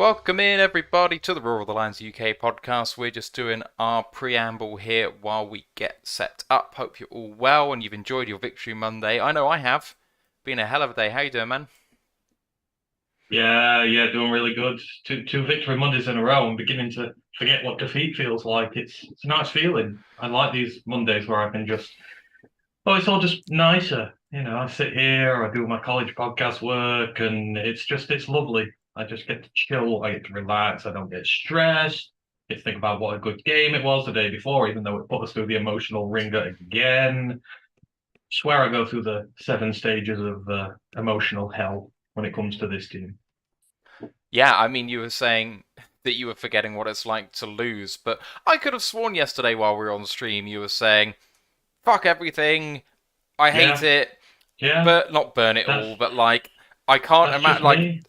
Welcome in, everybody, to the Roar of the Lions UK podcast. We're just doing our preamble here while we get set up. Hope you're all well and you've enjoyed your Victory Monday. I know I have. Been a hell of a day. How you doing, man? Yeah, doing really good. Two victory Mondays in a row. I'm beginning to forget what defeat feels like. It's a nice feeling. I like these Mondays where I can it's all just nicer. I sit here, I do my college podcast work, and it's lovely. I just get to chill, I get to relax, I don't get stressed. Get to think about what a good game it was the day before, even though it put us through the emotional ringer again. Swear I go through the seven stages of emotional hell when it comes to this team. Yeah, I mean, you were saying that you were forgetting what it's like to lose, but I could have sworn yesterday while we were on stream you were saying, fuck everything, I hate Yeah, it, yeah. but not burn it That's all, but I can't that's just imagine, me.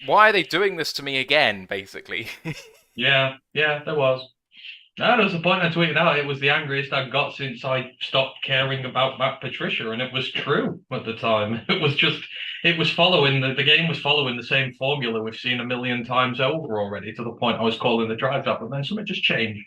why are they doing this to me again, basically? Yeah, there was. No, there was a point I tweeted out. It was the angriest I got since I stopped caring about Matt Patricia, and it was true at the time. It was following the game was following the same formula we've seen a million times over already. To the point I was calling the drive up, and then something just changed.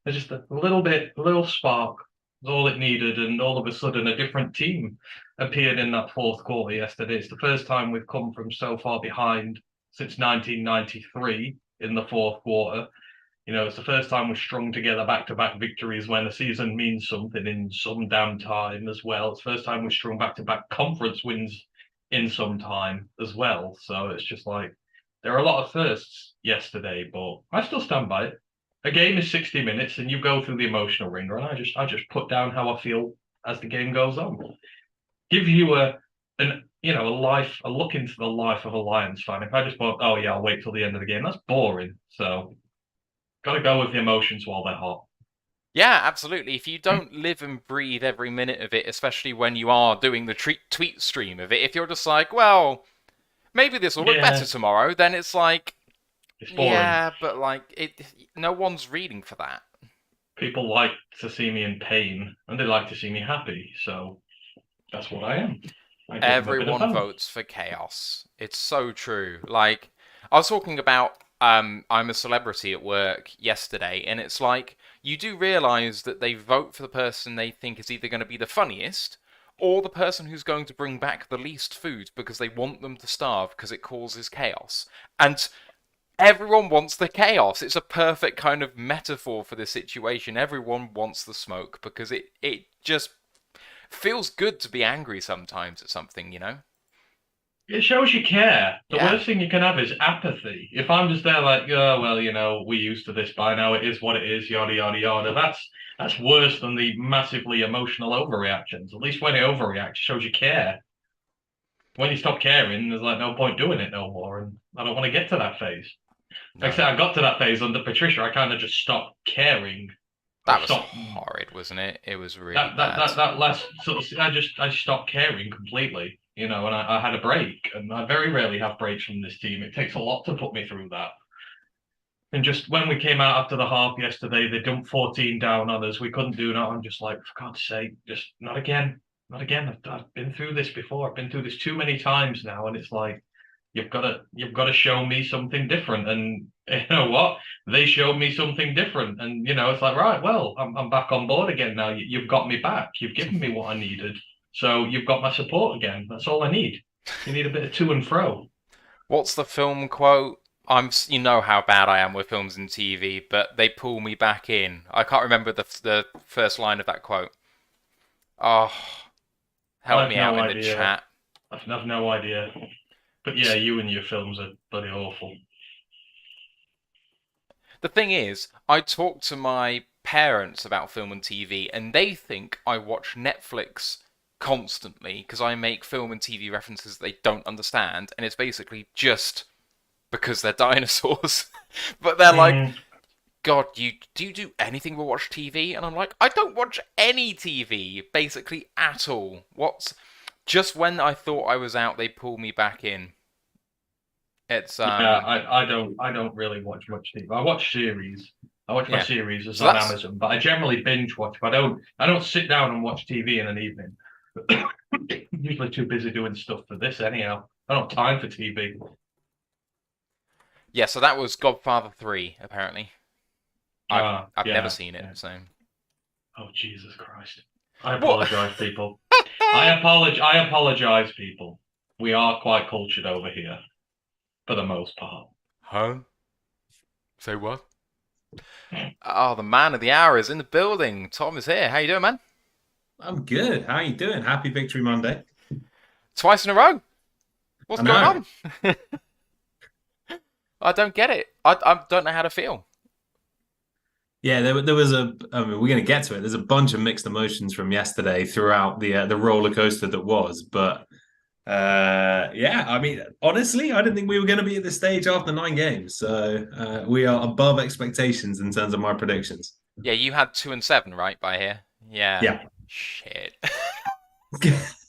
There's just a little bit, a little spark was all it needed, and all of a sudden a different team appeared in that fourth quarter yesterday. It's the first time we've come from so far behind since 1993 in the fourth quarter. It's the first time we've strung together back-to-back victories when the season means something in some damn time as well. It's the first time we've strung back-to-back conference wins in some time as well. So it's just like there are a lot of firsts yesterday, but I still stand by it. A game is 60 minutes and you go through the emotional ringer, and I just put down how I feel as the game goes on. Give you a look into the life of a Lions fan. If I just thought, oh yeah, I'll wait till the end of the game, that's boring. So got to go with the emotions while they're hot. Yeah, absolutely. If you don't live and breathe every minute of it, especially when you are doing the tweet stream of it, if you're just like, well, maybe this will look better Yeah, tomorrow, then it's like, it's boring. yeah, but no one's reading for that. People like to see me in pain and they like to see me happy. So that's what I am. I give them a bit of Everyone both. votes for chaos. It's so true. Like, I was talking about I'm a celebrity at work yesterday, and it's like you do realize that they vote for the person they think is either going to be the funniest or the person who's going to bring back the least food because they want them to starve because it causes chaos. And everyone wants the chaos. It's a perfect kind of metaphor for this situation. Everyone wants the smoke because it just feels good to be angry sometimes at something, you know? It shows you care. The Yeah. worst thing you can have is apathy. If I'm just there like, oh well, we're used to this by now. It is what it is. Yada yada yada. That's worse than the massively emotional overreactions. At least when you overreact, it shows you care. When you stop caring, there's like no point doing it no more. And I don't want to get to that phase. Like I No. said, I got to that phase under Patricia. I kind of just stopped caring. I That was stopped horrid, wasn't it? It was really that that bad. that that last sort of. I just stopped caring completely. And I had a break, and I very rarely have breaks from this team. It takes a lot to put me through that. And just when we came out after the half yesterday, they dumped 14 down on us. We couldn't do that. I'm just like, for God's sake, just not again, not again. I've been through this before. I've been through this too many times now, and it's like you've got to show me something different. And you know what? They showed me something different, and it's like, right, well, I'm back on board again now. You've got me back. You've given me what I needed, so you've got my support again. That's all I need. You need a bit of to and fro. What's the film quote? You know how bad I am with films and TV, but they pull me back in. I can't remember the first line of that quote. Oh, help I've me out no in the idea. chat. I've no idea. But yeah, you and your films are bloody awful. The thing is, I talk to my parents about film and TV, and they think I watch Netflix constantly because I make film and TV references they don't understand, and it's basically just because they're dinosaurs. But they're like, Mm, God, you do anything but watch TV? And I'm like, I don't watch any TV, basically at all. What's just when I thought I was out, they pull me back in. It's yeah, I don't really watch much TV. I watch series. I watch my yeah. series as So on that's Amazon, but I generally binge watch. But I don't sit down and watch TV in an evening. Usually too busy doing stuff for this anyhow. I don't have time for TV. Yeah, so that was Godfather 3, apparently. I've never Yeah, seen it, yeah. so. Oh, Jesus Christ. I What? apologize, people. I apologize, people. We are quite cultured over here, for the most part. Huh? Say what? Oh, the man of the hour is in the building. Tom is here. How you doing, man? I'm good. How are you doing? Happy Victory Monday. Twice in a row. What's I going know. on? I don't get it. I don't know how to feel. Yeah, there was a. I mean, we're going to get to it. There's a bunch of mixed emotions from yesterday throughout the roller coaster that was. But yeah, I mean, honestly, I didn't think we were going to be at this stage after 9 games. So we are above expectations in terms of my predictions. Yeah, you had 2 and 7, right, by here? Yeah. Yeah, Shit.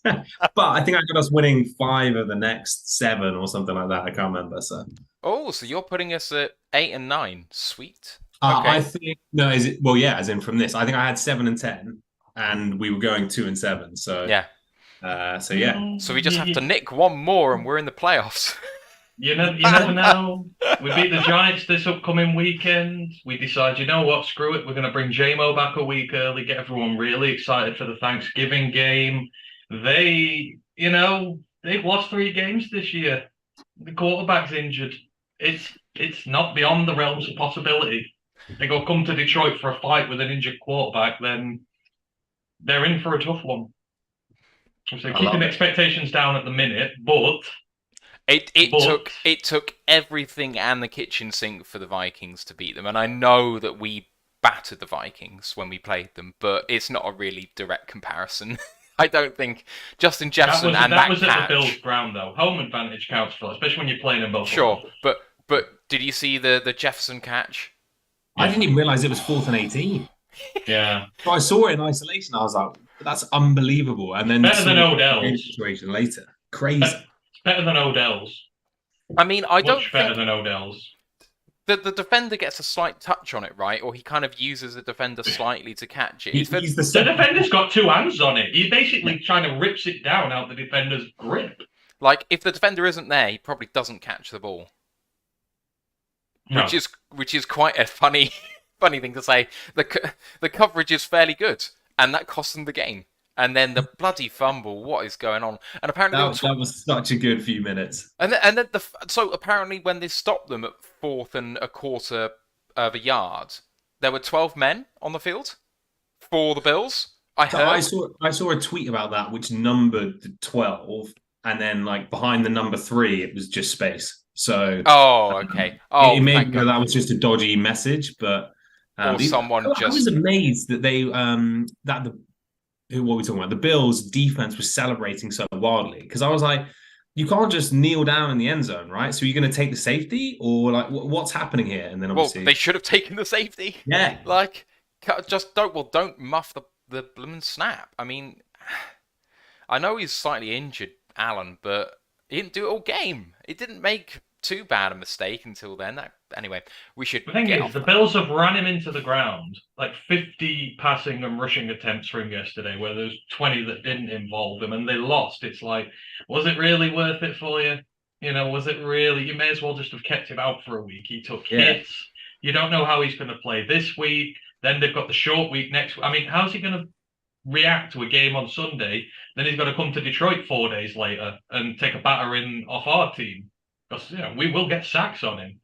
but I think I got us winning 5 of the next 7 or something like that. I can't remember. So Oh, so you're putting us at 8 and 9. Sweet. I Okay. think no, is it? Well, yeah, as in from this, I think I had 7 and 10, and we were going 2 and 7. So, Yeah. so yeah, So we just have to nick one more and we're in the playoffs. You never know. We beat the Giants this upcoming weekend. We decide, you know what, screw it. We're going to bring JMO back a week early, get everyone really excited for the Thanksgiving game. They've lost 3 games this year. The quarterback's injured. It's not beyond the realms of possibility. They go come to Detroit for a fight with an injured quarterback, then they're in for a tough one. So keeping expectations down at the minute, but It took everything and the kitchen sink for the Vikings to beat them, and I know that we battered the Vikings when we played them, but it's not a really direct comparison. I don't think Justin Jefferson and that that was catch. at the Bills' ground though. Home advantage counts for, especially when you're playing in both. Sure, but did you see the Jefferson catch? I didn't even realize it was 4th and 18. Yeah, So I saw it in isolation. I was like, that's unbelievable. And then better than saw the Odell's. situation later. Crazy. It's better than Odell's. I mean, I don't Much better think than Odell's. the defender gets a slight touch on it, right? Or he kind of uses the defender slightly to catch it. He's the The second. defender's got 2 hands on it. He basically trying to rips it down out the defender's grip. Like, if the defender isn't there, he probably doesn't catch the ball. No. Which is quite a funny thing to say. The coverage is fairly good, and that cost them the game. And then the bloody fumble. What is going on? And apparently that was such a good few minutes. And then so apparently when they stopped them at 4th and a quarter of a yard, there were 12 men on the field for the Bills. I saw a tweet about that which numbered the 12, and then like behind the number 3, it was just space. So okay. Oh, it made that was just a dodgy message, but or someone I was amazed that they that the what are we talking about? The Bills' defense was celebrating so wildly, because I was like, you can't just kneel down in the end zone, right? So you're going to take the safety, or like what's happening here? And then obviously, they should have taken the safety. Yeah, like just don't muff the blooming snap. I mean, I know he's slightly injured, Allen, but he didn't do it all game. It didn't make too bad a mistake until then. Anyway, we should. The thing is, the Bills have ran him into the ground, like 50 passing and rushing attempts for him yesterday, where there's 20 that didn't involve him, and they lost. It's like, was it really worth it for you? Was it really? You may as well just have kept him out for a week. He took hits. You don't know how he's going to play this week. Then they've got the short week next week. I mean, how's he going to react to a game on Sunday? Then he's got to come to Detroit 4 days later and take a battering off our team. Because we will get sacks on him.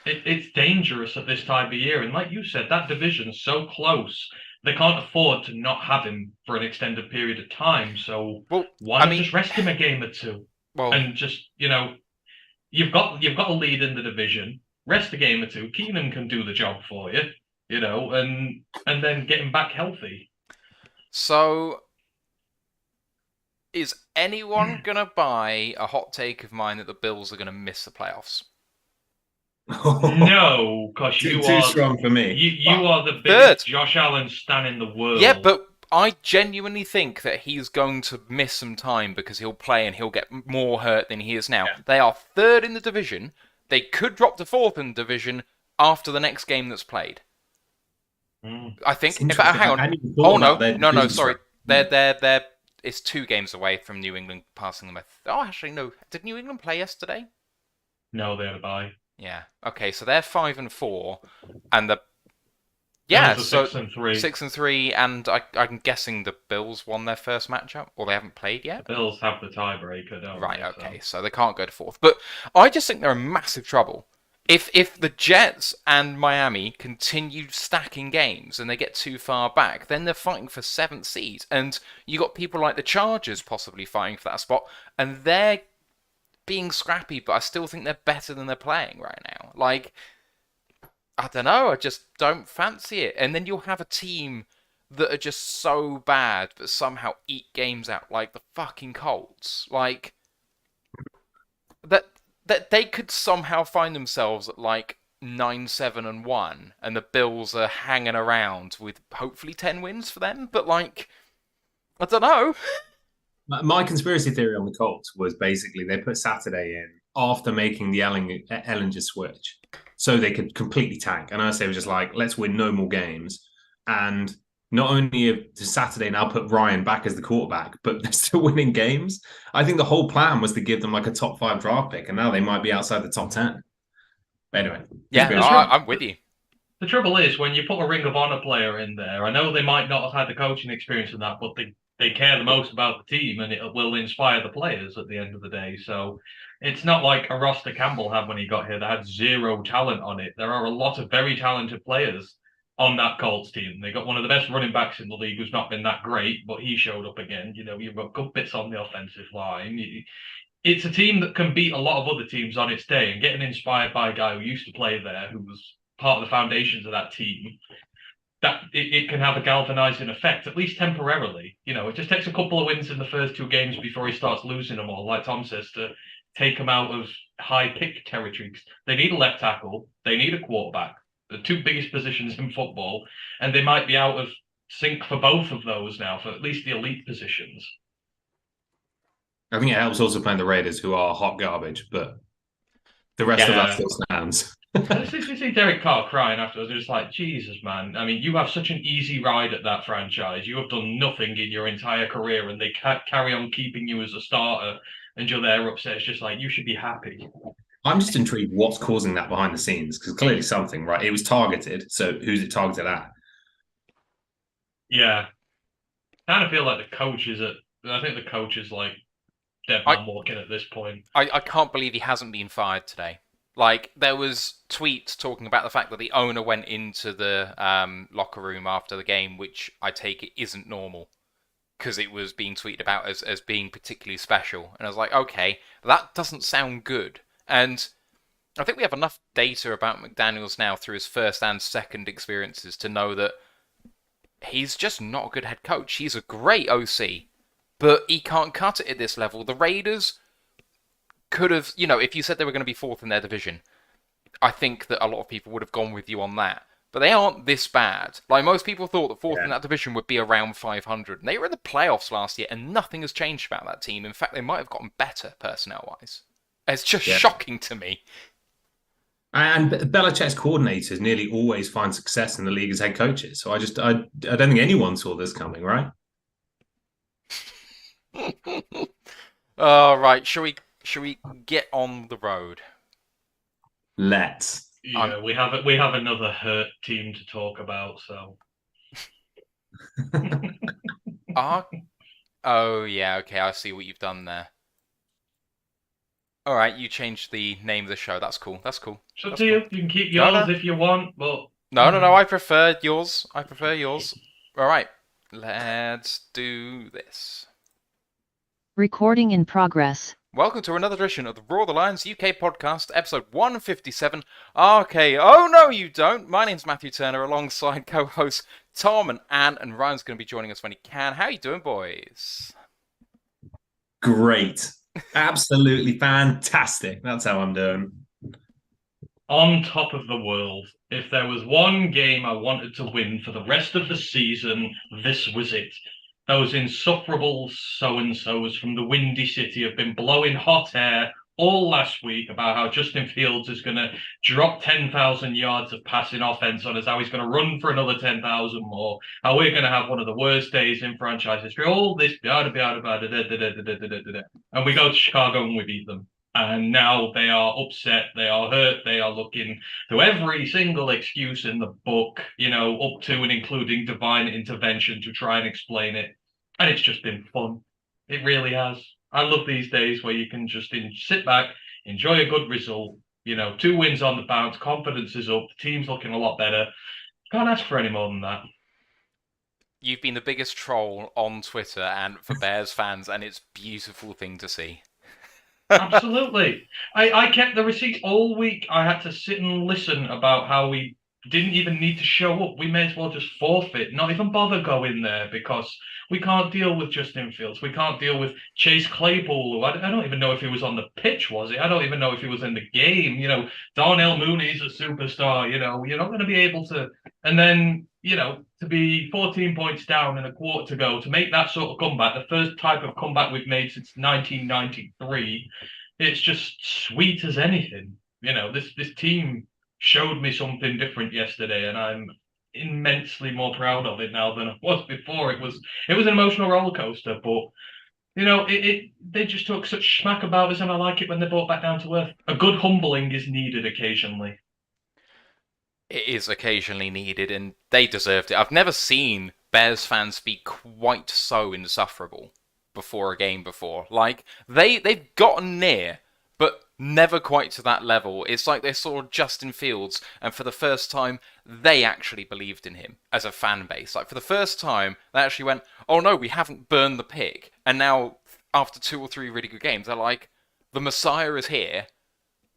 It's dangerous at this time of year, and like you said, that division's so close. They can't afford to not have him for an extended period of time. So why not just rest him a game or two? And just you've got a lead in the division. Rest a game or two. Keenum can do the job for you, and then get him back healthy. So, is anyone gonna buy a hot take of mine that the Bills are gonna miss the playoffs? No, because too strong for me. You are the biggest Josh Allen stan in the world. Yeah, but I genuinely think that he's going to miss some time because he'll play and he'll get more hurt than he is now. Yeah. They are 3rd in the division. They could drop to 4th in the division after the next game that's played. I think. Hang on. Oh no! Sorry, they're. It's 2 games away from New England passing them. Actually, no. Did New England play yesterday? No, they had a bye. Yeah. Okay, so they're 5-4, and the Bills are so 6-3. 6-3, and I'm guessing the Bills won their first matchup, or they haven't played The yet. Bills have the tiebreaker, don't Right. they? Okay. So they can't go to fourth, but I just think they're in massive trouble. If the Jets and Miami continue stacking games and they get too far back, then they're fighting for seventh seed, and you got people like the Chargers possibly fighting for that spot, and they're being scrappy, but I still think they're better than they're playing right now. Like, I don't know, I just don't fancy it. And then you'll have a team that are just so bad but somehow eat games out, like the fucking Colts. Like, that they could somehow find themselves at like 9-7-1, and the Bills are hanging around with hopefully 10 wins for them. But like, I don't know. My conspiracy theory on the Colts was basically they put Saturday in after making the Ellinger switch, so they could completely tank. And I say it was just like, let's win no more games. And not only does Saturday now put Ryan back as the quarterback, but they're still winning games. I think the whole plan was to give them like a top 5 draft pick, and now they might be outside the top 10. But anyway, Yeah, no, I'm with you. The trouble is, when you put a Ring of Honor player in there, I know they might not have had the coaching experience in that, but they care the most about the team, and it will inspire the players at the end of the day. So it's not like a roster Campbell had when he got here that had zero talent on it. There are a lot of very talented players on that Colts team. They got one of the best running backs in the league who's not been that great, but he showed up again. You know, you've got good bits on the offensive line. It's a team that can beat a lot of other teams on its day, and getting inspired by a guy who used to play there, who was part of the foundations of that team, that it can have a galvanizing effect, at least temporarily. You know, it just takes a couple of wins in the first 2 games before he starts losing them all, like Tom says, to take them out of high pick territory. They need a left tackle, they need a quarterback, the 2 biggest positions in football, and they might be out of sync for both of those now, for at least the elite positions. I think it helps also playing the Raiders, who are hot garbage, but the rest of that still stands. I see Derek Carr crying afterwards. It's like, Jesus, man. I mean, you have such an easy ride at that franchise. You have done nothing in your entire career, and they carry on keeping you as a starter, and you're there upset. It's just like, you should be happy. I'm just intrigued what's causing that behind the scenes, because clearly something, right? It was targeted, so who's it targeted at? Yeah. I kind of feel like the coach is I think the coach is like dead man walking at this point. I can't believe he hasn't been fired today. Like, there was tweets talking about the fact that the owner went into the locker room after the game, which I take it isn't normal, because it was being tweeted about as being particularly special. And I was like, okay, that doesn't sound good. And I think we have enough data about McDaniels now through his first and second experiences to know that he's just not a good head coach. He's a great OC, but he can't cut it at this level. The Raiders could have, you know, if you said they were going to be 4th in their division, I think that a lot of people would have gone with you on that. But they aren't this bad. Like, most people thought that 4th in that division would be around 500. And they were in the playoffs last year, and nothing has changed about that team. In fact, they might have gotten better personnel-wise. It's just shocking to me. And Belichick's coordinators nearly always find success in the league as head coaches. So I don't think anyone saw this coming, right? All right, shall we get on the road? Let's. Yeah, we have another hurt team to talk about, so. Oh yeah, okay, I see what you've done there. All right, you changed the name of the show. That's cool. It's up to you. You can keep yours if you want, but no. I prefer yours. All right, let's do this. Recording in progress. Welcome to another edition of the Raw the Lions UK podcast, episode 157. Okay, oh no you don't. My name's Matthew Turner, alongside co-hosts Tom and Anne, and Ryan's going to be joining us when he can. How you doing, boys? Great. Absolutely fantastic. That's how I'm doing. On top of the world. If there was one game I wanted to win for the rest of the season, this was it. Those insufferable so-and-sos from the Windy City have been blowing hot air all last week about how Justin Fields is going to drop 10,000 yards of passing offense on us, how he's going to run for another 10,000 more, how we're going to have one of the worst days in franchise history, all this, and we go to Chicago and we beat them. And now they are upset, they are hurt, they are looking to every single excuse in the book, up to and including divine intervention to try and explain it. And it's just been fun. It really has. I love these days where you can just sit back, enjoy a good result. 2 wins on the bounce, confidence is up, the team's looking a lot better. Can't ask for any more than that. You've been the biggest troll on Twitter and for Bears fans, and it's a beautiful thing to see. Absolutely. I kept the receipts all week. I had to sit and listen about how we didn't even need to show up. We may as well just forfeit, not even bother going there, because we can't deal with Justin Fields. We can't deal with Chase Claypool, who I don't even know if he was on the pitch, was he? I don't even know if he was in the game. Darnell Mooney's a superstar. You're not going to be able to. And then, to be 14 points down and a quarter to go, to make that sort of comeback, the first type of comeback we've made since 1993, it's just sweet as anything. This team showed me something different yesterday, and I'm immensely more proud of it now than I was before. It was an emotional roller coaster, but they just took such smack about us, and I like it when they're brought back down to earth. A good humbling is needed occasionally. It is occasionally needed, and they deserved it. I've never seen Bears fans be quite so insufferable before a game before. Like, they've gotten near, but never quite to that level. It's like they saw Justin Fields, and for the first time, they actually believed in him as a fan base. Like, for the first time, they actually went, oh no, we haven't burned the pig. And now, after 2 or 3 really good games, they're like, the Messiah is here,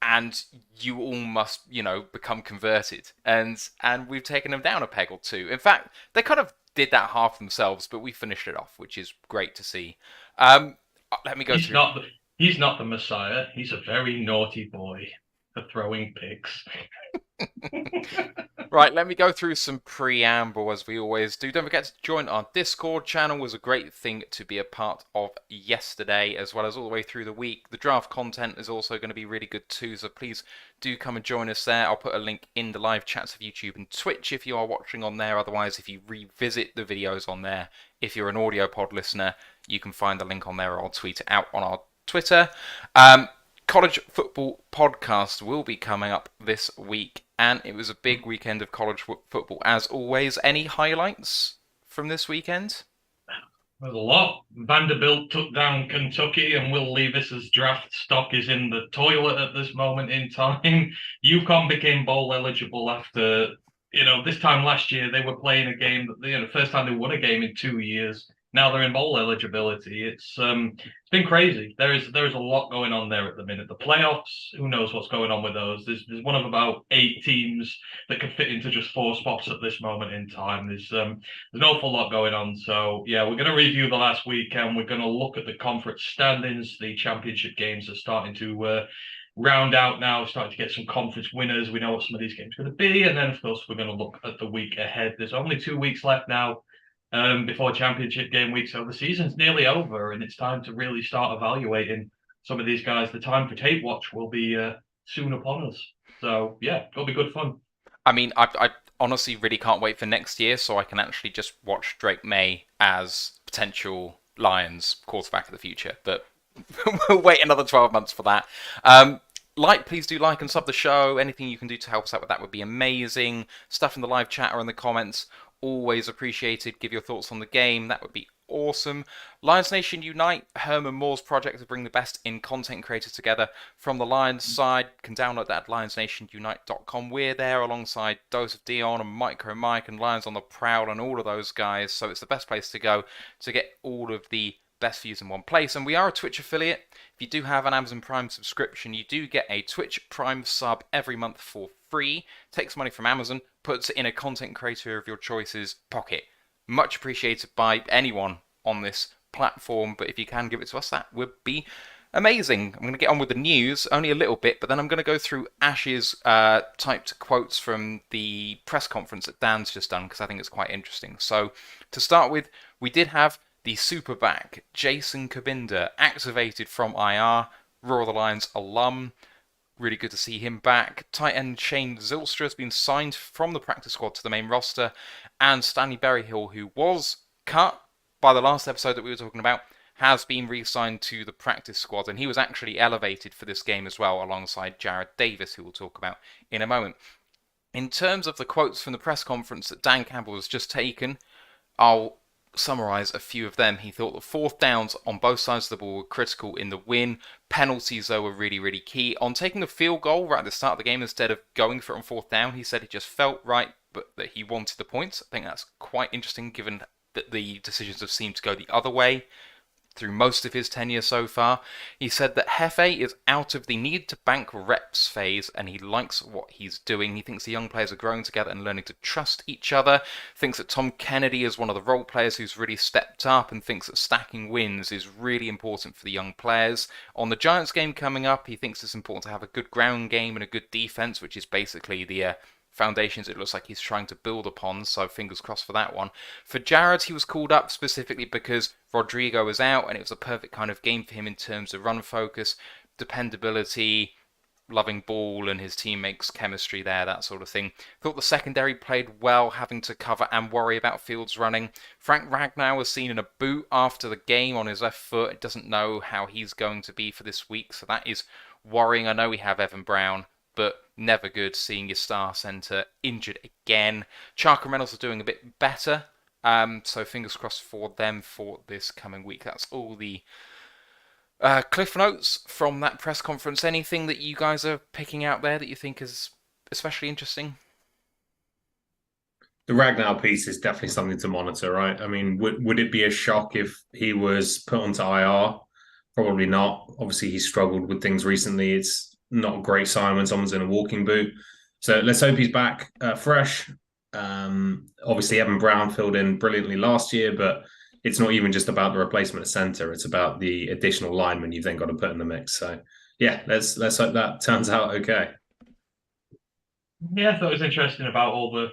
and you all must, become converted. And we've taken them down a peg or two. In fact, they kind of did that half themselves, but we finished it off, which is great to see. Let me go through. He's not the Messiah. He's a very naughty boy for throwing picks. Right, let me go through some preamble as we always do. Don't forget to join our Discord channel. It was a great thing to be a part of yesterday, as well as all the way through the week. The draft content is also going to be really good too, so please do come and join us there. I'll put a link in the live chats of YouTube and Twitch if you are watching on there. Otherwise, if you revisit the videos on there, if you're an audio pod listener, you can find the link on there, or I'll tweet it out on our Twitter. College football podcast will be coming up this week, and it was a big weekend of college football as always. Any highlights from this weekend? There's a lot. Vanderbilt took down Kentucky, and Will Levis's draft stock is in the toilet at this moment in time. UConn became bowl eligible after, this time last year they were playing a game that, the first time they won a game in 2 years. Now they're in bowl eligibility. It's been crazy. There is a lot going on there at the minute. The playoffs, who knows what's going on with those? There's one of about 8 teams that can fit into just 4 spots at this moment in time. There's an awful lot going on. So yeah, we're going to review the last week, and we're going to look at the conference standings. The championship games are starting to round out now, starting to get some conference winners. We know what some of these games are going to be, and then of course we're going to look at the week ahead. There's only 2 weeks left now before championship game week, so the season's nearly over, and it's time to really start evaluating some of these guys. The time for tape watch will be soon upon us. So yeah, it'll be good fun. I mean, I honestly really can't wait for next year, so I can actually just watch Drake May as potential Lions quarterback of the future. But we'll wait another 12 months for that. Please do like and sub the show. Anything you can do to help us out with that would be amazing. Stuff in the live chat or in the comments, always appreciated. Give your thoughts on the game. That would be awesome. Lions Nation Unite, Herman Moore's project to bring the best in content creators together from the Lions side. You can download that at lionsnationunite.com. We're there alongside Dose of Dion and Micro Mike and Lions on the Prowl and all of those guys. So it's the best place to go to get all of the best views in one place. And we are a Twitch affiliate. If you do have an Amazon Prime subscription, you do get a Twitch Prime sub every month for free. Takes money from Amazon, puts it in a content creator of your choice's pocket. Much appreciated by anyone on this platform, but if you can give it to us, that would be amazing. I'm going to get on with the news, only a little bit, but then I'm going to go through Ash's typed quotes from the press conference that Dan's just done, because I think it's quite interesting. So, to start with, we did have the superback, Jason Kabinda, activated from IR, Roar of the Lions alum. Really good to see him back. Tight end Shane Zylstra has been signed from the practice squad to the main roster. And Stanley Berryhill, who was cut by the last episode that we were talking about, has been re-signed to the practice squad, and he was actually elevated for this game as well, alongside Jared Davis, who we'll talk about in a moment. In terms of the quotes from the press conference that Dan Campbell has just taken, I'll summarise a few of them. He thought the fourth downs on both sides of the ball were critical in the win. Penalties, though, were really, really key. On taking the field goal right at the start of the game instead of going for it on fourth down, he said it just felt right, but that he wanted the points. I think that's quite interesting, given that the decisions have seemed to go the other way through most of his tenure so far. He said that Hefe is out of the need to bank reps phase, and he likes what he's doing. He thinks the young players are growing together and learning to trust each other. Thinks that Tom Kennedy is one of the role players who's really stepped up, and thinks that stacking wins is really important for the young players. On the Giants game coming up, he thinks it's important to have a good ground game and a good defense, which is basically the foundations it looks like he's trying to build upon, so fingers crossed for that one. For Jared, he was called up specifically because Rodrigo was out, and it was a perfect kind of game for him in terms of run focus, dependability, loving ball, and his teammates' chemistry there, that sort of thing. Thought the secondary played well, having to cover and worry about Fields running. Frank Ragnow was seen in a boot after the game on his left foot. It doesn't know how he's going to be for this week, so that is worrying. I know we have Evan Brown, but never good seeing your star centre injured again. Chark and Reynolds are doing a bit better, so fingers crossed for them for this coming week. That's all the cliff notes from that press conference. Anything that you guys are picking out there that you think is especially interesting? The Ragnar piece is definitely something to monitor, right? I mean, would it be a shock if he was put onto IR? Probably not. Obviously, he's struggled with things recently. It's not a great sign when someone's in a walking boot. So let's hope he's back fresh. Obviously, Evan Brown filled in brilliantly last year, but it's not even just about the replacement center. It's about the additional lineman you've then got to put in the mix. So yeah, let's hope that turns out okay. Yeah, I thought it was interesting about all the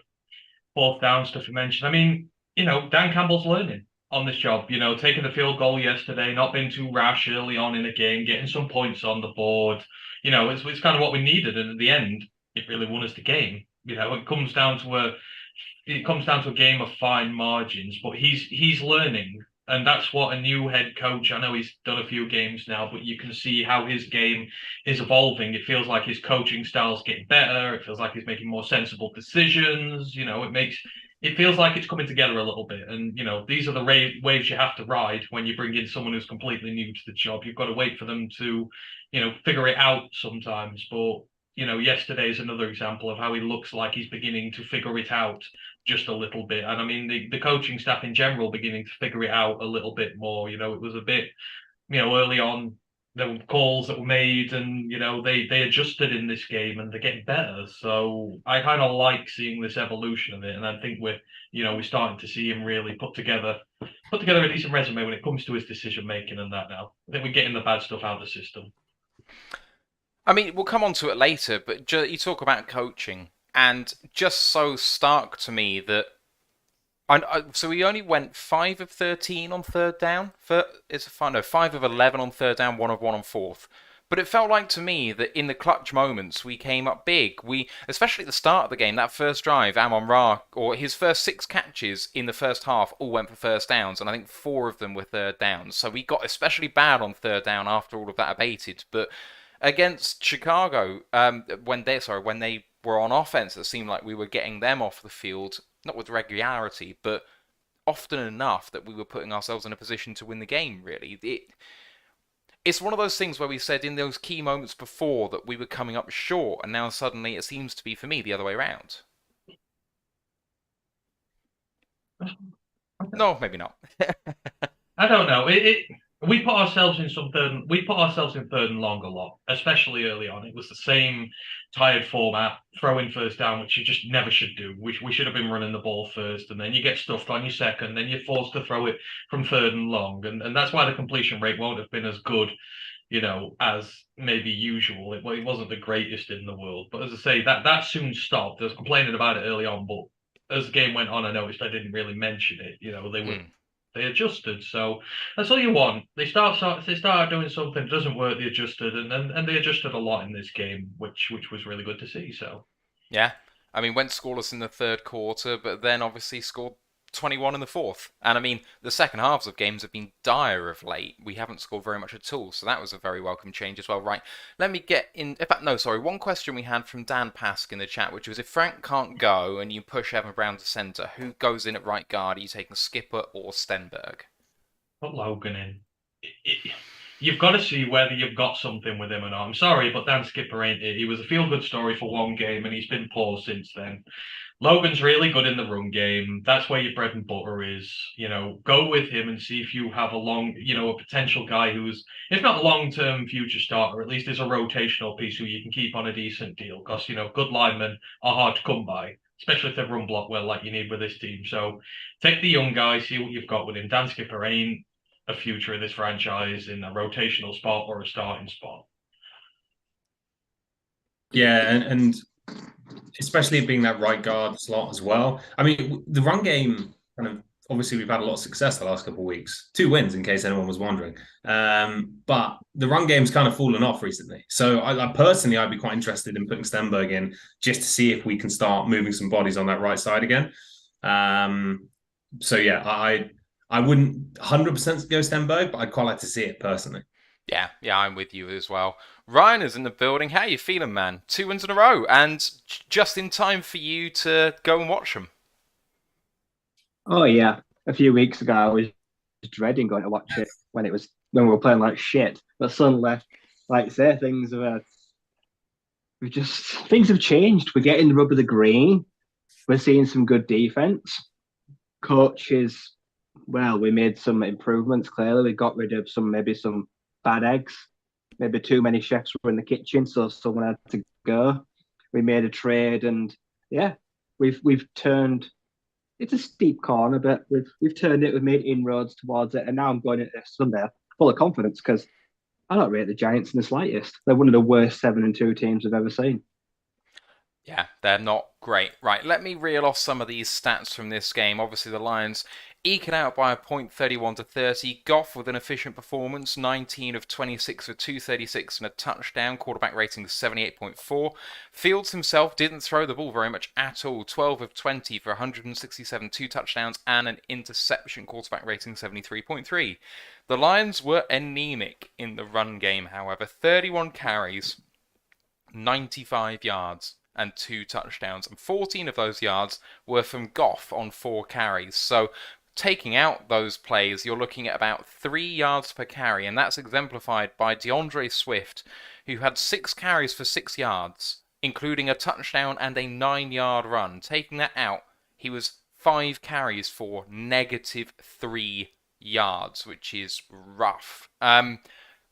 fourth down stuff you mentioned. I mean, Dan Campbell's learning on this job, taking the field goal yesterday, not being too rash early on in the game, getting some points on the board. It's kind of what we needed, and at the end, it really won us the game. It comes down to a game of fine margins, but he's learning, and that's what a new head coach. I know he's done a few games now, but you can see how his game is evolving. It feels like his coaching style's getting better. It feels like he's making more sensible decisions. It feels like it's coming together a little bit. And, these are the waves you have to ride when you bring in someone who's completely new to the job. You've got to wait for them to, figure it out sometimes. But, yesterday is another example of how he looks like he's beginning to figure it out just a little bit. And I mean, the coaching staff in general beginning to figure it out a little bit more. It was a bit, early on, there were calls that were made, and they adjusted in this game, and they're getting better. So I kind of like seeing this evolution of it, and I think we're starting to see him really put together a decent resume when it comes to his decision making and that. Now I think we're getting the bad stuff out of the system. I mean, we'll come on to it later, but you talk about coaching, and just so stark to me that so we only went 5 of 13 on third down. 5 of 11 on third down, 1 of 1 on fourth. But it felt like to me that in the clutch moments we came up big. Especially at the start of the game, that first drive, Amon-Ra, or his first 6 catches in the first half, all went for first downs, and I think 4 of them were third downs. So we got especially bad on third down after all of that abated. But against Chicago, when they were on offense, it seemed like we were getting them off the field, not with regularity, but often enough that we were putting ourselves in a position to win the game, really. It's one of those things where we said in those key moments before that we were coming up short, and now suddenly it seems to be, for me, the other way around. No, maybe not. I don't know. We put ourselves in third and long a lot, especially early on. It was the same tired format, throwing first down, which you just never should do. We should have been running the ball first, and then you get stuffed on your second, then you're forced to throw it from third and long. And that's why the completion rate won't have been as good, as maybe usual. It wasn't the greatest in the world. But as I say, that soon stopped. I was complaining about it early on, but as the game went on, I noticed I didn't really mention it. They adjusted, so that's all you want. They start doing something that doesn't work. They adjusted, and they adjusted a lot in this game, which was really good to see. So yeah, I mean, went scoreless in the third quarter, but then obviously scored 21 in the fourth. And I mean, the second halves of games have been dire of late. We haven't scored very much at all, so that was a very welcome change as well. Right, let me get in. In fact, no, sorry. One question we had from Dan Pask in the chat, which was if Frank can't go and you push Evan Brown to centre, who goes in at right guard? Are you taking Skipper or Stenberg? Put Logan in. You've got to see whether you've got something with him or not. I'm sorry, but Dan Skipper ain't it. He was a feel-good story for one game, and he's been poor since then. Logan's really good in the run game. That's where your bread and butter is. Go with him and see if you have a potential guy who's, if not a long-term future starter, at least is a rotational piece who you can keep on a decent deal. Because, good linemen are hard to come by, especially if they run block well like you need with this team. So take the young guy, see what you've got with him. Dan Skipper ain't a future of this franchise in a rotational spot or a starting spot. Yeah, and especially being that right guard slot as well. I mean, the run game obviously we've had a lot of success the last couple of weeks. 2 wins, in case anyone was wondering. But the run game's kind of fallen off recently. So I personally, I'd be quite interested in putting Stenberg in just to see if we can start moving some bodies on that right side again. So yeah, I wouldn't 100% go Stenberg, but I'd quite like to see it personally. Yeah, I'm with you as well. Ryan is in the building. How you feeling, man? 2 wins in a row, and just in time for you to go and watch them. Oh yeah, a few weeks ago I was dreading going to watch it when we were playing like shit. But suddenly, like say, things have changed. We're getting the rub of the green. We're seeing some good defense. Coaches, well, we made some improvements. Clearly, we got rid of some bad eggs. Maybe too many chefs were in the kitchen, so someone had to go. We made a trade, and yeah, we've turned. It's a steep corner, but we've turned it. We've made inroads towards it, and now I'm going into Sunday full of confidence because I don't rate the Giants in the slightest. They're one of the worst 7-2 teams I've ever seen. Yeah, they're not great. Right, let me reel off some of these stats from this game. Obviously, the Lions eke it out by a point, 31-30. Goff with an efficient performance, 19 of 26 for 236 and a touchdown. Quarterback rating 78.4. Fields himself didn't throw the ball very much at all. 12 of 20 for 167, 2 touchdowns and an interception. Quarterback rating 73.3. The Lions were anemic in the run game, however. 31 carries, 95 yards. And 2 touchdowns, and 14 of those yards were from Goff on 4 carries. So taking out those plays, you're looking at about 3 yards per carry, and that's exemplified by DeAndre Swift, who had 6 carries for 6 yards, including a touchdown and a 9-yard run. Taking that out, he was 5 carries for -3 yards, which is rough.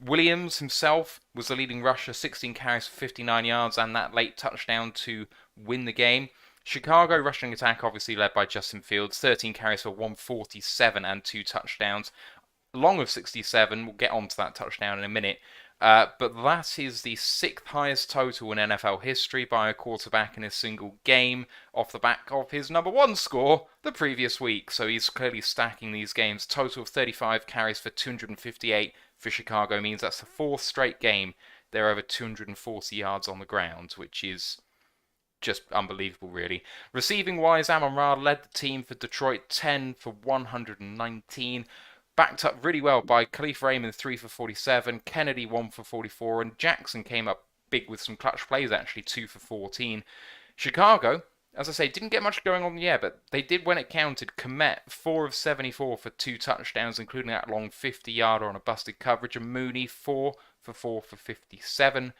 Williams himself was the leading rusher, 16 carries for 59 yards and that late touchdown to win the game. Chicago rushing attack obviously led by Justin Fields, 13 carries for 147 and 2 touchdowns. Long of 67, we'll get onto that touchdown in a minute. But that is the 6th highest total in NFL history by a quarterback in a single game off the back of his number 1 score the previous week. So he's clearly stacking these games. Total of 35 carries for 258 for Chicago means that's the 4th straight game they're over 240 yards on the ground, which is just unbelievable, really. Receiving-wise, Amon-Ra led the team for Detroit, 10 for 119. Backed up really well by Khalif Raymond, 3 for 47, Kennedy 1 for 44, and Jackson came up big with some clutch plays, actually, 2 for 14. Chicago, as I say, didn't get much going on in the air, but they did when it counted. Komet, 4 of 74 for 2 touchdowns, including that long 50-yarder on a busted coverage, and Mooney, 4 for 57.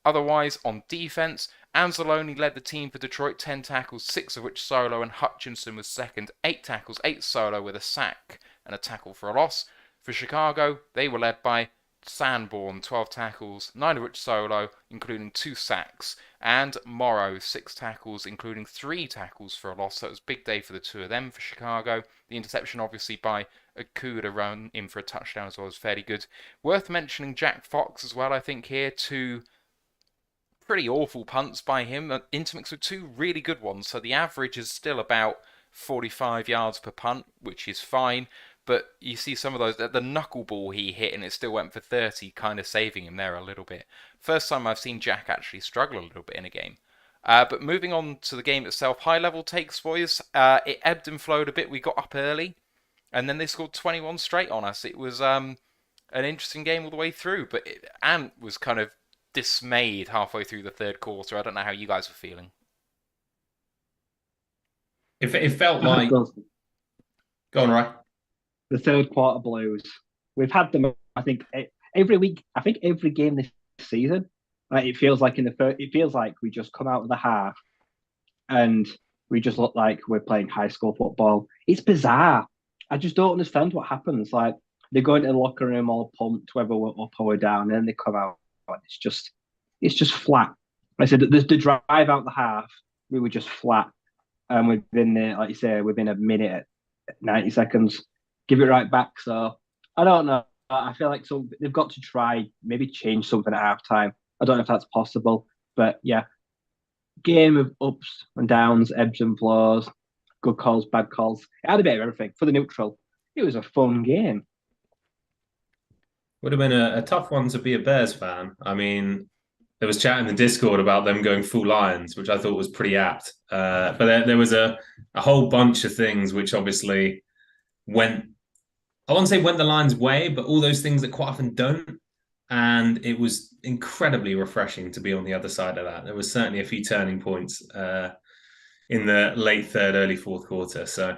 Otherwise, on defense, Anzalone led the team for Detroit, 10 tackles, 6 of which solo, and Hutchinson was second, 8 tackles, 8 solo with a sack and a tackle for a loss. For Chicago, they were led by Sanborn, 12 tackles, 9 of which solo, including 2 sacks, and Morrow, 6 tackles, including 3 tackles for a loss. So it was a big day for the 2 of them for Chicago. The interception, obviously, by Okuda run in for a touchdown as well, was fairly good. Worth mentioning Jack Fox as well, I think, here. 2 pretty awful punts by him, intermixed with 2 really good ones. So the average is still about 45 yards per punt, which is fine. But you see some of those, the knuckleball he hit and it still went for 30, kind of saving him there a little bit. First time I've seen Jack actually struggle a little bit in a game. But moving on to the game itself, high-level takes, boys. It ebbed and flowed a bit. We got up early, and then they scored 21 straight on us. It was an interesting game all the way through, but Ant was kind of dismayed halfway through the third quarter. I don't know how you guys were feeling. It felt like... Go on, right? The third quarter blues. We've had them, I think, every week. I think every game this season. Like it feels like it feels like we just come out of the half and we just look like we're playing high school football. It's bizarre. I just don't understand what happens. Like they go into the locker room all pumped, whether we're up or we're down, and then they come out. It's just flat. Like I said the drive out the half, we were just flat, and we've been there, like you say, within a minute, 90 seconds, give it right back. So I don't know. I feel like they've got to try maybe change something at halftime. I don't know if that's possible, but yeah, game of ups and downs, ebbs and flows, good calls, bad calls. It had a bit of everything. For the neutral, it was a fun game. Would have been a tough one to be a Bears fan. I mean, there was chat in the Discord about them going full Lions, which I thought was pretty apt. But there was a whole bunch of things which obviously went, I won't say went the Lions' way, but all those things that quite often don't. And it was incredibly refreshing to be on the other side of that. There was certainly a few turning points in the late third, early fourth quarter. So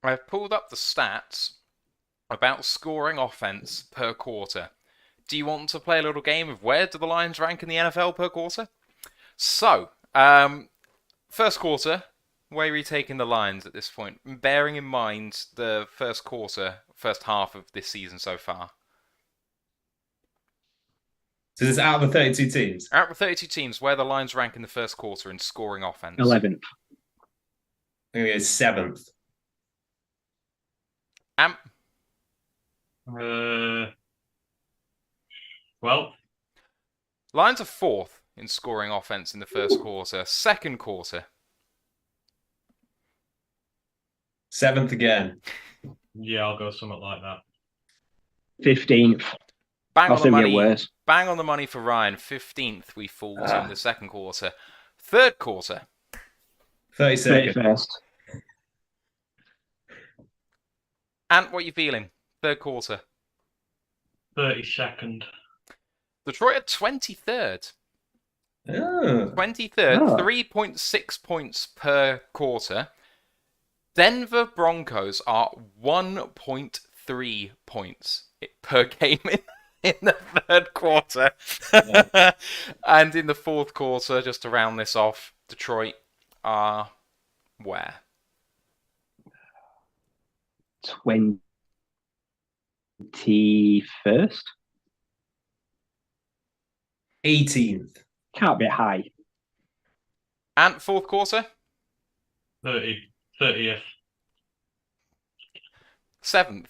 I've pulled up the stats about scoring offense per quarter. Do you want to play a little game of where do the Lions rank in the NFL per quarter? So, first quarter, where are you taking the Lions at this point? Bearing in mind the first quarter, first half of this season so far. So this is out of the 32 teams? Out of the 32 teams, where the Lions rank in the first quarter in scoring offense? 11th. I think it's 7th. Well, Lions are 4th in scoring offense in the first quarter. Second quarter. 7th again. yeah, I'll go something like that. 15th. Bang on the money. Worse. Bang on the money for Ryan. 15th we fall to in the second quarter. Third quarter. 32nd. 31st. Ant, what are you feeling? Third quarter. 32nd. Detroit are 23rd. Oh. 23rd. Oh. 3.6 points per quarter. Denver Broncos are 1.3 points per game in the third quarter. Yeah. And in the fourth quarter, just to round this off, Detroit are where? 21st. 18th. Can't be high. And fourth quarter? 30th. 7th.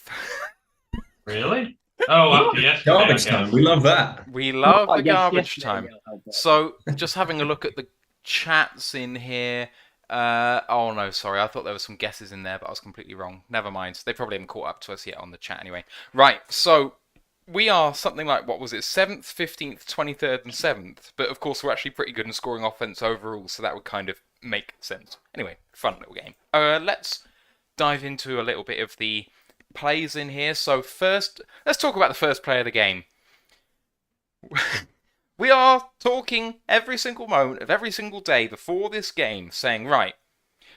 Really? Oh, after yesterday. Garbage time. We love that. We love the yes, garbage yes, time. yeah. So, just having a look at the chats in here. Oh no, sorry. I thought there were some guesses in there, but I was completely wrong. Never mind. They probably haven't caught up to us yet on the chat anyway. Right, so we are something like, what was it, 7th, 15th, 23rd, and 7th. But of course, we're actually pretty good in scoring offense overall, so that would kind of make sense. Anyway, fun little game. Let's dive into a little bit of the plays in here. So first, let's talk about the first play of the game. We are talking every single moment of every single day before this game, saying, right,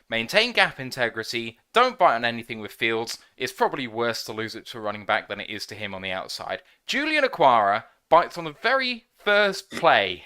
maintain gap integrity, don't bite on anything with Fields. It's probably worse to lose it to a running back than it is to him on the outside. Julian Okwara bites on the very first play,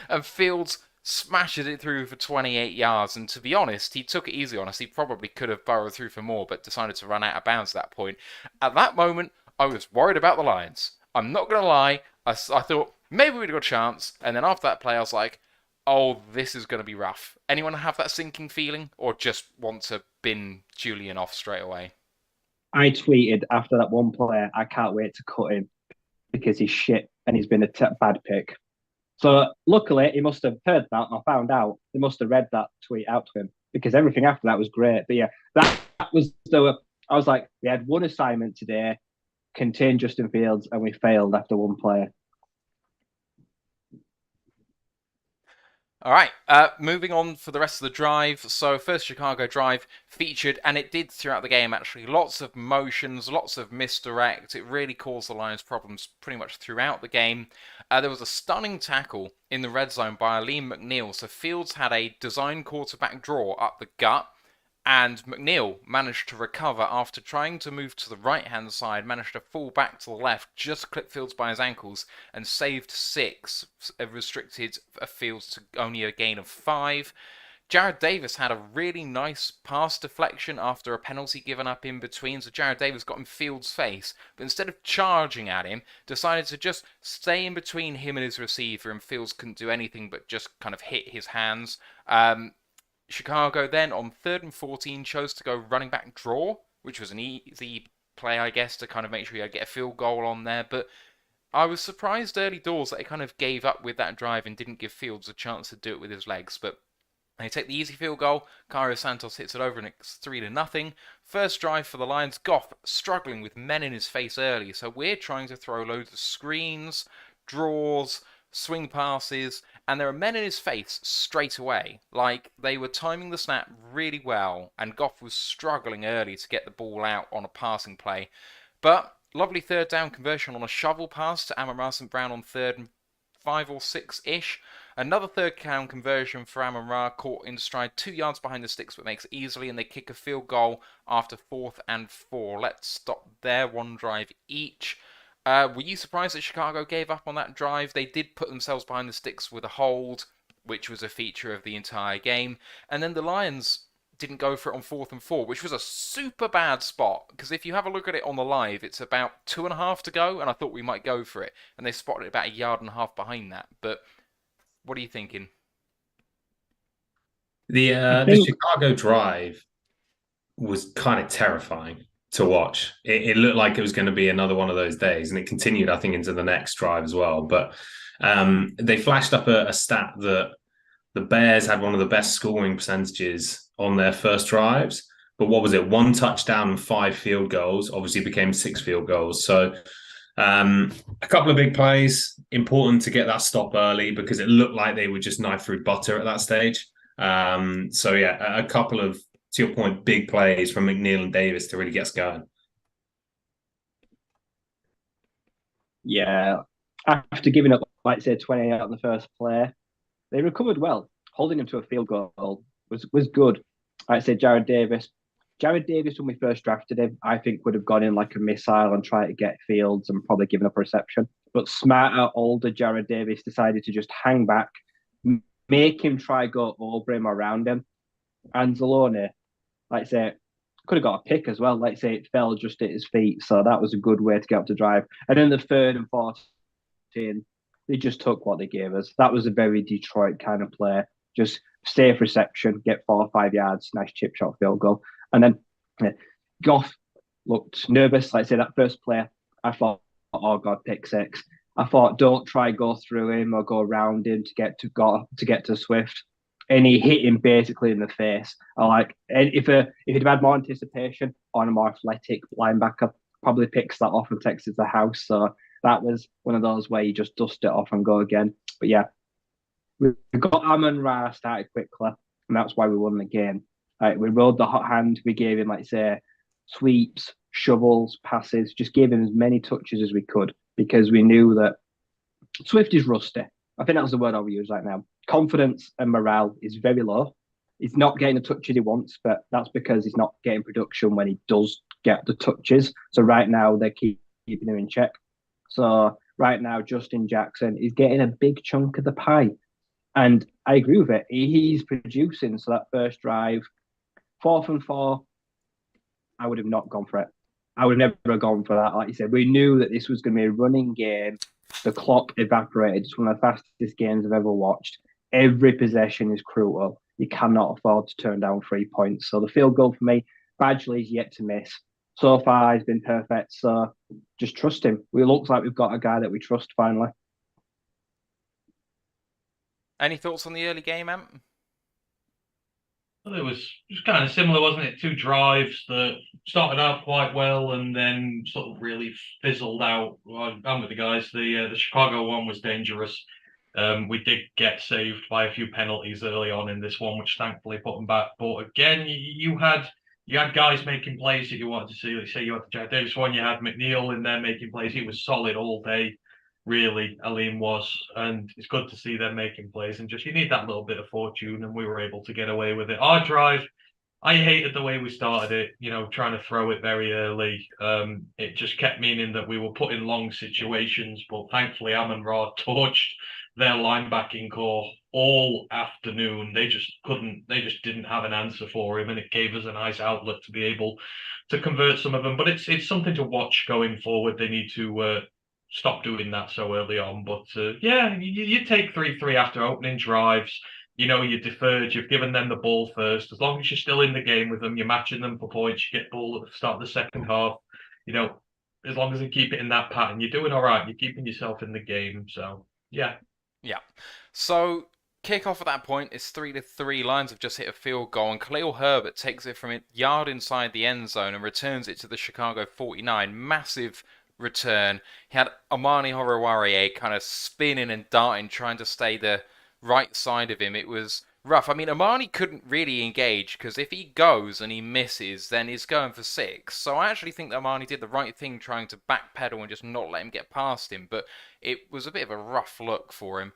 and Fields smashes it through for 28 yards. And to be honest, he took it easy on us. He probably could have burrowed through for more, but decided to run out of bounds at that point. At that moment, I was worried about the Lions. I'm not going to lie. I thought maybe we'd got a chance. And then after that play, I was like, oh, this is going to be rough. Anyone have that sinking feeling, or just want to bin Julian off straight away? I tweeted after that one player, I can't wait to cut him because he's shit and he's been a bad pick. So luckily, he must have heard that, and I found out he must have read that tweet out to him, because everything after that was great. But yeah, that was I was like, we had one assignment today, contain Justin Fields, and we failed after one player. All right, moving on for the rest of the drive. So first Chicago drive featured, and it did throughout the game actually, lots of motions, lots of misdirect. It really caused the Lions problems pretty much throughout the game. There was a stunning tackle in the red zone by Aleem McNeil. So Fields had a design quarterback draw up the gut, and McNeil managed to recover after trying to move to the right-hand side, managed to fall back to the left, just clipped Fields by his ankles, and saved 6, restricted Fields to only a gain of 5. Jared Davis had a really nice pass deflection after a penalty given up in between, so Jared Davis got in Fields' face, but instead of charging at him, decided to just stay in between him and his receiver, and Fields couldn't do anything but just kind of hit his hands. Chicago then, on 3rd and 14, chose to go running back draw, which was an easy play, I guess, to kind of make sure you get a field goal on there. But I was surprised early doors that they kind of gave up with that drive and didn't give Fields a chance to do it with his legs. But they take the easy field goal. Cairo Santos hits it over, and it's 3-0. First drive for the Lions. Goff struggling with men in his face early, so we're trying to throw loads of screens, draws, swing passes, and there are men in his face straight away. Like, they were timing the snap really well, and Goff was struggling early to get the ball out on a passing play. But lovely 3rd down conversion on a shovel pass to Amon-Ra St. Brown on 3rd and 5 or 6-ish. Another 3rd down conversion for Amon-Ra, caught in stride 2 yards behind the sticks, but makes it easily, and they kick a field goal after 4th and 4. Let's stop there, 1 drive each. Were you surprised that Chicago gave up on that drive? They did put themselves behind the sticks with a hold, which was a feature of the entire game. And then the Lions didn't go for it on 4th and 4, which was a super bad spot. Because if you have a look at it on the live, it's about 2.5 to go, and I thought we might go for it. And they spotted it about 1.5 yards behind that. But what are you thinking? The Chicago drive was kind of terrifying to watch. It looked like it was going to be another one of those days, and it continued, I think, into the next drive as well. But they flashed up a stat that the Bears had one of the best scoring percentages on their first drives. But what was it? 1 touchdown and 5 field goals. Obviously became 6 field goals. So a couple of big plays. Important to get that stop early because it looked like they were just knife through butter at that stage. So yeah, a couple of, to your point, big plays from McNeil and Davis to really get us going. Yeah, after giving up, like say, 28 on the first play, they recovered well. Holding them to a field goal was good. Like I said, Jared Davis, when we first drafted him, I think would have gone in like a missile and tried to get Fields and probably given up a reception. But smarter, older Jared Davis decided to just hang back, make him try go over him, around him. And Zalone, like I say, could have got a pick as well. Like I say, it fell just at his feet. So that was a good way to get up to drive. And then the 3rd and 14, they just took what they gave us. That was a very Detroit kind of play. Just safe reception, get 4 or 5 yards, nice chip shot field goal. And then Goff looked nervous. Like I say, that first play, I thought, oh God, pick 6. I thought, don't try go through him or go around him to get to Swift. And he hit him basically in the face. If he'd had more anticipation on a more athletic linebacker, probably picks that off and takes it to the house. So that was one of those where you just dust it off and go again. But yeah, we got Amon-Ra started quickly, and that's why we won the game. We rode the hot hand. We gave him, like say, sweeps, shovels, passes, just gave him as many touches as we could because we knew that Swift is rusty. I think that's the word I'll use right now. Confidence and morale is very low. He's not getting the touches he wants, but that's because he's not getting production when he does get the touches. So right now, they're keeping him in check. So right now, Justin Jackson is getting a big chunk of the pie. And I agree with it. He's producing. So that first drive, 4th and 4, I would have not gone for it. I would have never gone for that. Like you said, we knew that this was going to be a running game. The clock evaporated. It's one of the fastest games I've ever watched. Every possession is crucial. You cannot afford to turn down 3 points. So the field goal for me, Badgley's yet to miss. So far, he's been perfect. So just trust him. It looks like we've got a guy that we trust finally. Any thoughts on the early game, Ant? Well, it was kind of similar, wasn't it? 2 drives that started out quite well and then sort of really fizzled out. Well, I'm with the guys. The Chicago one was dangerous. We did get saved by a few penalties early on in this one, which thankfully put them back. But again, you had guys making plays that you wanted to see. Let's say you had the Jack Davis one, you had McNeil in there making plays. He was solid all day, really. Aleem was, and it's good to see them making plays. And just you need that little bit of fortune, and we were able to get away with it. Our drive, I hated the way we started it, trying to throw it very early. It just kept meaning that we were put in long situations, but thankfully Amon-Ra torched their linebacking core all afternoon. They just didn't have an answer for him, and it gave us a nice outlet to be able to convert some of them. But it's something to watch going forward. They need to stop doing that so early on. But yeah, you take 3-3 after opening drives. You deferred, you've given them the ball first. As long as you're still in the game with them, you're matching them for points, you get ball at the start of the second half. As long as you keep it in that pattern, you're doing all right. You're keeping yourself in the game. So, yeah. Yeah. So, kick-off at that point is 3-3. Lions have just hit a field goal, and Khalil Herbert takes it from a yard inside the end zone and returns it to the Chicago 49. Massive return. He had Amani Horowarie kind of spinning and darting, trying to stay the right side of him. It was rough. I mean, Amani couldn't really engage because if he goes and he misses, then he's going for 6. So I actually think that Amani did the right thing trying to backpedal and just not let him get past him. But it was a bit of a rough look for him.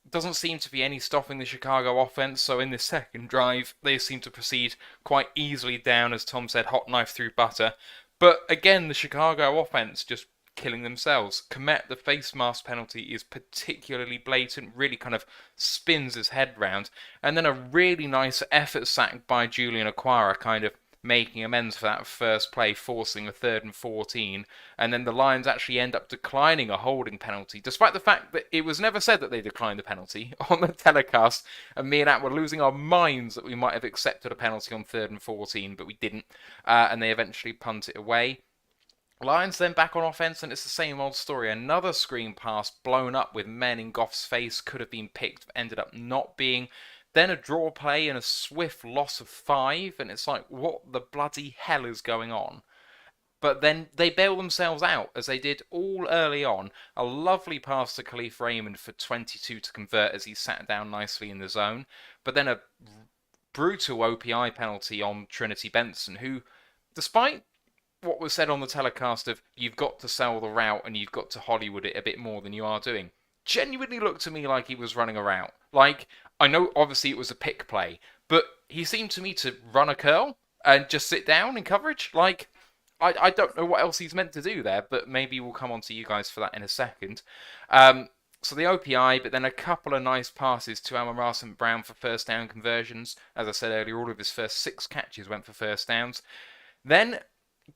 Doesn't seem to be any stopping the Chicago offense. So in the second drive, they seem to proceed quite easily down, as Tom said, hot knife through butter. But again, the Chicago offense just killing themselves. Komet, the face mask penalty is particularly blatant, really kind of spins his head round. And then a really nice effort sack by Julian Aquara, kind of making amends for that first play, forcing a 3rd and 14. And then the Lions actually end up declining a holding penalty, despite the fact that it was never said that they declined the penalty on the telecast. And me and At were losing our minds that we might have accepted a penalty on 3rd and 14, but we didn't. And they eventually punt it away. Lions then back on offense, and it's the same old story. Another screen pass blown up with men in Goff's face, could have been picked, ended up not being. Then a draw play and a swift loss of 5, and it's like, what the bloody hell is going on? But then they bail themselves out, as they did all early on. A lovely pass to Khalif Raymond for 22 to convert as he sat down nicely in the zone. But then a brutal OPI penalty on Trinity Benson, who, despite what was said on the telecast of you've got to sell the route and you've got to Hollywood it a bit more than you are doing, genuinely looked to me like he was running a route. Like, I know obviously it was a pick play, but he seemed to me to run a curl and just sit down in coverage. Like, I don't know what else he's meant to do there, but maybe we'll come on to you guys for that in a second. So the OPI, but then a couple of nice passes to Amon-Ra St. Brown for first down conversions. As I said earlier, all of his first 6 catches went for first downs. Then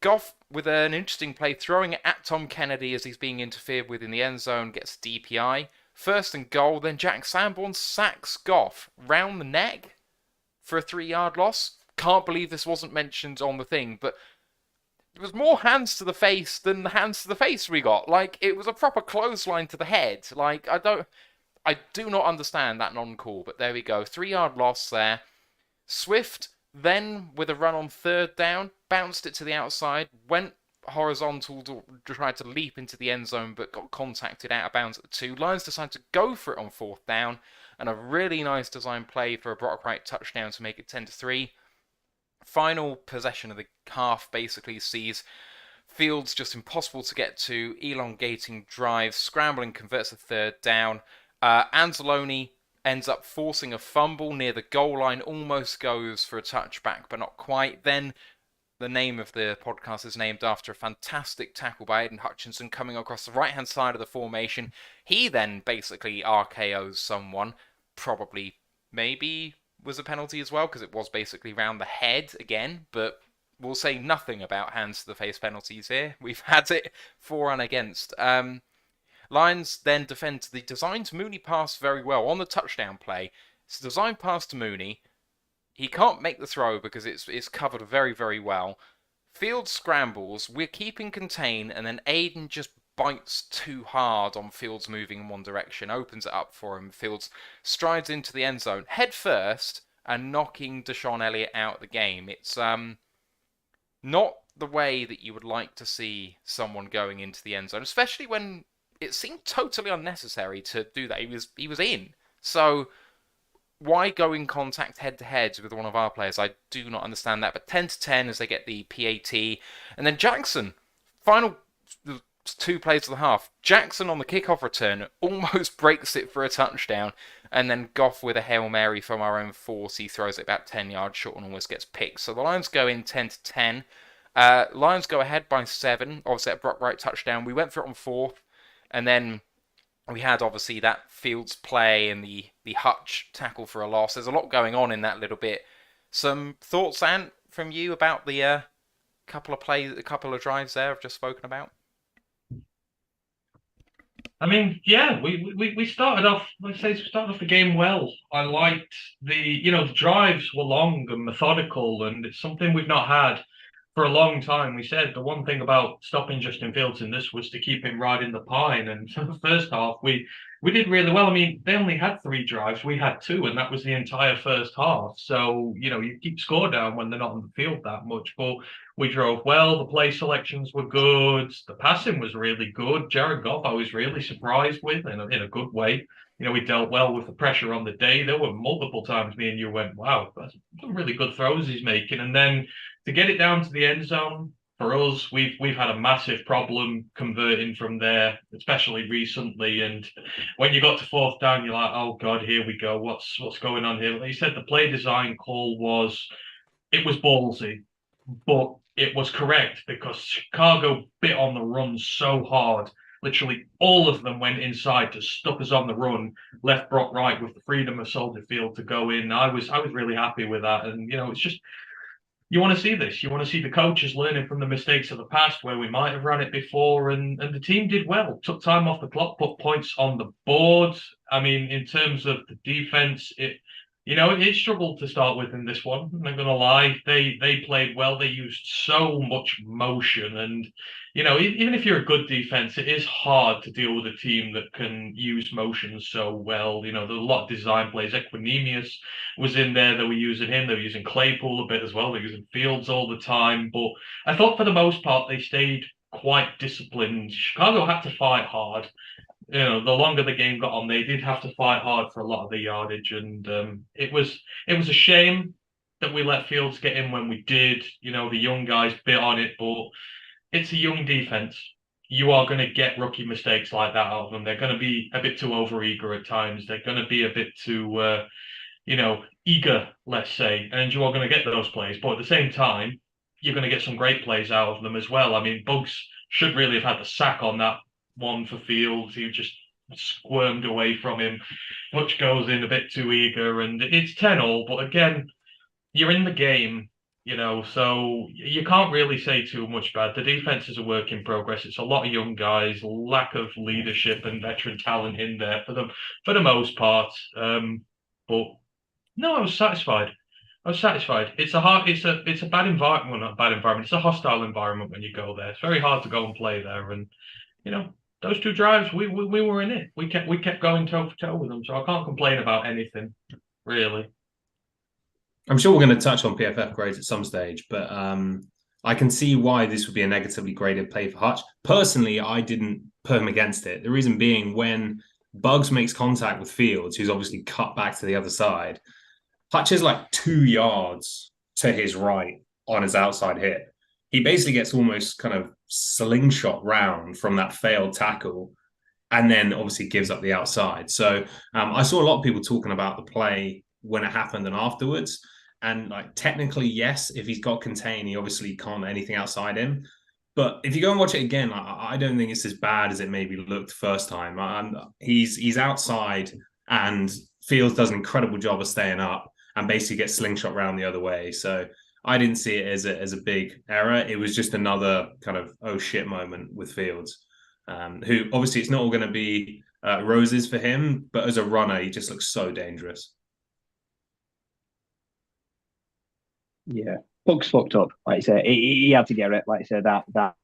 Goff, with an interesting play, throwing it at Tom Kennedy as he's being interfered with in the end zone, gets DPI. 1st and goal, then Jack Sanborn sacks Goff round the neck for a 3-yard loss. Can't believe this wasn't mentioned on the thing, but it was more hands to the face than the hands to the face we got. Like, it was a proper clothesline to the head. Like, I do not understand that non-call, but there we go. 3-yard loss there. Swift then, with a run on 3rd down, bounced it to the outside, went horizontal to try to leap into the end zone, but got contacted out of bounds at the 2. Lions decided to go for it on 4th down, and a really nice design play for a Brock Wright touchdown to make it 10-3. Final possession of the half basically sees Fields just impossible to get to, elongating drives, scrambling, converts a 3rd down. Anzalone ends up forcing a fumble near the goal line, almost goes for a touchback, but not quite. Then the name of the podcast is named after a fantastic tackle by Aiden Hutchinson coming across the right-hand side of the formation. He then basically RKOs someone, probably, maybe was a penalty as well, because it was basically round the head again, but we'll say nothing about hands to the face penalties here. We've had it for and against. Lions then defend the designed Mooney pass very well on the touchdown play. It's a designed pass to Mooney. He can't make the throw because it's covered very, very well. Fields scrambles. We're keeping contain, and then Aiden just bites too hard on Fields moving in one direction. Opens it up for him. Fields strides into the end zone head first and knocking Deshaun Elliott out of the game. It's not the way that you would like to see someone going into the end zone, especially when it seemed totally unnecessary to do that. He was in. So why go in contact head to head with one of our players? I do not understand that. But 10-10 as they get the PAT, and then Jackson, final 2 plays of the half. Jackson on the kickoff return almost breaks it for a touchdown, and then Goff with a Hail Mary from our own 40 throws it about 10 yards short and almost gets picked. So the Lions go in 10-10. Lions go ahead by 7. Obviously, that Brock Wright touchdown. We went for it on 4th, and then we had obviously that Fields play and the Hutch tackle for a loss. There's a lot going on in that little bit. Some thoughts, Ant, from you about the couple of drives there I've just spoken about? I mean, yeah, we started off. Let's say we started off the game well. I liked the drives were long and methodical, and it's something we've not had for a long time. We said the one thing about stopping Justin Fields in this was to keep him riding the pine. And for the first half, we did really well. I mean, they only had 3 drives. We had 2, and that was the entire first half. So, you keep score down when they're not on the field that much. But we drove well. The play selections were good. The passing was really good. Jared Goff, I was really surprised with in a good way. We dealt well with the pressure on the day. There were multiple times me and you went, wow, that's some really good throws he's making. And then to get it down to the end zone, for us, we've had a massive problem converting from there, especially recently. And when you got to 4th down, you're like, oh God, here we go. What's going on here? Like you said, the play design call was ballsy, but it was correct because Chicago bit on the run so hard. Literally all of them went inside to stop us on the run, left Brock Wright with the freedom of Soldier Field to go in. I was really happy with that. And, it's just, you want to see this. You want to see the coaches learning from the mistakes of the past where we might have run it before. And the team did well, took time off the clock, put points on the board. I mean, in terms of the defense, it struggled to start with in this one. I'm not going to lie. They played well. They used so much motion. And, even if you're a good defense, it is hard to deal with a team that can use motion so well. There's a lot of design plays. Equinemius was in there. They were using him. They were using Claypool a bit as well. They were using Fields all the time. But I thought for the most part, they stayed quite disciplined. Chicago had to fight hard. The longer the game got on, they did have to fight hard for a lot of the yardage, and it was a shame that we let Fields get in when we did. The young guys bit on it, but it's a young defense. You are going to get rookie mistakes like that out of them. They're going to be a bit too overeager at times. They're going to be a bit too, eager, let's say, and you are going to get those plays. But at the same time, you're going to get some great plays out of them as well. I mean, Bugs should really have had the sack on that one for Fields. He just squirmed away from him. Butch goes in a bit too eager, and it's 10-all. But again, you're in the game, so you can't really say too much bad. The defense is a work in progress. It's a lot of young guys, lack of leadership and veteran talent in there for the most part. But no, I was satisfied. It's a bad environment. Well, not a bad environment. It's a hostile environment when you go there. It's very hard to go and play there, and those 2 drives, we were in it. We kept going toe for toe with them, so I can't complain about anything, really. I'm sure we're going to touch on PFF grades at some stage, but I can see why this would be a negatively graded play for Hutch. Personally, I didn't put him against it. The reason being, when Bugs makes contact with Fields, who's obviously cut back to the other side, Hutch is like 2 yards to his right on his outside hit. He basically gets almost kind of slingshot round from that failed tackle, and then obviously gives up the outside. So I saw a lot of people talking about the play when it happened and afterwards. And like technically, yes, if he's got contain, he obviously can't anything outside him. But if you go and watch it again, I don't think it's as bad as it maybe looked first time. He's outside, and Fields does an incredible job of staying up and basically gets slingshot round the other way. So I didn't see it as a big error. It was just another kind of oh shit moment with Fields, who obviously it's not all going to be roses for him, but as a runner, he just looks so dangerous. Yeah, Bugs fucked up. Like you said, he had to get it. Like you said, that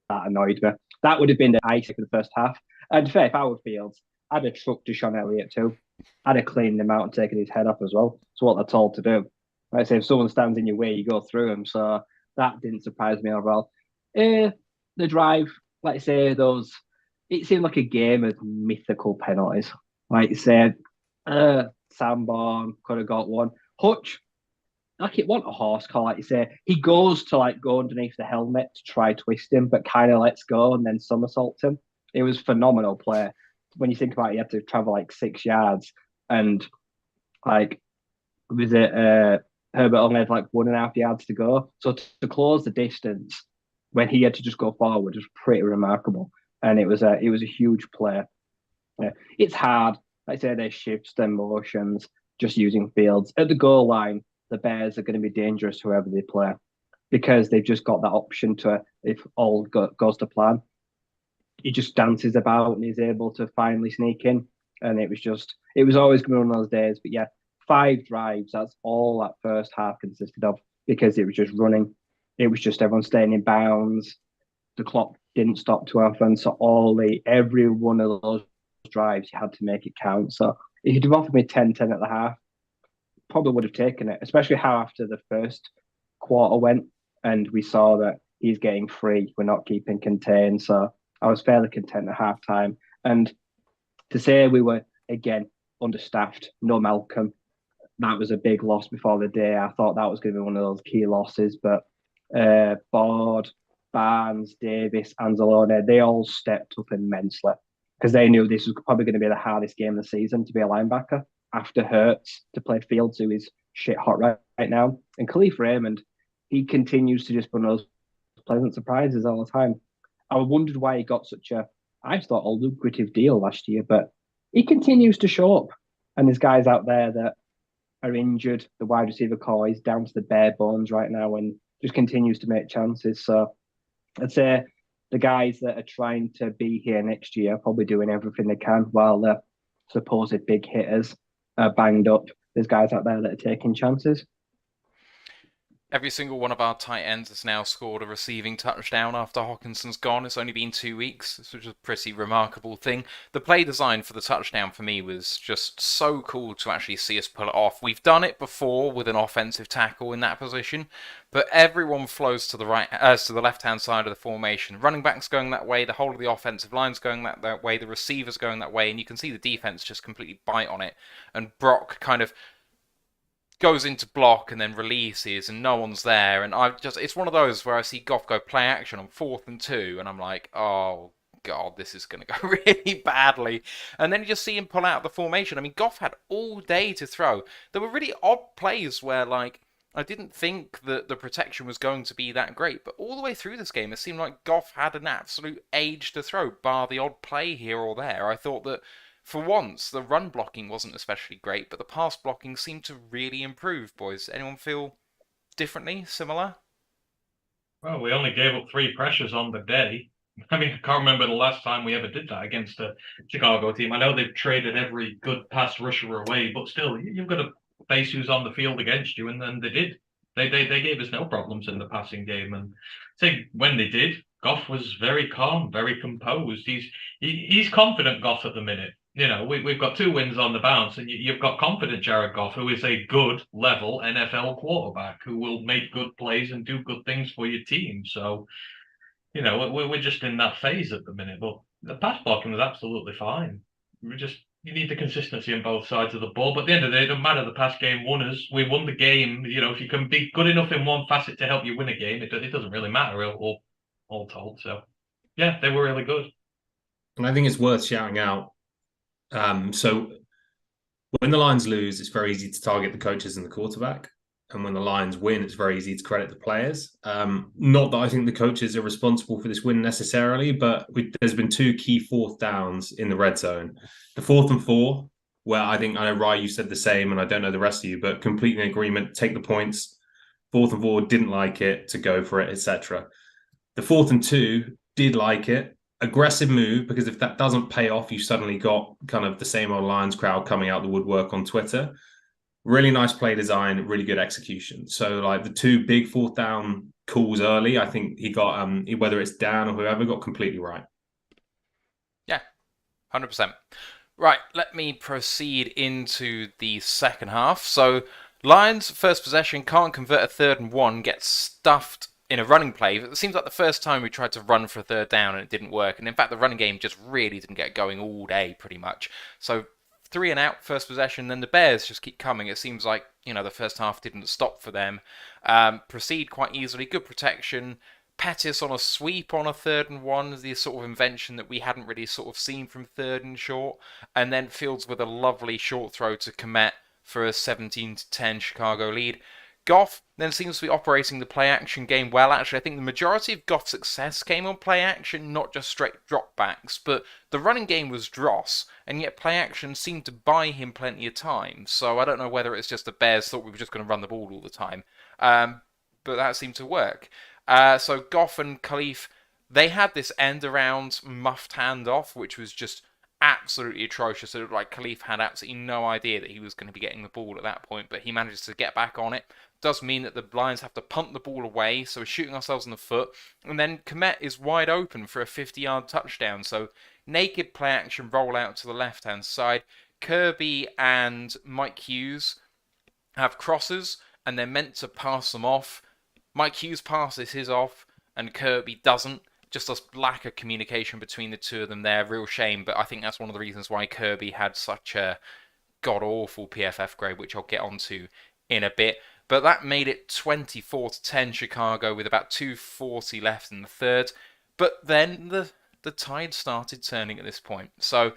annoyed me. That would have been the icing for the first half. And fair, if I were Fields, I'd have trucked to Sean Elliott too. I'd have cleaned him out and taken his head off as well. It's what they're told to do. Like I say, if someone stands in your way, you go through them. So that didn't surprise me overall. The drive, like I say, it seemed like a game of mythical penalties. Like you said, Sanborn could have got one. Hutch, like it wasn't a horse call, like you say. He goes to like go underneath the helmet to try twist him, but kind of lets go and then somersaults him. It was phenomenal play. When you think about it, you had to travel like 6 yards, and like was it Herbert only had like 1.5 yards to go. So to close the distance when he had to just go forward was pretty remarkable. And it was a huge play. Yeah. It's hard. Like I say, their shifts, their motions, just using fields. At the goal line, the Bears are going to be dangerous whoever they play because they've just got that option to, if all goes to plan, he just dances about and he's able to finally sneak in. And it was always going to be one of those days. But yeah, 5 drives, that's all that first half consisted of because it was just running. It was just everyone staying in bounds. The clock didn't stop too often. So every one of those drives, you had to make it count. So if you'd have offered me 10-10 at the half, probably would have taken it, especially how after the first quarter went and we saw that he's getting free, we're not keeping contained. So I was fairly content at halftime. And to say we were, again, understaffed, no Malcolm, that was a big loss before the day. I thought that was going to be one of those key losses, but Board, Barnes, Davis, Anzalone, they all stepped up immensely because they knew this was probably going to be the hardest game of the season to be a linebacker after Hurts to play Fields, who is shit hot right now. And Khalif Raymond, he continues to just be one of those pleasant surprises all the time. I wondered why he got I thought, a lucrative deal last year, but he continues to show up. And there's guys out there that are injured. The wide receiver core is down to the bare bones right now and just continues to make chances. So I'd say the guys that are trying to be here next year are probably doing everything they can while the supposed big hitters are banged up. There's guys out there that are taking chances. Every single one of our tight ends has now scored a receiving touchdown after Hawkinson's gone. It's only been 2 weeks, which is a pretty remarkable thing. The play design for the touchdown for me was just so cool to actually see us pull it off. We've done it before with an offensive tackle in that position, but everyone flows to the left-hand side of the formation. Running backs going that way, the whole of the offensive line's going that way, the receivers going that way, and you can see the defense just completely bite on it. And Brock kind of goes into block and then releases and no one's there, and it's one of those where I see Goff go play action on 4th and 2 and I'm like, oh god, this is going to go really badly. And then you just see him pull out of the formation. I mean, Goff had all day to throw. There were really odd plays where like I didn't think that the protection was going to be that great, but all the way through this game it seemed like Goff had an absolute age to throw, bar the odd play here or there. I thought that for once, the run blocking wasn't especially great, but the pass blocking seemed to really improve, boys. Anyone feel differently, similar? Well, we only gave up 3 pressures on the day. I mean, I can't remember the last time we ever did that against a Chicago team. I know they've traded every good pass rusher away, but still, you've got to face who's on the field against you, and then they did. They gave us no problems in the passing game, and when they did, Goff was very calm, very composed. He's confident, Goff, at the minute. You know, we've got 2 wins on the bounce, and you've got confident Jared Goff, who is a good level NFL quarterback who will make good plays and do good things for your team. So, you know, we're just in that phase at the minute. But the pass blocking was absolutely fine. You need the consistency on both sides of the ball. But at the end of the day, it doesn't matter. The pass game won us. We won the game. You know, if you can be good enough in one facet to help you win a game, it doesn't really matter, all told. So, yeah, they were really good. And I think it's worth shouting out. So when the Lions lose, it's very easy to target the coaches and the quarterback. And when the Lions win, it's very easy to credit the players. Not that I think the coaches are responsible for this win necessarily, but there's been 2 key 4th downs in the red zone. The 4th and 4, where I know, Rye, you said the same, and I don't know the rest of you, but completely in agreement, take the points. 4th and 4, didn't like it, to go for it, etc. The 4th and 2, did like it. Aggressive move, because if that doesn't pay off, you suddenly got kind of the same old Lions crowd coming out the woodwork on Twitter. Really nice play design, really good execution. So like the 2 big 4th down calls early, I think he got, whether it's Dan or whoever, got completely right. Yeah, 100%. Right, let me proceed into the second half. So Lions, first possession, can't convert a 3rd and 1, gets stuffed in a running play. It seems like the first time we tried to run for a third down and it didn't work. And in fact, the running game just really didn't get going all day, pretty much. So 3 and out, first possession, then the Bears just keep coming. It seems like, the first half didn't stop for them. Proceed quite easily, good protection. Pettis on a sweep on a 3rd and 1 is the sort of invention that we hadn't really sort of seen from 3rd and short. And then Fields with a lovely short throw to Komet for a 17-10 Chicago lead. Goff then seems to be operating the play-action game well. Actually, I think the majority of Goff's success came on play-action, not just straight dropbacks. But the running game was dross, and yet play-action seemed to buy him plenty of time. So I don't know whether it's just the Bears thought we were just going to run the ball all the time. But that seemed to work. So Goff and Khalif, they had this end-around muffed handoff, which was just absolutely atrocious. It looked like Khalif had absolutely no idea that he was going to be getting the ball at that point, but he manages to get back on it. Does mean that the Lions have to punt the ball away, so we're shooting ourselves in the foot. And then Komet is wide open for a 50-yard touchdown. So naked play action rollout to the left-hand side. Kirby and Mike Hughes have crosses, and they're meant to pass them off. Mike Hughes passes his off, and Kirby doesn't. Just a lack of communication between the two of them there. Real shame, but I think that's one of the reasons why Kirby had such a god-awful PFF grade, which I'll get onto in a bit. But that made it 24-10 Chicago with about 2:40 left in the third. But then the tide started turning at this point. So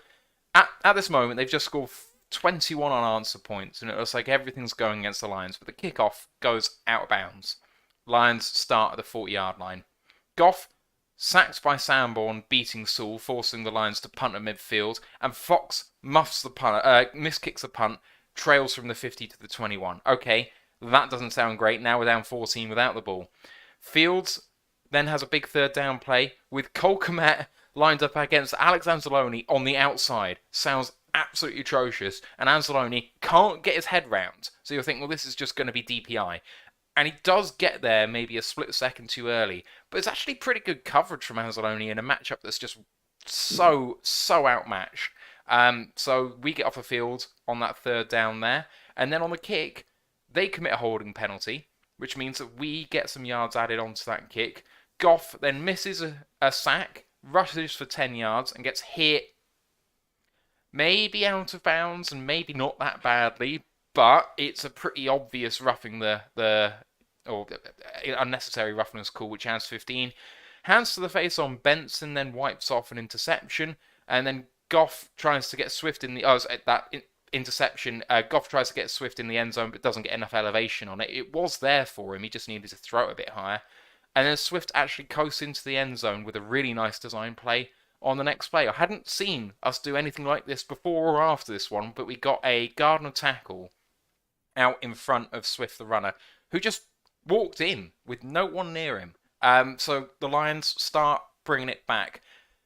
at this moment, they've just scored 21 unanswered points, and it looks like everything's going against the Lions. But the kickoff goes out of bounds. Lions start at the 40-yard line. Goff sacked by Sanborn, beating Sewell, forcing the Lions to punt at midfield, and Fox muffs the punt, miskicks the punt, trails from the 50 to the 21. Okay, that doesn't sound great. Now we're down 14 without the ball. Fields then has a big third down play with Cole Kmet lined up against Alex Anzalone on the outside. Sounds absolutely atrocious, and Anzalone can't get his head round. So you'll think, well, this is just going to be DPI. And he does get there maybe a split second too early. But it's actually pretty good coverage from Anzalone in a matchup that's just so outmatched. So we get off the field on that third down there. And then on the kick, they commit a holding penalty, which means that we get some yards added onto that kick. Goff then misses a sack, rushes for 10 yards, and gets hit maybe out of bounds and maybe not that badly. But it's a pretty obvious roughing or unnecessary roughness call, which has 15. Hands to the face on Benson, then wipes off an interception. And then Goff tries to get Swift in the... interception. Goff tries to get Swift in the end zone, but doesn't get enough elevation on it. It was there for him. He just needed to throw it a bit higher. And then Swift actually coasts into the end zone with a really nice design play on the next play. I hadn't seen us do anything like this before or after this one, but we got a Gardner tackle out in front of Swift the runner, who just walked in with no one near him. So the Lions start bringing it back.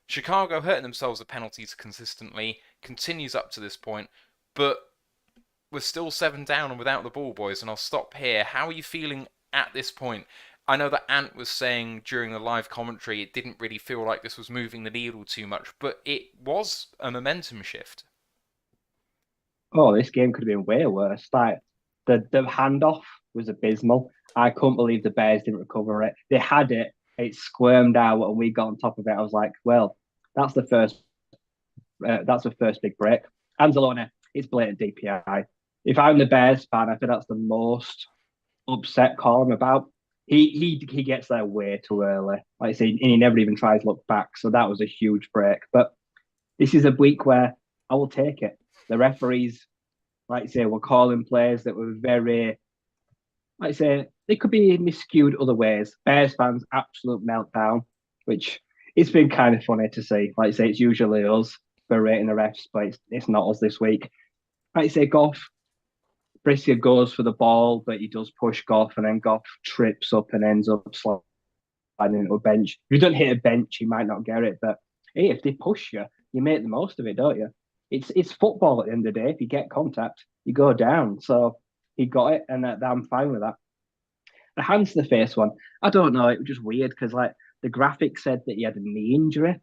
Chicago hurting themselves with penalties consistently, continues up to this point, but we're still 7 down and without the ball, boys, and I'll stop here. How are you feeling at this point? I know that Ant was saying during the live commentary it didn't really feel like this was moving the needle too much, but it was a momentum shift. Oh, this game could have been way worse. Like the handoff was abysmal. I couldn't believe the Bears didn't recover it. They had it, it squirmed out, and we got on top of it. I was like, well, that's the first big break. Anzalone, it's blatant DPI. If I'm the Bears fan, I think that's the most upset call I'm about. He gets there way too early. Like I say, and he never even tries to look back. So that was a huge break. But this is a week where I will take it. The referees, like I say, were calling plays that were very, like I say, they could be miscued other ways. Bears fans, absolute meltdown, which it's been kind of funny to see. Like I say, it's usually us berating the refs, but it's not us this week. Like I say, Goff, Briscoe goes for the ball, but he does push Goff, and then Goff trips up and ends up sliding into a bench. If you don't hit a bench, you might not get it, but hey, if they push you, you make the most of it, don't you? It's football at the end of the day. If you get contact, you go down. So he got it, and I'm fine with that. The hands to the face one, I don't know. It was just weird because like the graphic said that he had a knee injury,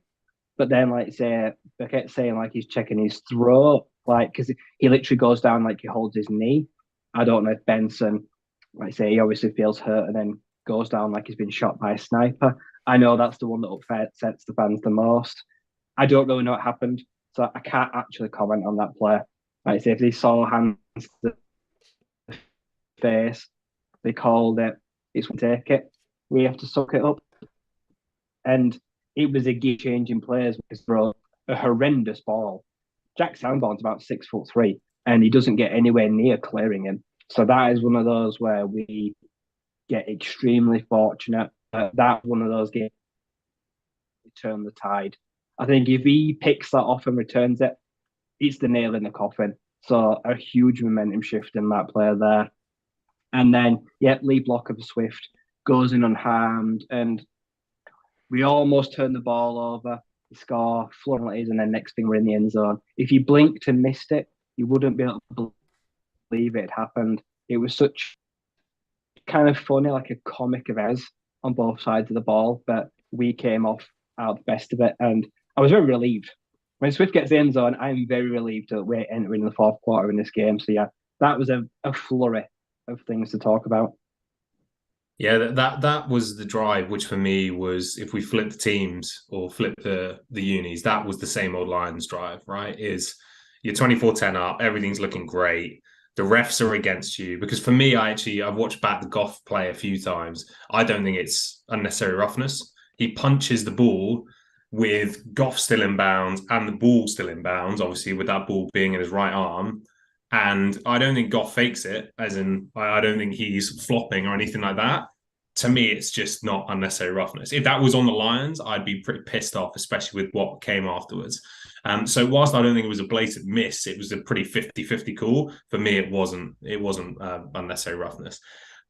but then like say they kept saying like he's checking his throat, like because he literally goes down like he holds his knee. I don't know if Benson, like I say, he obviously feels hurt and then goes down like he's been shot by a sniper. I know that's the one that upsets the fans the most. I don't really know what happened, so I can't actually comment on that player. Like I say, if they saw hands to the face, they called it, it's take it. We have to suck it up. And it was a game-changing player because throw a horrendous ball. Jack Sanborn's about 6'3", and he doesn't get anywhere near clearing him. So that is one of those where we get extremely fortunate. That's one of those games turn the tide. I think if he picks that off and returns it, it's the nail in the coffin. So a huge momentum shift in that player there. And then, Lee Blocker for Swift goes in unharmed, and we almost turn the ball over, score, flurries, and then next thing we're in the end zone. If you blinked and missed it, you wouldn't be able to believe it happened. It was such kind of funny, like a comic of errors on both sides of the ball, but we came off out the best of it, and I was very relieved. When Swift gets the end zone, I'm very relieved that we're entering the fourth quarter in this game. So yeah, that was a flurry of things to talk about. Yeah, that was the drive, which for me was, if we flip the teams or flip the unis, that was the same old Lions drive, right? Is you're 24-10 up, everything's looking great. The refs are against you. Because for me, I've watched back the Goff play a few times. I don't think it's unnecessary roughness. He punches the ball with Goff still in bounds and the ball still in bounds, obviously with that ball being in his right arm. And I don't think Goff fakes it, as in, I don't think he's flopping or anything like that. To me, it's just not unnecessary roughness. If that was on the Lions, I'd be pretty pissed off, especially with what came afterwards. So whilst I don't think it was a blatant miss, it was a pretty 50-50 call. For me, it wasn't unnecessary roughness.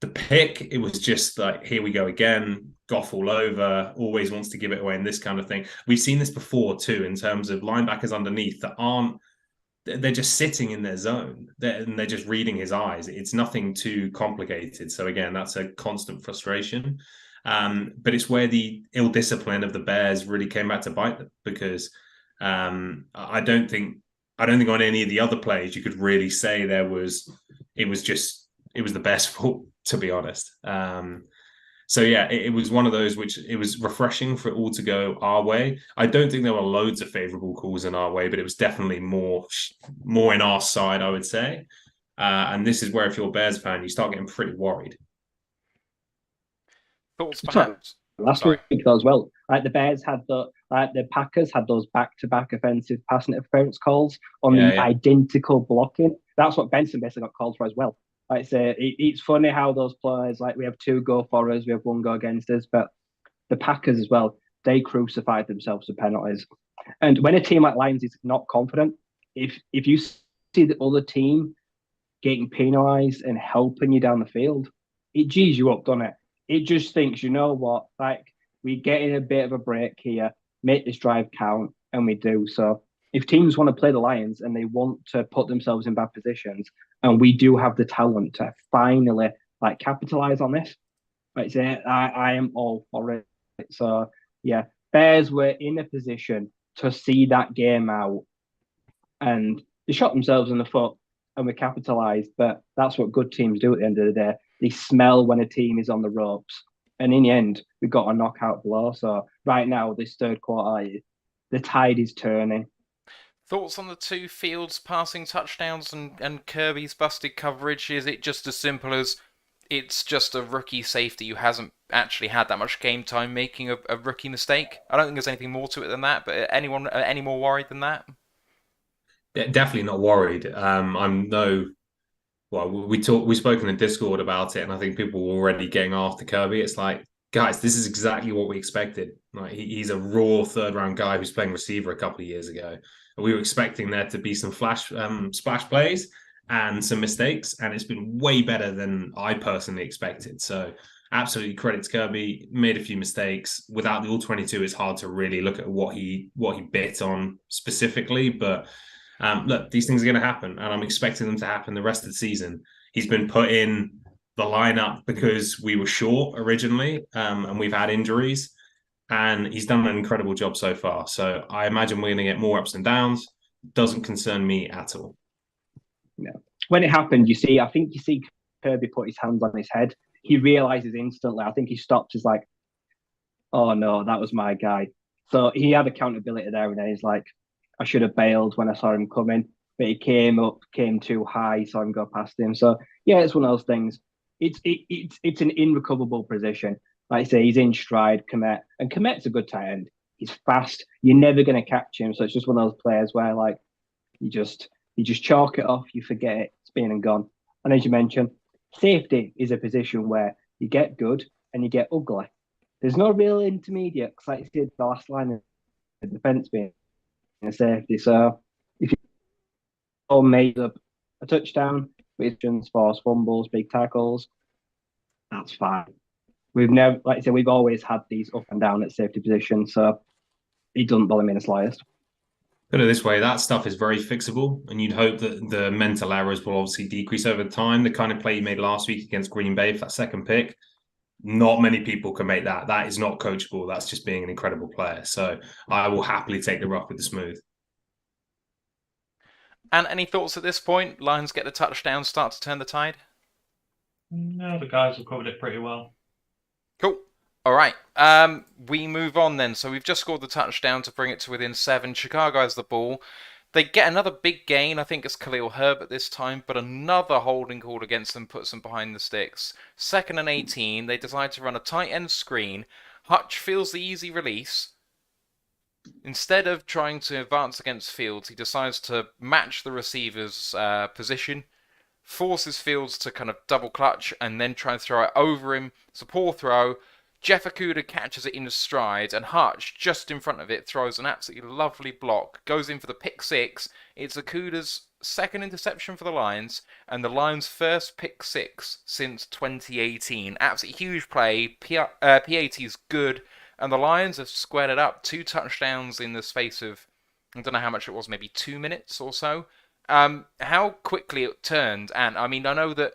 The pick, it was just like, here we go again, Goff all over, always wants to give it away and this kind of thing. We've seen this before too, in terms of linebackers underneath that they're just sitting in their zone and they're just reading his eyes. It's nothing too complicated. So again, that's a constant frustration. But it's where the ill discipline of the Bears really came back to bite them, because I don't think on any of the other plays you could really say it was the Bears' fault, to be honest. So yeah, it was one of those which it was refreshing for it all to go our way. I don't think there were loads of favourable calls in our way, but it was definitely more in our side, I would say. And this is where, if you're a Bears fan, you start getting pretty worried. Thoughts, perhaps? Last week as well, like the Bears had the Packers had those back-to-back offensive pass interference calls on identical blocking. That's what Benson basically got called for as well. Like I say, it's funny how those players, like we have two go for us, we have one go against us, but the Packers as well, they crucified themselves with penalties. And when a team like Lions is not confident, if you see the other team getting penalised and helping you down the field, it G's you up, doesn't it? It just thinks, you know what, like we're getting a bit of a break here, make this drive count, and we do. So if teams want to play the Lions and they want to put themselves in bad positions, and we do have the talent to finally capitalize on this, like say, I am all for it. So yeah, Bears were in a position to see that game out, and they shot themselves in the foot and we capitalized. But that's what good teams do at the end of the day. They smell when a team is on the ropes, and in the end, we got a knockout blow. So right now, this third quarter, the tide is turning. Thoughts on the two Fields passing touchdowns and Kirby's busted coverage? Is it just as simple as it's just a rookie safety who hasn't actually had that much game time making a rookie mistake? I don't think there's anything more to it than that, but anyone any more worried than that? Definitely not worried. We've spoken in Discord about it, and I think people were already getting after Kirby. It's like, guys, this is exactly what we expected. Like he's a raw third-round guy who's playing receiver a couple of years ago. We were expecting there to be some splash plays and some mistakes, and it's been way better than I personally expected. So absolutely credit to Kirby. Made a few mistakes. Without the All-22, it's hard to really look at what he bit on specifically. But look, these things are going to happen, and I'm expecting them to happen the rest of the season. He's been put in the lineup because we were short originally, and we've had injuries. And he's done an incredible job so far. So I imagine we're going to get more ups and downs. Doesn't concern me at all. Yeah. When it happened, I think you see Kirby put his hands on his head. he realizes instantly. I think he stops. He's like, "Oh no, that was my guy." So he had accountability there, and then he's like, "I should have bailed when I saw him coming, but he came too high, saw him go past him." So yeah, it's one of those things. It's an irrecoverable position. Like I say, he's in stride, Komet, and Komet's a good tight end. He's fast. You're never going to catch him. So it's just one of those players where like you just chalk it off, you forget it, it's been and gone. And as you mentioned, safety is a position where you get good and you get ugly. There's no real intermediate, because like I said, the last line of defence being a safety. So if you all made up a touchdown, with force fumbles, big tackles, that's fine. We've never, like I said, we've always had these up and down at safety positions, so it doesn't bother me in the slightest. Put it this way, that stuff is very fixable, and you'd hope that the mental errors will obviously decrease over time. The kind of play you made last week against Green Bay for that second pick, not many people can make that. That is not coachable. That's just being an incredible player. So I will happily take the rough with the smooth. And any thoughts at this point? Lions get the touchdown, start to turn the tide? No, the guys have covered it pretty well. Cool. All right. We move on then. So we've just scored the touchdown to bring it to within 7. Chicago has the ball. They get another big gain. I think it's Khalil Herbert this time, but another holding called against them puts them behind the sticks. 2nd and 18. They decide to run a tight end screen. Hutch feels the easy release. Instead of trying to advance against Fields, he decides to match the receiver's position, forces Fields to kind of double clutch, and then try and throw it over him. It's a poor throw. Jeff Okudah catches it in stride, and Hutch, just in front of it, throws an absolutely lovely block, goes in for the pick 6. It's Okudah's 2nd interception for the Lions, and the Lions' first pick 6 since 2018. Absolutely huge play. PAT's good, and the Lions have squared it up. 2 touchdowns in the space of, I don't know how much it was, maybe 2 minutes or so. How quickly it turned, and I mean, I know that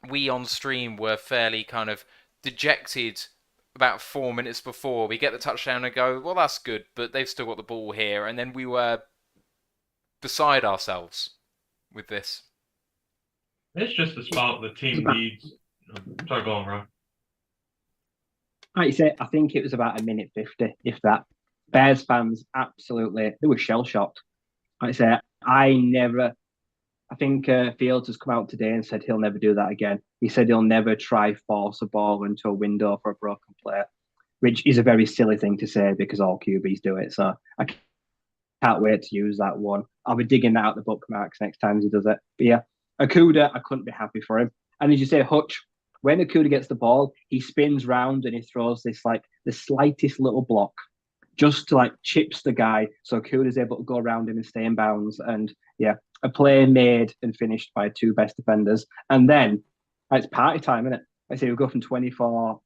we on stream were fairly kind of dejected about 4 minutes before. We get the touchdown and go, well, that's good, but they've still got the ball here. And then we were beside ourselves with this. It's just the spark the team needs. Sorry, go on, Ron. Like you say, I think it was about 1:50, if that. Bears fans absolutely, they were shell shocked. Like I say, I think Fields has come out today and said he'll never do that again. He said he'll never try force a ball into a window for a broken player, which is a very silly thing to say because all QBs do it. So I can't wait to use that one. I'll be digging that out the bookmarks next time he does it. But yeah, Okudah, I couldn't be happy for him. And as you say, Hutch, when Okudah gets the ball, he spins round and he throws this like the slightest little block just to like chips the guy. So Okudah's able to go around him and stay in bounds. And yeah, a play made and finished by 2 best defenders. And then it's party time, isn't it? I say we go from 24-10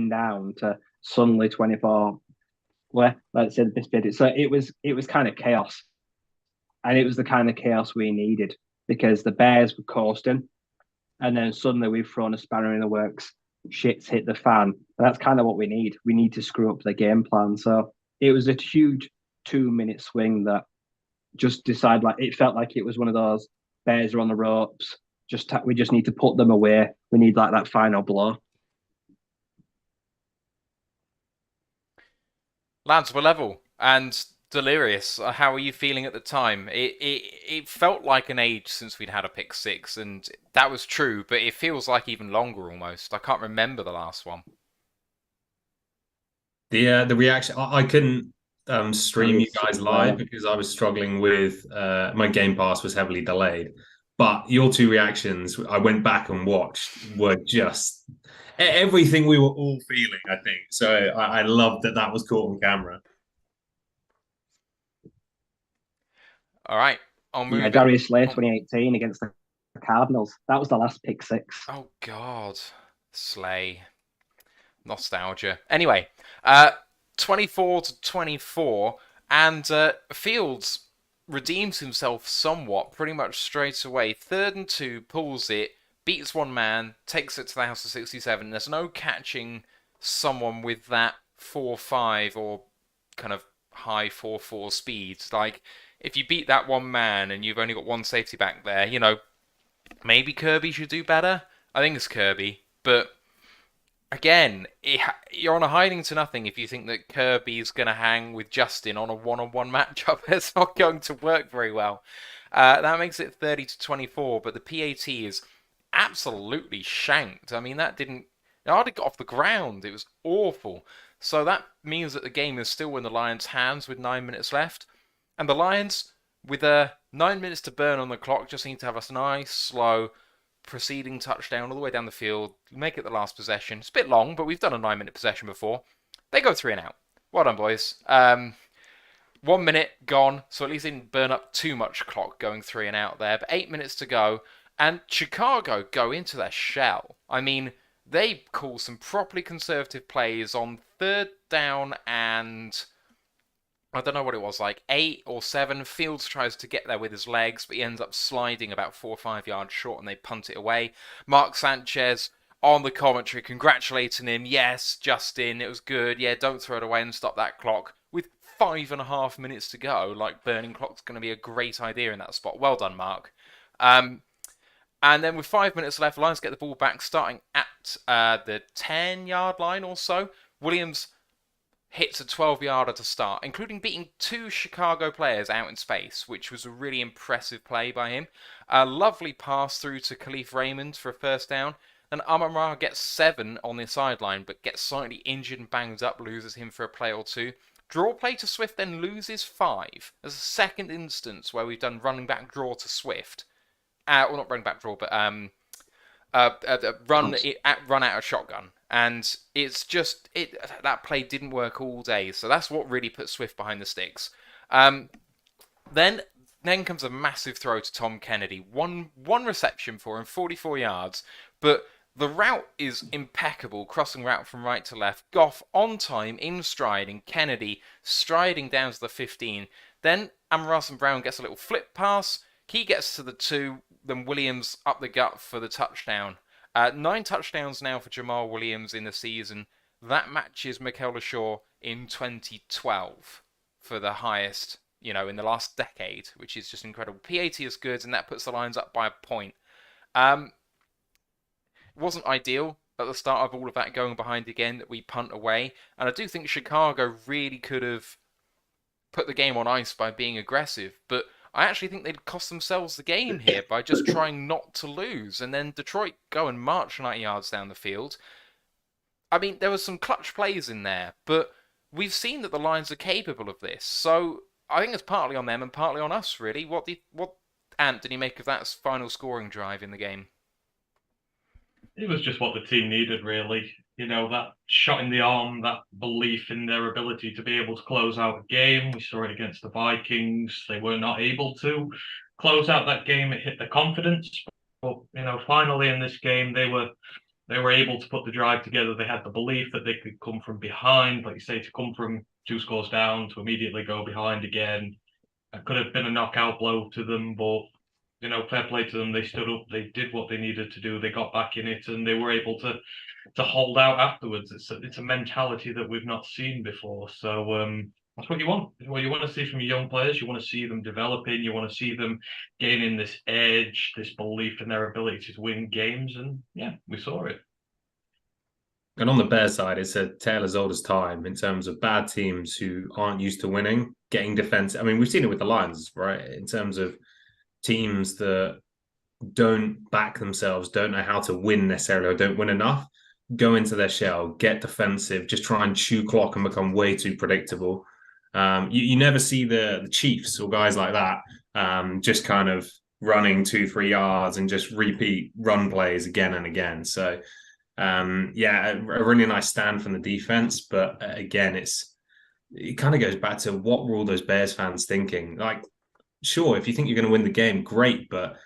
down to suddenly 24. Well, let's say this bit. So it was kind of chaos. And it was the kind of chaos we needed because the Bears were coasting. And then suddenly we've thrown a spanner in the works. Shit's hit the fan. And that's kind of what we need. We need to screw up the game plan. So it was a huge 2-minute swing that just decided, like, it felt like it was one of those Bears are on the ropes. We just need to put them away. We need like that final blow. Lads, we're level and delirious. How are you feeling at the time? It felt like an age since we'd had a pick 6, and that was true, but it feels like even longer almost. I can't remember the last one. The reaction, I couldn't stream you guys live because I was struggling with my Game Pass was heavily delayed. But your 2 reactions, I went back and watched, were just everything we were all feeling, I think. So I loved that was caught on camera. All right, I'll move. Yeah, Darius Slay 2018 against the Cardinals. That was the last pick 6. Oh God, Slay, nostalgia. Anyway, 24-24, and Fields redeems himself somewhat, pretty much straight away. 3rd and 2, pulls it, beats one man, takes it to the house of 67. There's no catching someone with that 4.5 or kind of high 4.4 speeds. Like, if you beat that one man and you've only got one safety back there, maybe Kirby should do better. I think it's Kirby. But again, you're on a hiding to nothing if you think that Kirby's going to hang with Justin on a one-on-one matchup. It's not going to work very well. That makes it 30-24, but the PAT is absolutely shanked. I mean, that didn't... It hardly got off the ground. It was awful. So that means that the game is still in the Lions' hands with 9 minutes left. And the Lions, with 9 minutes to burn on the clock, just need to have a nice, slow, proceeding touchdown all the way down the field, make it the last possession. It's a bit long, but we've done a 9-minute possession before. They go 3 and out. Well done, boys. 1 minute gone, so at least they didn't burn up too much clock going 3 and out there. But 8 minutes to go, and Chicago go into their shell. I mean, they call some properly conservative plays on 3rd down and... I don't know what it was, like 8 or 7. Fields tries to get there with his legs, but he ends up sliding about 4 or 5 yards short and they punt it away. Mark Sanchez on the commentary congratulating him. Yes, Justin, it was good. Yeah, don't throw it away and stop that clock. With 5.5 minutes to go, like burning clock's going to be a great idea in that spot. Well done, Mark. And then with 5 minutes left, Lions get the ball back starting at the 10-yard line or so. Williams hits a 12-yarder to start, including beating 2 Chicago players out in space, which was a really impressive play by him. A lovely pass through to Khalif Raymond for a 1st down. Then Amon-Ra gets 7 on the sideline, but gets slightly injured and banged up, loses him for a play or 2. Draw play to Swift then loses 5. There's a 2nd instance where we've done running back draw to Swift. Well, not running back draw, but run out of shotgun. And it's just, that play didn't work all day. So that's what really put Swift behind the sticks. Then comes a massive throw to Tom Kennedy. One reception for him, 44 yards. But the route is impeccable, crossing route from right to left. Goff on time, in stride, and Kennedy striding down to the 15. Then Amon-Ra Brown gets a little flip pass. He gets to the 2. Then Williams up the gut for the touchdown. 9 touchdowns now for Jamal Williams in the season. That matches Mikel LaShaw in 2012 for the highest, in the last decade, which is just incredible. PAT is good, and that puts the Lions up by a point. It wasn't ideal at the start of all of that going behind again that we punt away. And I do think Chicago really could have put the game on ice by being aggressive, but I actually think they'd cost themselves the game here by just trying not to lose. And then Detroit go and march 90 yards down the field. I mean, there were some clutch plays in there, but we've seen that the Lions are capable of this. So I think it's partly on them and partly on us, really. What Ant did you make of that final scoring drive in the game? It was just what the team needed, really. That shot in the arm, that belief in their ability to be able to close out a game. We saw it against the Vikings. They were not able to close out that game. It hit their confidence. But, finally in this game, they were able to put the drive together. They had the belief that they could come from behind, like you say, to come from 2 scores down, to immediately go behind again. That could have been a knockout blow to them, but fair play to them. They stood up, they did what they needed to do, they got back in it, and they were able to hold out afterwards. It's a mentality that we've not seen before. So that's what you want. What you want to see from your young players. You want to see them developing. You want to see them gaining this edge, this belief in their ability to win games. And yeah, we saw it. And on the Bears side, it's a tale as old as time in terms of bad teams who aren't used to winning, getting defense. I mean, we've seen it with the Lions, right? In terms of teams that don't back themselves, don't know how to win necessarily, or don't win enough, go into their shell, get defensive, just try and chew clock and become way too predictable. You never see the Chiefs or guys like that just kind of running 2-3 yards and just repeat run plays again and again. So a really nice stand from the defense, but again, it kind of goes back to what were all those Bears fans thinking? Like, sure, if you think you're going to win the game, great, but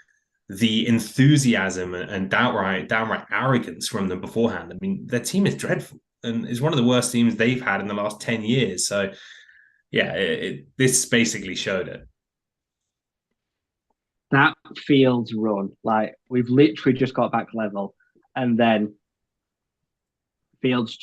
the enthusiasm and downright arrogance from them beforehand. I mean, their team is dreadful and is one of the worst teams they've had in the last 10 years. So, yeah, this basically showed it. That Fields run, like, we've literally just got back level, and then Fields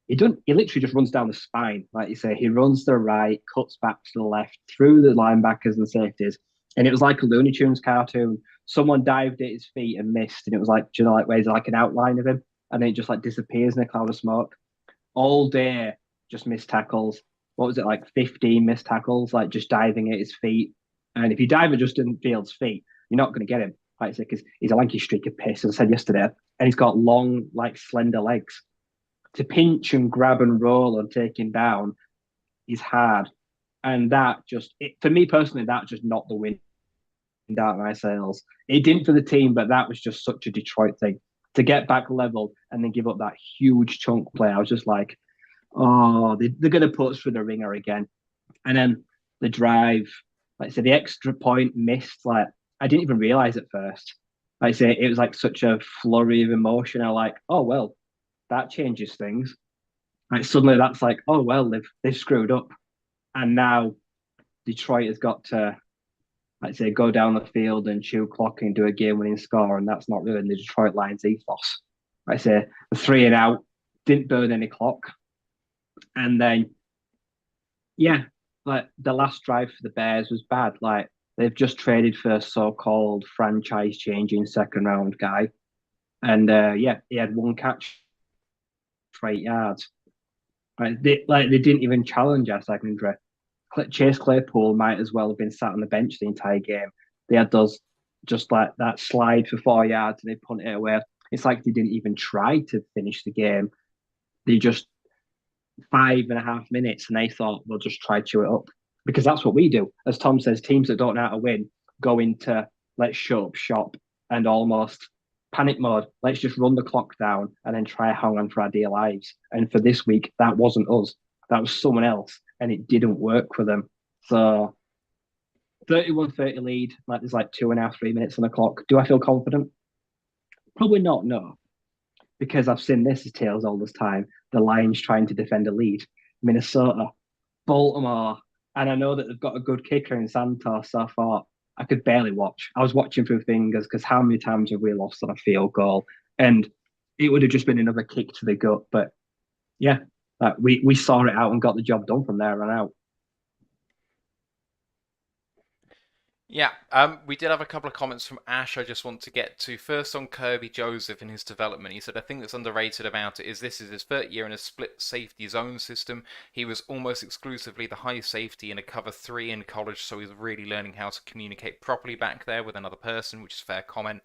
he literally just runs down the spine, like you say. He runs to the right, cuts back to the left, through the linebackers and safeties, and it was like a Looney Tunes cartoon. Someone dived at his feet and missed, and it was like, where's like an outline of him? and then it just like disappears in a cloud of smoke. All day, just missed tackles. What was it, like 15 missed tackles, like just diving at his feet. And if you dive at Justin Fields' feet, you're not going to get him, like I said, because he's a lanky streak of piss, as I said yesterday, and he's got long, like slender legs. To pinch and grab and roll and take him down is hard. And that for me personally, that just knocked the wind out of my sails. It didn't for the team, but that was just such a Detroit thing. To get back level and then give up that huge chunk play, I was just like, oh, they're going to put us through the ringer again. And then the drive, like I said, the extra point missed. Like, I didn't even realize at first. Like I say, it was like such a flurry of emotion. I was like, oh, well, that changes things. Like, suddenly that's like, oh, well, they've screwed up. And now Detroit has got to, like I say, go down the field and chew clock and do a game-winning score, and that's not really in the Detroit Lions ethos. Like I say, the 3 and out didn't burn any clock, and then, yeah, like the last drive for the Bears was bad. Like they've just traded for a so-called franchise-changing second-round guy, and yeah, he had one catch for 8 yards. They didn't even challenge our secondary. Chase Claypool might as well have been sat on the bench the entire game. They had those just like that slide for 4 yards and they punted it away. It's like they didn't even try to finish the game. They just 5.5 minutes and they thought we'll just try to chew it up. Because that's what we do. As Tom says, teams that don't know how to win go into let's shut up shop and almost panic mode. Let's just run the clock down and then try to hang on for our dear lives. And for this week, that wasn't us. That was someone else. And it didn't work for them. So 31-30 lead, like there's like 2.5, 3 minutes on the clock. Do I feel confident? Probably not, no. Because I've seen this as tales all this time. The Lions trying to defend a lead. Minnesota, Baltimore, and I know that they've got a good kicker in Santos, so I thought I could barely watch. I was watching through fingers because how many times have we lost on a field goal? And it would have just been another kick to the gut. But yeah, we saw it out and got the job done from there on out. Yeah, we did have a couple of comments from Ash I just want to get to. First on Kirby Joseph and his development. He said, I think that's underrated about it is this is his third year in a split safety zone system. He was almost exclusively the high safety in a cover 3 in college, so he's really learning how to communicate properly back there with another person, which is a fair comment.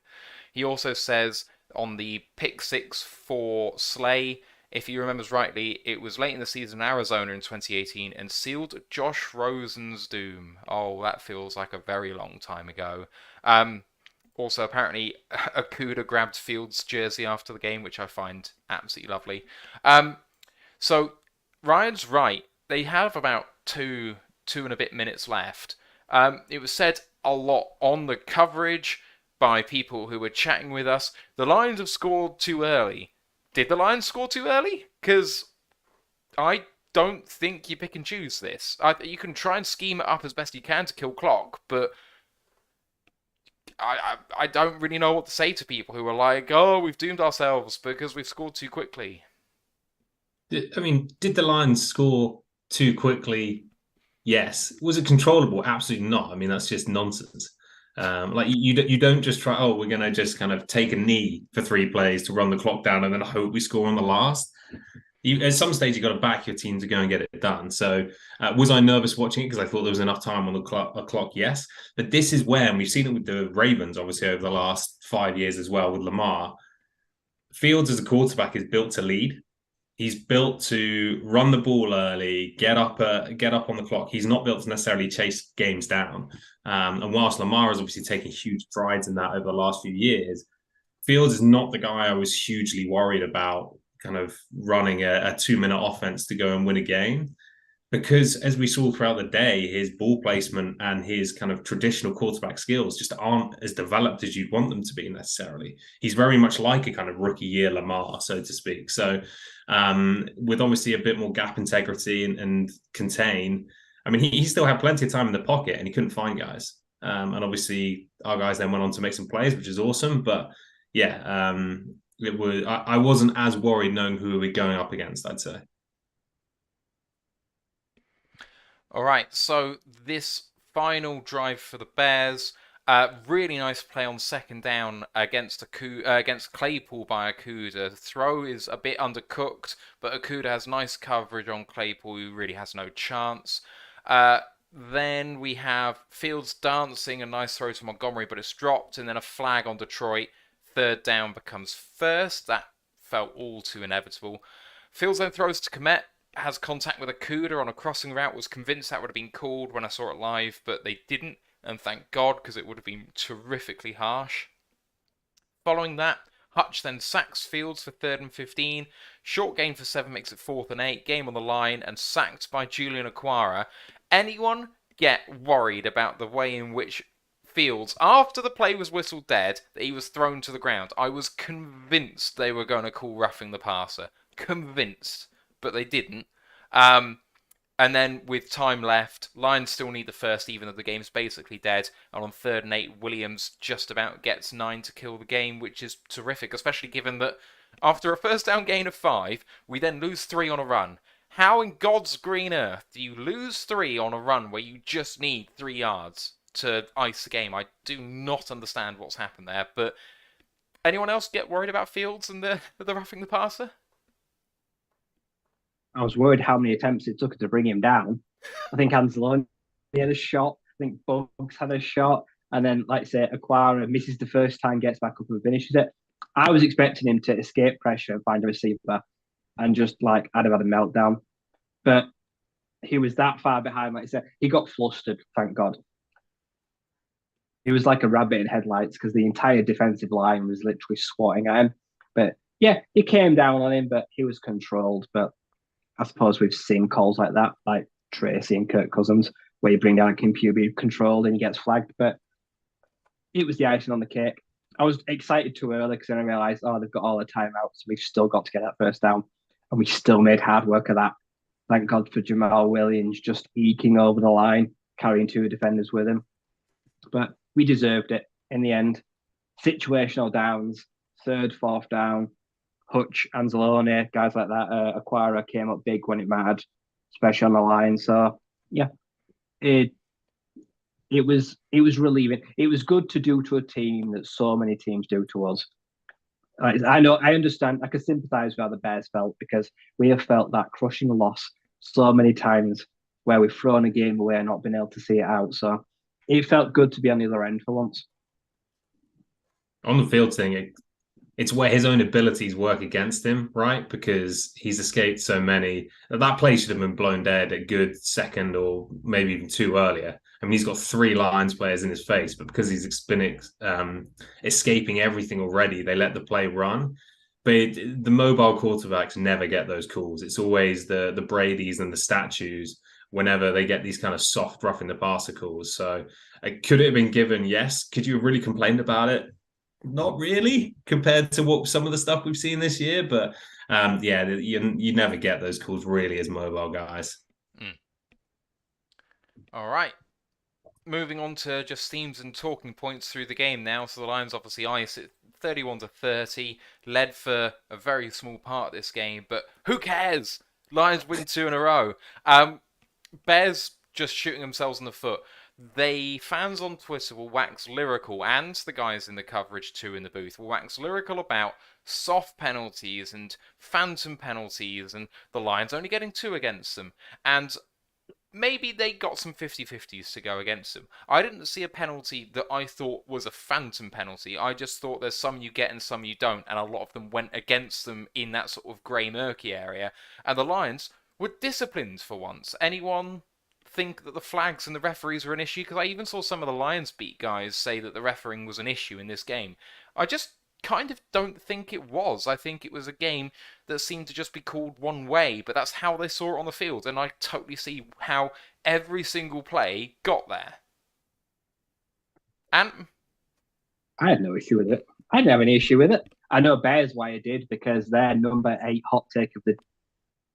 He also says on the pick 6 for Slay, if he remembers rightly, it was late in the season in Arizona in 2018 and sealed Josh Rosen's doom. Oh, that feels like a very long time ago. Also, apparently, Okuda grabbed Fields' jersey after the game, which I find absolutely lovely. So, Ryan's right. They have about two and a bit minutes left. It was said a lot on the coverage by people who were chatting with us. The Lions have scored too early. Did the Lions score too early? Because I don't think you pick and choose this. You can try and scheme it up as best you can to kill clock, but I don't really know what to say to people who are like, oh, we've doomed ourselves because we've scored too quickly. Did the Lions score too quickly? Yes. Was it controllable? Absolutely not. I mean, that's just nonsense. Like you don't just try, oh, we're going to just kind of take a knee for 3 plays to run the clock down and then hope we score on the last. At some stage, you've got to back your team to go and get it done. So was I nervous watching it because I thought there was enough time on the clock? Yes. But this is where, and we've seen it with the Ravens, obviously, over the last 5 years as well with Lamar. Fields as a quarterback is built to lead. He's built to run the ball early, get up on the clock. He's not built to necessarily chase games down. And whilst Lamar has obviously taken huge strides in that over the last few years, Fields is not the guy I was hugely worried about kind of running a 2-minute offense to go and win a game. Because as we saw throughout the day, his ball placement and his kind of traditional quarterback skills just aren't as developed as you'd want them to be necessarily. He's very much like a kind of rookie year Lamar, so to speak. So with obviously a bit more gap integrity and contain, I mean, he still had plenty of time in the pocket and he couldn't find guys. And obviously our guys then went on to make some plays, which is awesome. But yeah, I wasn't as worried knowing who we were going up against, I'd say. All right, so this final drive for the Bears, Really nice play on second down against against Claypool by Okuda. The throw is a bit undercooked, but Okuda has nice coverage on Claypool, who really has no chance. Then we have Fields dancing, a nice throw to Montgomery, but it's dropped, and then a flag on Detroit. Third down becomes first. That felt all too inevitable. Fields then throws to Komet, has contact with Okuda on a crossing route, was convinced that would have been called when I saw it live, but they didn't, and thank God, because it would have been terrifically harsh. Following that, Hutch then sacks Fields for 3rd and 15. Short gain for 7 makes it 4th and 8. Game on the line and sacked by Julian Okwara. Anyone get worried about the way in which Fields, after the play was whistled dead, that he was thrown to the ground? I was convinced they were going to call roughing the passer. Convinced. But they didn't. And then with time left, Lions still need the first, even though the game's basically dead. And on 3rd and 8, Williams just about gets 9 to kill the game, which is terrific, especially given that after a first down gain of 5, we then lose 3 on a run. How in God's green earth do you lose 3 on a run where you just need 3 yards to ice the game? I do not understand what's happened there. But anyone else get worried about Fields and the roughing the passer? I was worried how many attempts it took to bring him down. I think Anzalone had a shot. I think Bugs had a shot. And then, like I say, Aquara misses the first time, gets back up and finishes it. I was expecting him to escape pressure and find a receiver and just I'd have had a meltdown. But he was that far behind, like I said. He got flustered, thank God. He was like a rabbit in headlights because the entire defensive line was literally swatting at him. But yeah, he came down on him, but he was controlled. But I suppose we've seen calls like that, like Tracy and Kirk Cousins, where you bring down a QB controlled and he gets flagged. But it was the icing on the cake. I was excited too early because then I realised, they've got all the timeouts. We've still got to get that first down. And we still made hard work of that. Thank God for Jamal Williams just eking over the line, carrying 2 defenders with him. But we deserved it in the end. Situational downs, 3rd, 4th down. Hutch, Anzalone, guys like that. Aquara came up big when it mattered, especially on the line. So yeah, it was relieving. It was good to do to a team that so many teams do to us. I understand. I can sympathise with how the Bears felt because we have felt that crushing loss so many times where we've thrown a game away and not been able to see it out. So it felt good to be on the other end for once. On the field thing, it's where his own abilities work against him, right? Because he's escaped so many. That play should have been blown dead a good second or maybe even 2 earlier. I mean, he's got 3 Lions players in his face, but because he's been escaping everything already, they let the play run. But the mobile quarterbacks never get those calls. It's always the Bradys and the statues whenever they get these kind of soft roughing the passer calls. So could it have been given? Yes. Could you have really complained about it? Not really, compared to what some of the stuff we've seen this year. But you never get those calls really as mobile guys. All right. Moving on to just themes and talking points through the game now. So the Lions obviously ice it 31-30, led for a very small part of this game, but who cares? Lions win 2 in a row. Bears just shooting themselves in the foot. They, fans on Twitter, will wax lyrical, and the guys in the coverage too in the booth, will wax lyrical about soft penalties and phantom penalties and the Lions only getting 2 against them. And maybe they got some 50-50s to go against them. I didn't see a penalty that I thought was a phantom penalty. I just thought there's some you get and some you don't, and a lot of them went against them in that sort of grey murky area. And the Lions were disciplined for once. Anyone think that the flags and the referees were an issue? Because I even saw some of the Lions beat guys say that the refereeing was an issue in this game. I just kind of don't think it was. I think it was a game that seemed to just be called one way, but that's how they saw it on the field, and I totally see how every single play got there. And I had no issue with it. I didn't have any issue with it. I know Bears why it did, because their number 8 hot take of the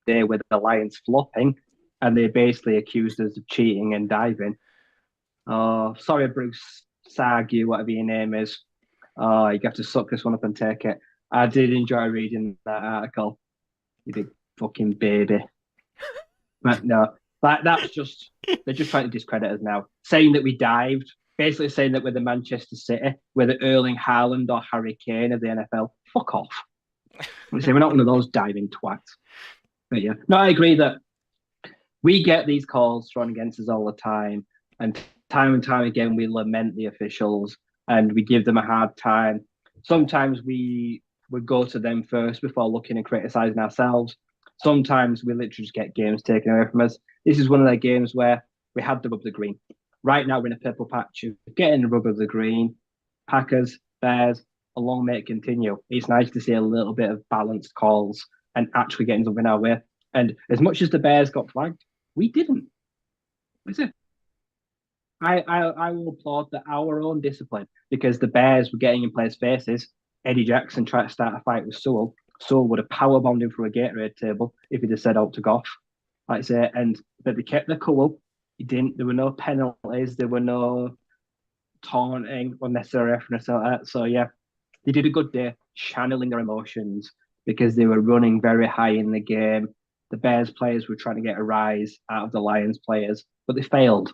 day with the Lions flopping, and they basically accused us of cheating and diving. Oh, sorry, Bruce Sargu, whatever your name is. Oh, you have to suck this one up and take it. I did enjoy reading that article. You big fucking baby. But no, that's just, they're just trying to discredit us now. Saying that we dived, basically saying that we're the Manchester City, we're the Erling Haaland or Harry Kane of the NFL. Fuck off. We say we're not one of those diving twats. But yeah, no, I agree that we get these calls thrown against us all the time, and time again we lament the officials and we give them a hard time. Sometimes we would go to them first before looking and criticizing ourselves. Sometimes we literally just get games taken away from us. This is one of the games where we had the rub of the green. Right now we're in a purple patch. Getting the rub of the green. Packers, Bears, a long may it continue. It's nice to see a little bit of balanced calls and actually getting something our way. And as much as the Bears got flagged, we didn't. Listen, I will applaud our own discipline because the Bears were getting in players' faces. Eddie Jackson tried to start a fight with Sewell. Sewell would have powerbombed him through a Gatorade table if he'd have said out to Goff. Like I say, but they kept their cool. He didn't. There were no penalties. There were no taunting, unnecessary reference like that. So yeah, they did a good day channeling their emotions because they were running very high in the game. The Bears players were trying to get a rise out of the Lions players, but they failed.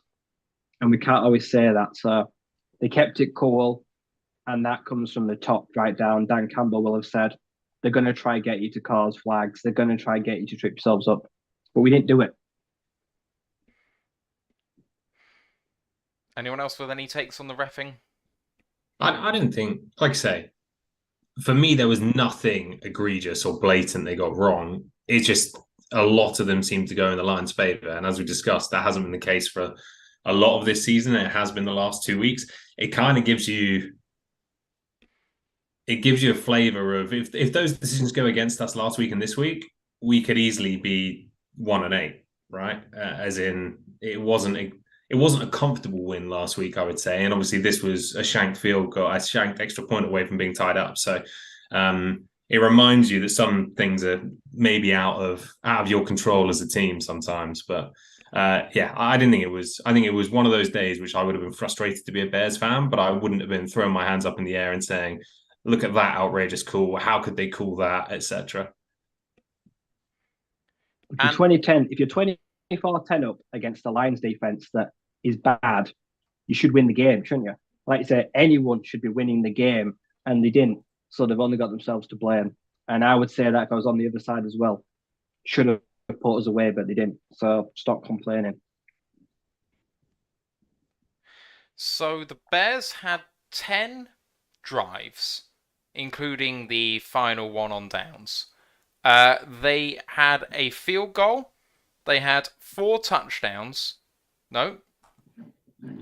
And we can't always say that. So they kept it cool. And that comes from the top right down. Dan Campbell will have said, they're going to try and get you to cause flags. They're going to try and get you to trip yourselves up. But we didn't do it. Anyone else with any takes on the reffing? I didn't think, like I say, for me, there was nothing egregious or blatant they got wrong. It's just a lot of them seemed to go in the Lions' favour. And as we discussed, that hasn't been the case for a lot of this season. It has been the last 2 weeks. It kind of gives you a flavour of if those decisions go against us last week and this week, we could easily be 1-8, right? As in, it wasn't a comfortable win last week, I would say. And obviously this was a shanked field goal, a shanked extra point away from being tied up. So it reminds you that some things are maybe out of your control as a team sometimes. But yeah, I didn't think it was. I think it was one of those days which I would have been frustrated to be a Bears fan, but I wouldn't have been throwing my hands up in the air and saying, look at that outrageous call. How could they call that, etc. If you're 24-10 up against the Lions defense that is bad, you should win the game, shouldn't you? Like you say, anyone should be winning the game, and they didn't. So they've only got themselves to blame. And I would say that if I was on the other side as well, should have put us away, but they didn't. So stop complaining. So the Bears had 10 drives, including the final one on downs. They had a field goal. They had 4 touchdowns. No.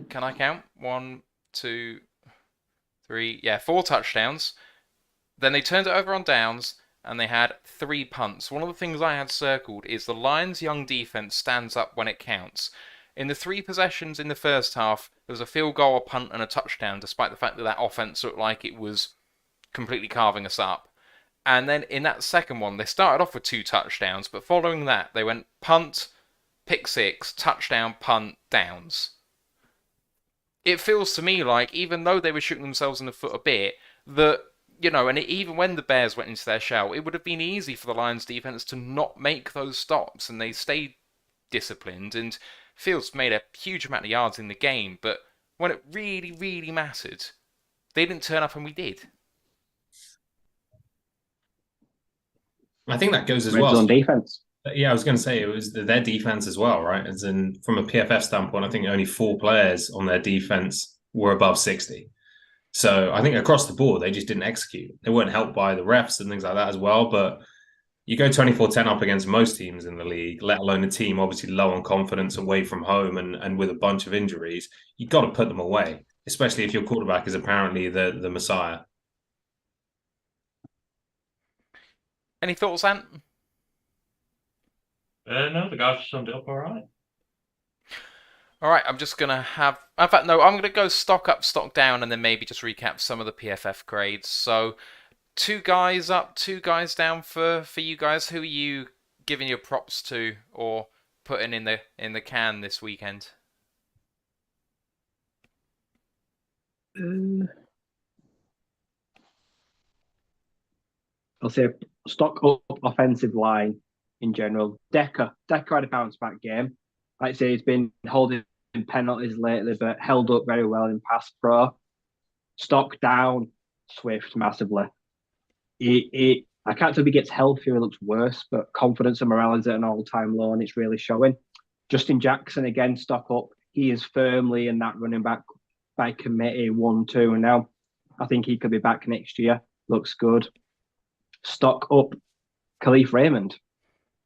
Can I count? 1, 2, 3. Yeah, 4 touchdowns. Then they turned it over on downs, and they had 3 punts. One of the things I had circled is the Lions' young defense stands up when it counts. In the 3 possessions in the first half, there was a field goal, a punt, and a touchdown, despite the fact that offense looked like it was completely carving us up. And then in that second one, they started off with 2 touchdowns, but following that, they went punt, pick 6, touchdown, punt, downs. It feels to me like, even though they were shooting themselves in the foot a bit, that, you know, and even when the Bears went into their shell, it would have been easy for the Lions defense to not make those stops, and they stayed disciplined, and Fields made a huge amount of yards in the game, but when it really, really mattered, they didn't turn up, and we did. I think that goes as Red well. zone defense. Yeah, I was going to say it was their defense as well, right? As in, from a PFF standpoint, I think only 4 players on their defense were above 60. So I think across the board, they just didn't execute. They weren't helped by the refs and things like that as well. But you go 24-10 up against most teams in the league, let alone a team obviously low on confidence away from home and with a bunch of injuries, you've got to put them away, especially if your quarterback is apparently the Messiah. Any thoughts, Ant? No, the guys summed it up all right. All right, I'm just going to have... In fact, no, I'm going to go stock up, stock down, and then maybe just recap some of the PFF grades. So, 2 guys up, 2 guys down for you guys. Who are you giving your props to or putting in the can this weekend? I'll say stock up offensive line in general. Decker had a bounce back game. Like I say, he's been holding in penalties lately, but held up very well in pass pro. Stock down, Swift massively. I can't tell if he gets healthier, he looks worse, but confidence and morale is at an all-time low, and it's really showing. Justin Jackson again, stock up. He is firmly in that running back by committee 1-2 now. I think he could be back next year. Looks good. Stock up. Khalif Raymond.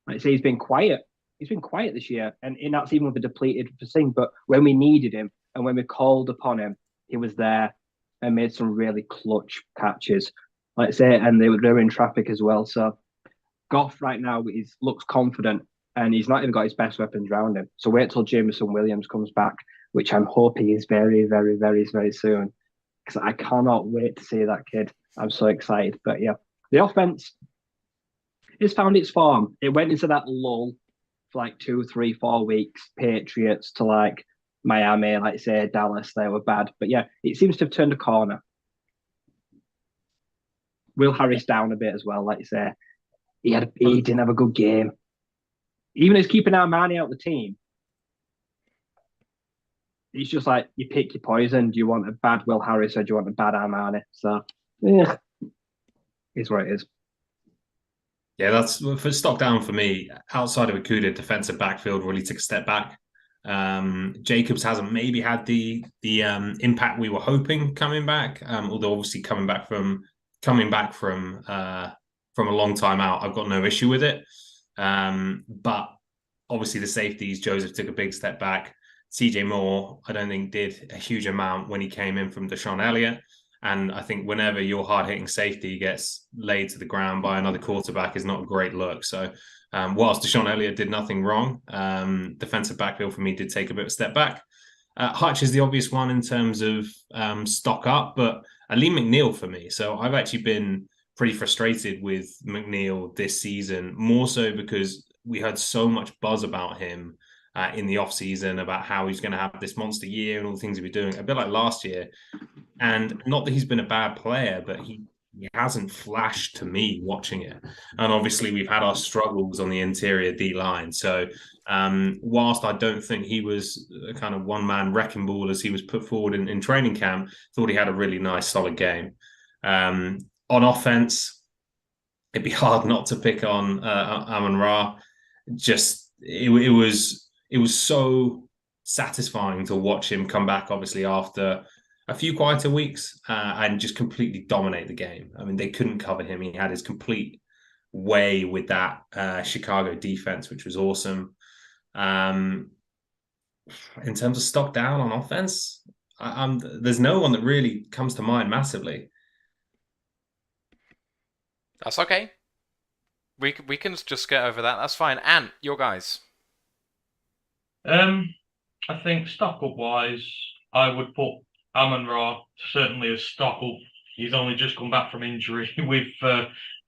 Like I say, he's been quiet. He's been quiet this year, and that's even with a depleted thing. But when we needed him and when we called upon him, he was there and made some really clutch catches. Like I say, and they were in traffic as well. So Goff right now looks confident, and he's not even got his best weapons around him. So wait till Jameson Williams comes back, which I'm hoping is very, very, very, very soon, because I cannot wait to see that kid. I'm so excited. But yeah, the offense has found its form. It went into that lull for like 2, 3, 4 weeks. Patriots to like Miami, like say Dallas, they were bad. But yeah, it seems to have turned a corner. Will Harris down a bit as well, like you say. He didn't have a good game. Even as keeping Armani out of the team, it's just like you pick your poison. Do you want a bad Will Harris or do you want a bad Armani? So, yeah, it's what it is. Yeah, that's for stock down for me. Outside of Okuda, defensive backfield really took a step back. Jacobs hasn't maybe had the impact we were hoping coming back. Although obviously coming back from a long time out, I've got no issue with it. But obviously the safeties, Joseph took a big step back. CJ Moore, I don't think did a huge amount when he came in from Deshaun Elliott. And I think whenever your hard-hitting safety gets laid to the ground by another quarterback is not a great look. So whilst Deshaun Elliott did nothing wrong, defensive backfield for me did take a bit of a step back. Hutch is the obvious one in terms of stock up, but Lee McNeil for me. So I've actually been pretty frustrated with McNeil this season, more so because we heard so much buzz about him in the offseason about how he's going to have this monster year and all the things he'll be doing, a bit like last year. And not that he's been a bad player, but he hasn't flashed to me watching it. And obviously we've had our struggles on the interior D-line. So whilst I don't think he was a kind of one-man wrecking ball as he was put forward in training camp, thought he had a really nice, solid game. On offense, it'd be hard not to pick on Amon-Ra. Just it was so satisfying to watch him come back, obviously, after a few quieter weeks and just completely dominate the game. I mean, they couldn't cover him. He had his complete way with that Chicago defense, which was awesome. In terms of stock down on offense, there's no one that really comes to mind massively. That's okay. We can just get over that. That's fine. Ant, your guys. I think stock up wise, I would put Amon-Ra certainly as stock up. He's only just come back from injury. We've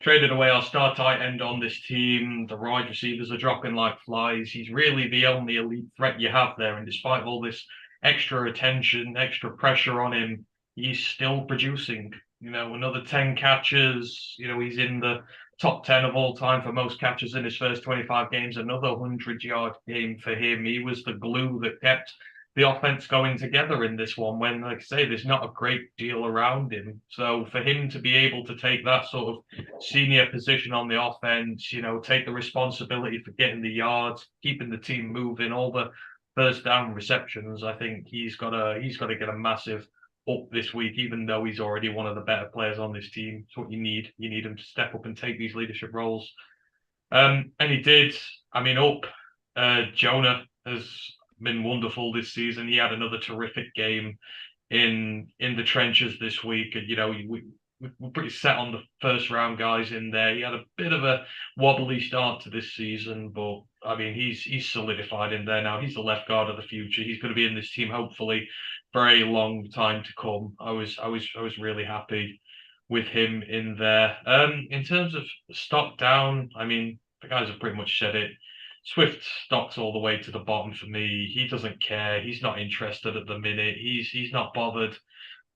traded away our star tight end on this team. The wide receivers are dropping like flies. He's really the only elite threat you have there. And despite all this extra attention, extra pressure on him, he's still producing. You know, another 10 catches. You know, he's in the top 10 of all time for most catches in his first 25 games. Another 100-yard game for him. He was the glue that kept the offense going together in this one when, like I say, there's not a great deal around him. So for him to be able to take that sort of senior position on the offense, you know, take the responsibility for getting the yards, keeping the team moving, all the first down receptions, I think he's got to get a massive up this week, even though he's already one of the better players on this team. It's what you need. You need him to step up and take these leadership roles. And he did. I mean, Jonah has been wonderful this season. He had another terrific game in the trenches this week. And, you know, we're pretty set on the first round guys in there. He had a bit of a wobbly start to this season, but I mean, he's solidified in there now. He's the left guard of the future. He's going to be in this team, hopefully, for a long time to come. I was really happy with him in there. In terms of stock down, I mean, the guys have pretty much said it. Swift stocks all the way to the bottom for me. He doesn't care. He's not interested at the minute. He's not bothered,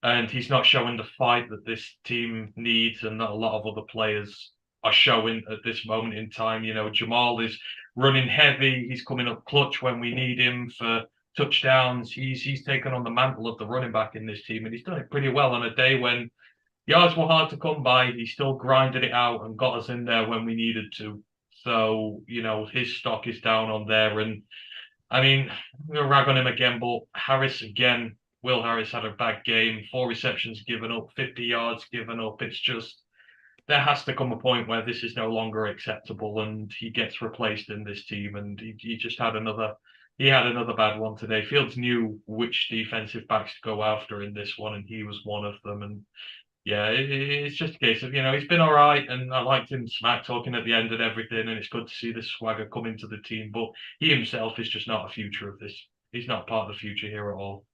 and he's not showing the fight that this team needs and that a lot of other players are showing at this moment in time. You know, Jamal is running heavy. He's coming up clutch when we need him to touchdowns. He's taken on the mantle of the running back in this team, and he's done it pretty well on a day when yards were hard to come by. He still grinded it out and got us in there when we needed to. So, his stock is down on there. And I mean, I'm going to rag on him again, but Harris again, Will Harris had a bad game, 4 receptions given up, 50 yards given up. It's just, there has to come a point where this is no longer acceptable and he gets replaced in this team. And he just had another bad one today. Fields knew which defensive backs to go after in this one, and he was one of them. And yeah, it's just a case of, he's been all right, and I liked him smack talking at the end and everything, and it's good to see this swagger come into the team, but he himself is just not a future of this. He's not part of the future here at all.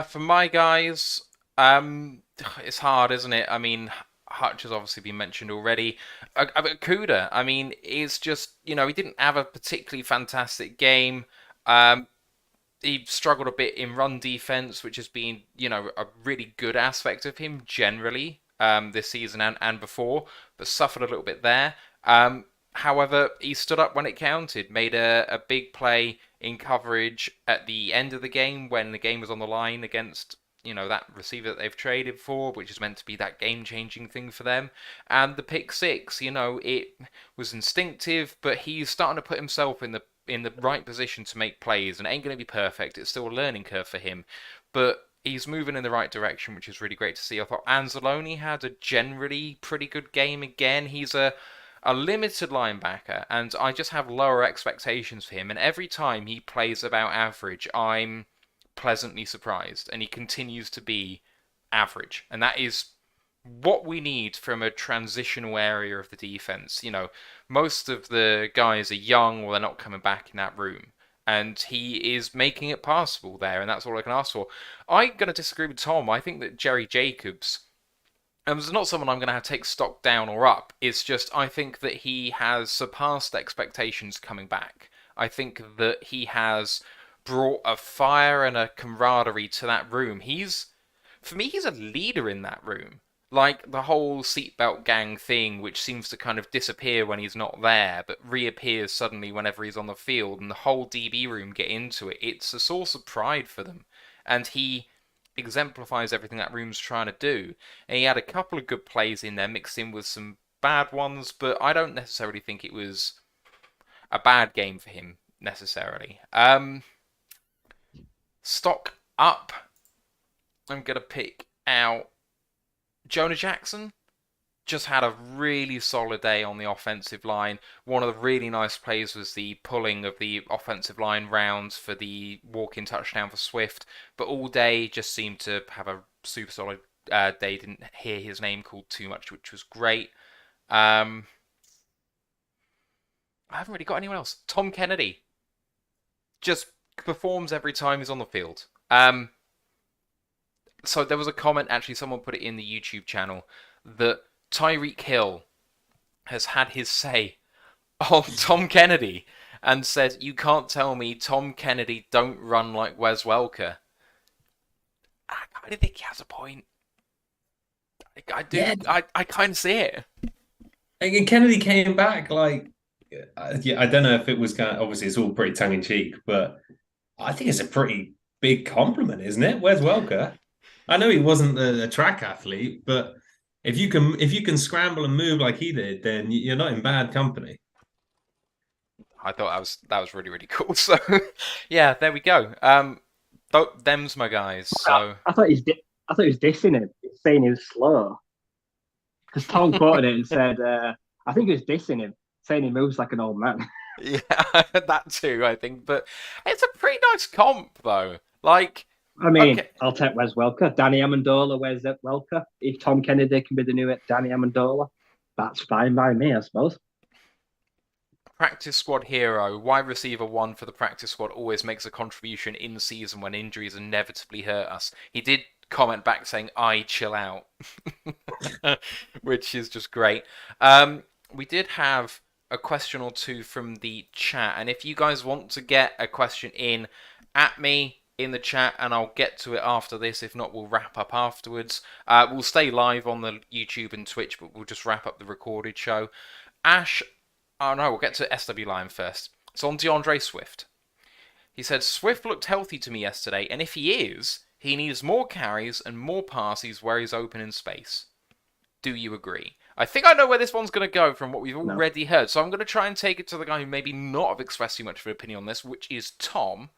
For my guys, it's hard, isn't it? I mean, Hutch has obviously been mentioned already. Kuda, I mean, it's just, he didn't have a particularly fantastic game. He struggled a bit in run defense, which has been, a really good aspect of him generally this season and before, but suffered a little bit there. However, he stood up when it counted, made a big play in coverage at the end of the game when the game was on the line against, that receiver that they've traded for, which is meant to be that game-changing thing for them. And the pick six, it was instinctive, but he's starting to put himself in the right position to make plays, and it ain't going to be perfect. It's still a learning curve for him, but he's moving in the right direction, which is really great to see. I thought Anzalone had a generally pretty good game again. He's a limited linebacker, and I just have lower expectations for him, and every time he plays about average, I'm pleasantly surprised, and he continues to be average, and that is what we need from a transitional area of the defense. Most of the guys are young or they're not coming back in that room, and he is making it passable there, and that's all I can ask for. I'm going to disagree with Tom. I think that Jerry Jacobs is not someone I'm going to have to take stock down or up. It's just I think that he has surpassed expectations coming back. I think that he has brought a fire and a camaraderie to that room. For me, he's a leader in that room. Like the whole seatbelt gang thing, which seems to kind of disappear when he's not there, but reappears suddenly whenever he's on the field, and the whole DB room get into it. It's a source of pride for them. And he exemplifies everything that room's trying to do. And he had a couple of good plays in there, mixed in with some bad ones, but I don't necessarily think it was a bad game for him, necessarily. Stock up, I'm going to pick out Jonah Jackson. Just had a really solid day on the offensive line. One of the really nice plays was the pulling of the offensive line rounds for the walk-in touchdown for Swift. But all day just seemed to have a super solid day. Didn't hear his name called too much, which was great. I haven't really got anyone else. Tom Kennedy just performs every time he's on the field. So there was a comment, actually, someone put it in the YouTube channel, that Tyreek Hill has had his say on Tom Kennedy and said, "You can't tell me Tom Kennedy don't run like Wes Welker." I kind of think he has a point. I do. Yeah. I kind of see it. And Kennedy came back I don't know if it was obviously it's all pretty tongue in cheek, but I think it's a pretty big compliment, isn't it? Wes Welker. I know he wasn't a track athlete, but if you can scramble and move like he did, then you're not in bad company. I thought that was really, really cool. So yeah, there we go. Them's my guys. So I thought he was dissing him, saying he was slow. Because Tom quoted it and said, I think he was dissing him, saying he moves like an old man. Yeah, that too, I think. But it's a pretty nice comp, though. I mean, okay. I'll take Wes Welker. Danny Amendola, Wes Welker. If Tom Kennedy can be the new Danny Amendola, that's fine by me, I suppose. Practice squad hero, wide receiver 1 for the practice squad, always makes a contribution in season when injuries inevitably hurt us. He did comment back saying, "I chill out," which is just great. We did have a question or two from the chat, and if you guys want to get a question in at me in the chat, and I'll get to it after this. If not, we'll wrap up afterwards. We'll stay live on the YouTube and Twitch, but we'll just wrap up the recorded show. We'll get to SW Lion first. It's on DeAndre Swift. He said, Swift looked healthy to me yesterday, and if he is, he needs more carries and more passes where he's open in space. Do you agree? I think I know where this one's going to go from what we've already heard, so I'm going to try and take it to the guy who maybe not have expressed too much of an opinion on this, which is Tom.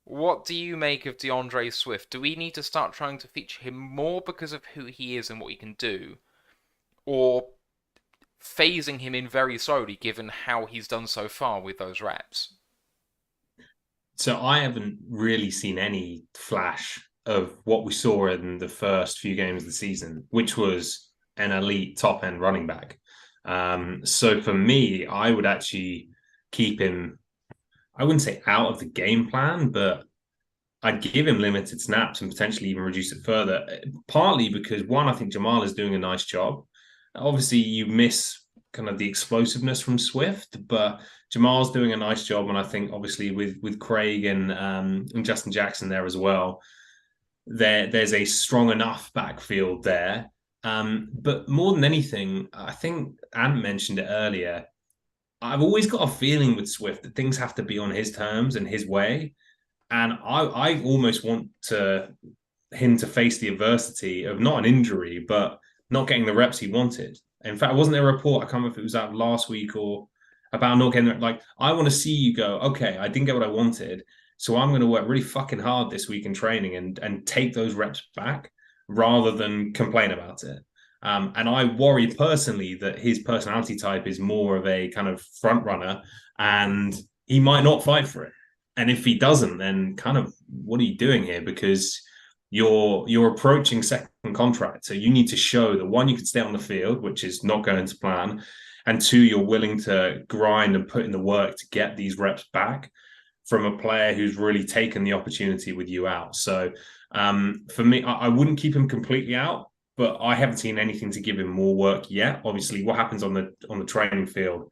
What do you make of DeAndre Swift? Do we need to start trying to feature him more because of who he is and what he can do? Or phasing him in very slowly given how he's done so far with those reps? So I haven't really seen any flash of what we saw in the first few games of the season, which was an elite top-end running back. So for me, I would actually keep him, I wouldn't say out of the game plan, but I'd give him limited snaps and potentially even reduce it further. Partly because, one, I think Jamal is doing a nice job. Obviously, you miss kind of the explosiveness from Swift, but Jamal's doing a nice job. And I think, obviously, with Craig and Justin Jackson there as well, there's a strong enough backfield there. But more than anything, I think Ant mentioned it earlier, I've always got a feeling with Swift that things have to be on his terms and his way. And I almost want him to face the adversity of not an injury, but not getting the reps he wanted. In fact, wasn't there a report, I can't remember if it was out last week or about not getting, like, I want to see you go, okay, I didn't get what I wanted, so I'm going to work really fucking hard this week in training and take those reps back rather than complain about it. And I worry personally that his personality type is more of a kind of front runner and he might not fight for it. And if he doesn't, then kind of what are you doing here? Because you're approaching second contract. So you need to show that, one, you can stay on the field, which is not going to plan. And two, you're willing to grind and put in the work to get these reps back from a player who's really taken the opportunity with you out. So for me, I wouldn't keep him completely out, but I haven't seen anything to give him more work yet. Obviously, what happens on the training field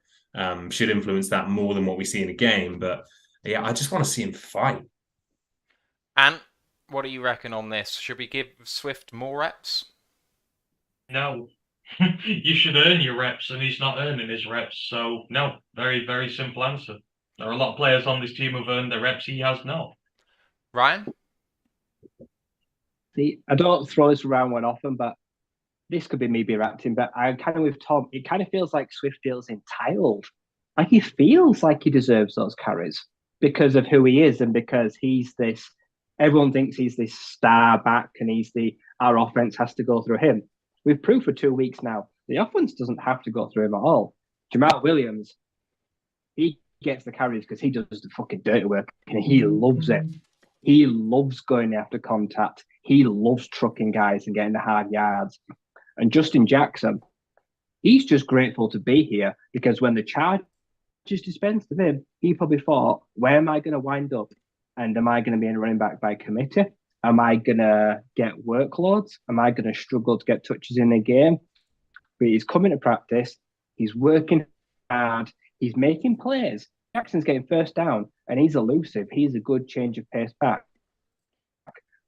should influence that more than what we see in a game. But yeah, I just want to see him fight. And what do you reckon on this? Should we give Swift more reps? No. You should earn your reps, and he's not earning his reps. So, no. Very, very simple answer. There are a lot of players on this team who've earned their reps. He has not. Ryan? See, I don't throw this around one often, but this could be me reacting. But I'm kind of with Tom. It kind of feels like Swift feels entitled. Like he feels like he deserves those carries because of who he is and because he's this. Everyone thinks he's this star back and our offense has to go through him. We've proved for 2 weeks now the offense doesn't have to go through him at all. Jamal Williams, he gets the carries because he does the fucking dirty work and he loves it. He loves going after contact. He loves trucking guys and getting the hard yards. And Justin Jackson, he's just grateful to be here because when the charge is dispensed of him, he probably thought, where am I going to wind up? And am I going to be in running back by committee? Am I going to get workloads? Am I going to struggle to get touches in the game? But he's coming to practice. He's working hard. He's making plays. Jackson's getting first down, and he's elusive. He's a good change of pace back.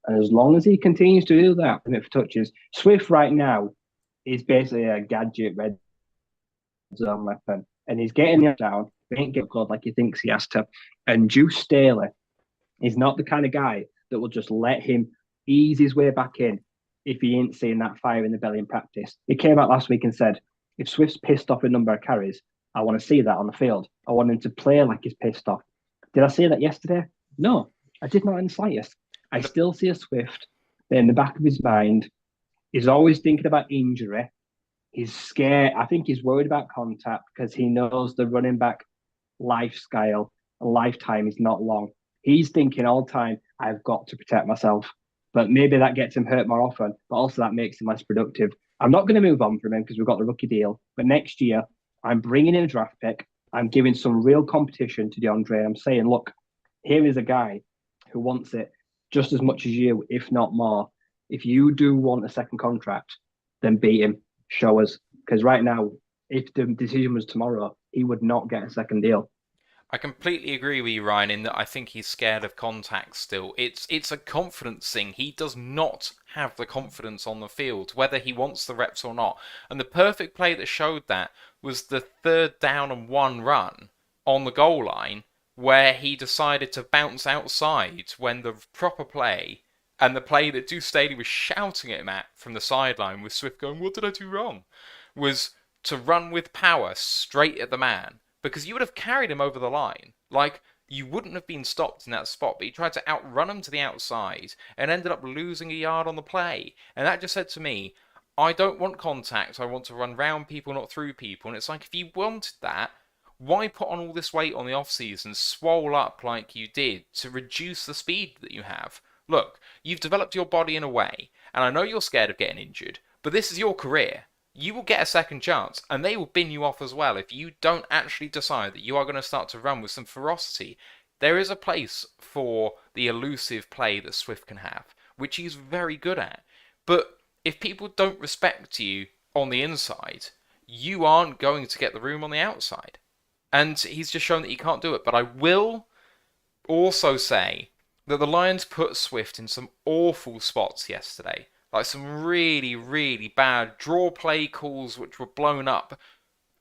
And as long as he continues to do that, commit for touches, Swift right now is basically a gadget red zone weapon. And he's getting it down. He ain't get close like he thinks he has to. And Juice Staley is not the kind of guy that will just let him ease his way back in if he ain't seeing that fire in the belly in practice. He came out last week and said, if Swift's pissed off a number of carries, I want to see that on the field. I want him to play like he's pissed off. Did I say that yesterday? No, I did not in the slightest. I still see a Swift that in the back of his mind is always thinking about injury. He's scared. I think he's worried about contact because he knows the running back lifestyle and lifetime is not long. He's thinking all the time, I've got to protect myself. But maybe that gets him hurt more often, but also that makes him less productive. I'm not going to move on from him because we've got the rookie deal. But next year, I'm bringing in a draft pick. I'm giving some real competition to DeAndre. I'm saying, look, here is a guy who wants it just as much as you, if not more. If you do want a second contract, then beat him. Show us. Because right now, if the decision was tomorrow, he would not get a second deal. I completely agree with you, Ryan, in that I think he's scared of contact still. It's a confidence thing. He does not have the confidence on the field, whether he wants the reps or not. And the perfect play that showed that was the 3rd down and 1 run on the goal line, where he decided to bounce outside when the proper play and the play that Deuce Staley was shouting at him at from the sideline with Swift going, "What did I do wrong?" was to run with power straight at the man, because you would have carried him over the line. Like, you wouldn't have been stopped in that spot, but he tried to outrun him to the outside and ended up losing a yard on the play. And that just said to me, I don't want contact, I want to run round people, not through people. And it's like, if you wanted that, why put on all this weight on the off-season, swole up like you did, to reduce the speed that you have? Look, you've developed your body in a way, and I know you're scared of getting injured, but this is your career. You will get a second chance, and they will bin you off as well if you don't actually decide that you are going to start to run with some ferocity. There is a place for the elusive play that Swift can have, which he's very good at. But if people don't respect you on the inside, you aren't going to get the room on the outside. And he's just shown that he can't do it. But I will also say that the Lions put Swift in some awful spots yesterday. Like some really, really bad draw play calls which were blown up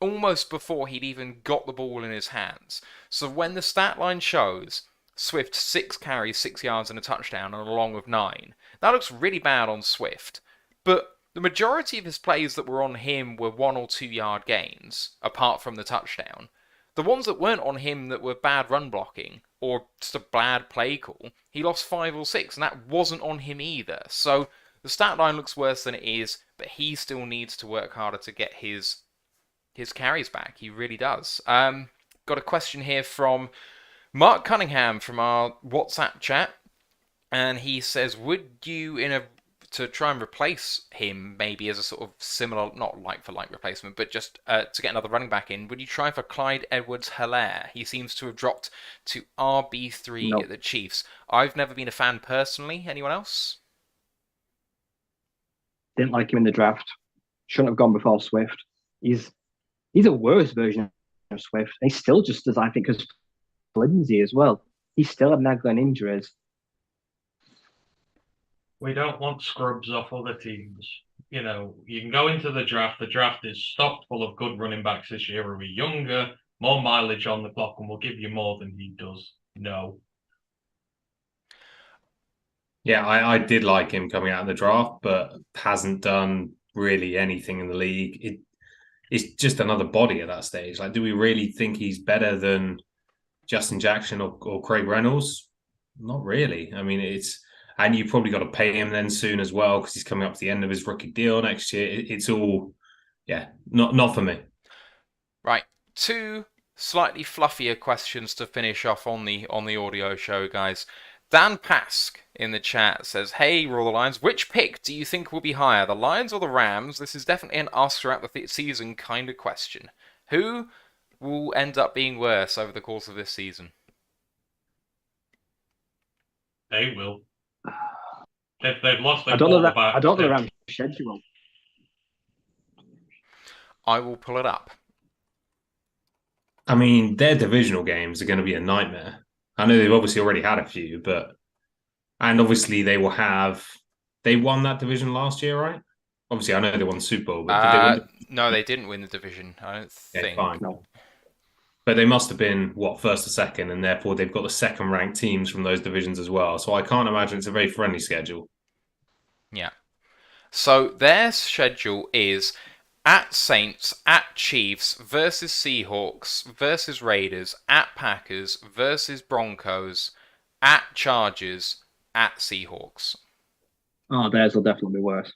almost before he'd even got the ball in his hands. So when the stat line shows Swift 6 carries, 6 yards and a touchdown and a long of 9, that looks really bad on Swift. But the majority of his plays that were on him were 1 or 2 yard gains, apart from the touchdown. The ones that weren't on him that were bad run blocking or just a bad play call, he lost 5 or 6, and that wasn't on him either. So the stat line looks worse than it is, but he still needs to work harder to get his carries back. He really does. Got a question here from Mark Cunningham from our WhatsApp chat, and he says, would you, to try and replace him, maybe as a sort of similar, not like-for-like replacement, but just to get another running back in, would you try for Clyde Edwards-Helaire? He seems to have dropped to RB3 at the Chiefs. I've never been a fan personally. Anyone else? Didn't like him in the draft. Shouldn't have gone before Swift. He's a worse version of Swift. He still just as I think as Lindsay as well. He still had nagging injuries. We don't want scrubs off other teams. You know, you can go into the draft. The draft is stocked full of good running backs this year who are younger, more mileage on the clock, and will give you more than he does. No. Yeah, I did like him coming out of the draft, but hasn't done really anything in the league. It's just another body at that stage. Like, do we really think he's better than Justin Jackson or Craig Reynolds? Not really. I mean, and you probably got to pay him then soon as well because he's coming up to the end of his rookie deal next year. It's all, not for me. Right, 2 slightly fluffier questions to finish off on the audio show, guys. Dan Pask in the chat says, hey, Roll the Lions, which pick do you think will be higher, the Lions or the Rams? This is definitely an us throughout the season kind of question. Who will end up being worse over the course of this season? They will. They've lost their I don't know quarterback. the Rams' schedule. I will pull it up. I mean, their divisional games are going to be a nightmare. I know they've obviously already had a few, and obviously they won that division last year, right? Obviously, I know they won the Super Bowl, but did they win no, they didn't win the division. I don't think. Fine. No. But they must have been, first or second, and therefore they've got the second-ranked teams from those divisions as well. So I can't imagine it's a very friendly schedule. Yeah. So their schedule is at Saints, at Chiefs, versus Seahawks, versus Raiders, at Packers, versus Broncos, at Chargers, at Seahawks. Oh, theirs will definitely be worse.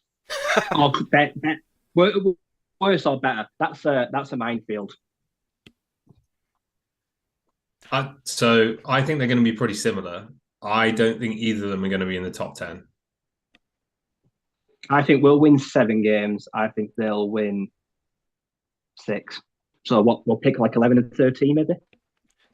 Worse or better. That's a minefield. So I think they're going to be pretty similar. I don't think either of them are going to be in the top 10. I think we'll win 7 games. I think they'll win 6. So we'll pick like 11 and 13 maybe.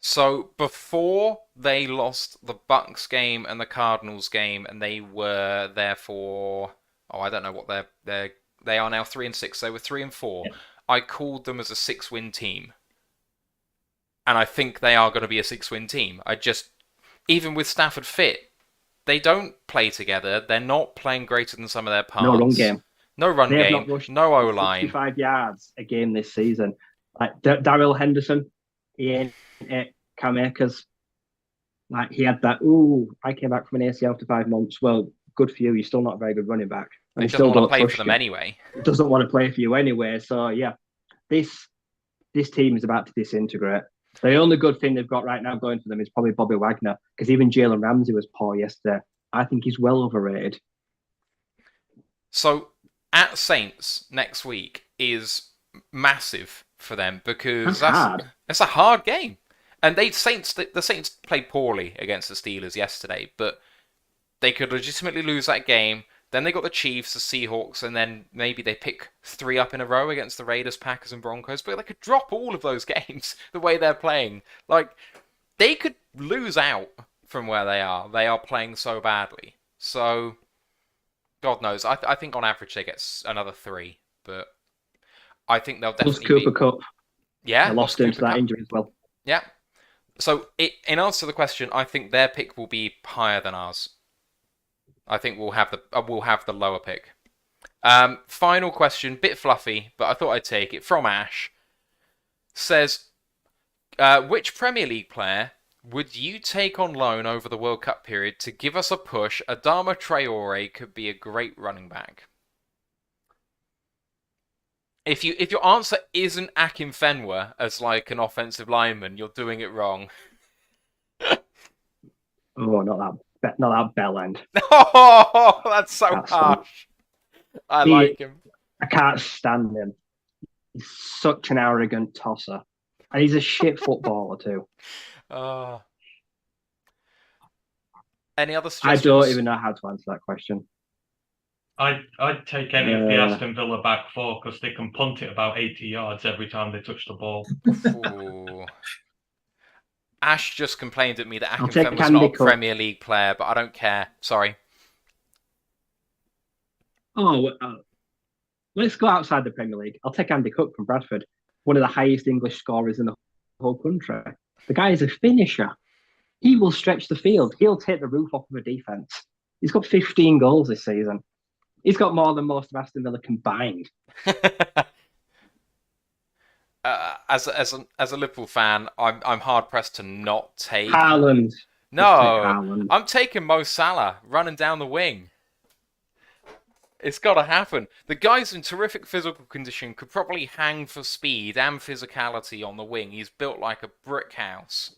So before they lost the Bucks game and the Cardinals game, and they were therefore, I don't know what they are now 3-6. They were 3-4. Yeah. I called them as a 6-win team, and I think they are going to be a 6-win team. Even with Stafford fit, they don't play together. They're not playing greater than some of their parts. No run game. No run game. No O-line. 65 yards a game this season. Like Darrell Henderson, he ain't Cam Akers. Like he had that. Ooh, I came back from an ACL after 5 months. Well, good for you. You're still not a very good running back, and He he doesn't still want to don't play trust for them you. anyway. He doesn't want to play for you anyway. So yeah, this team is about to disintegrate. The only good thing they've got right now going for them is probably Bobby Wagner, because even Jalen Ramsey was poor yesterday. I think he's well overrated. So at Saints next week is massive for them because That's hard. It's a hard game, and the Saints played poorly against the Steelers yesterday, but they could legitimately lose that game. Then they got the Chiefs, the Seahawks, and then maybe they pick 3 up in a row against the Raiders, Packers, and Broncos. But they could drop all of those games the way they're playing. Like, they could lose out from where they are. They are playing so badly. So, God knows. I think on average they get another 3. But I think they'll Plus definitely Cooper Cup. Yeah, They lost him to that injury as well. Yeah. So, in answer to the question, I think their pick will be higher than ours. I think we'll have the lower pick. Final question, bit fluffy, but I thought I'd take it from Ash. Says, which Premier League player would you take on loan over the World Cup period to give us a push? Adama Traore could be a great running back. If your answer isn't Akim Fenwa as like an offensive lineman, you're doing it wrong. Oh, not that bell end. Oh, that's so harsh. I like him. I can't stand him. He's such an arrogant tosser. And he's a shit footballer too. Any other suggestions? I don't even know how to answer that question. I'd take any of the Aston Villa back 4 because they can punt it about 80 yards every time they touch the ball. Ooh. Ash just complained at me that I'll take Akinfenwa was not a Cup. Premier League player, but I don't care. Sorry. Oh, let's go outside the Premier League. I'll take Andy Cook from Bradford, one of the highest English scorers in the whole country. The guy is a finisher. He will stretch the field. He'll take the roof off of a defence. He's got 15 goals this season. He's got more than most of Aston Villa combined. As a Liverpool fan, I'm hard pressed to not take Haaland. No, I'm taking Mo Salah running down the wing. It's got to happen. The guy's in terrific physical condition, could probably hang for speed and physicality on the wing. He's built like a brick house.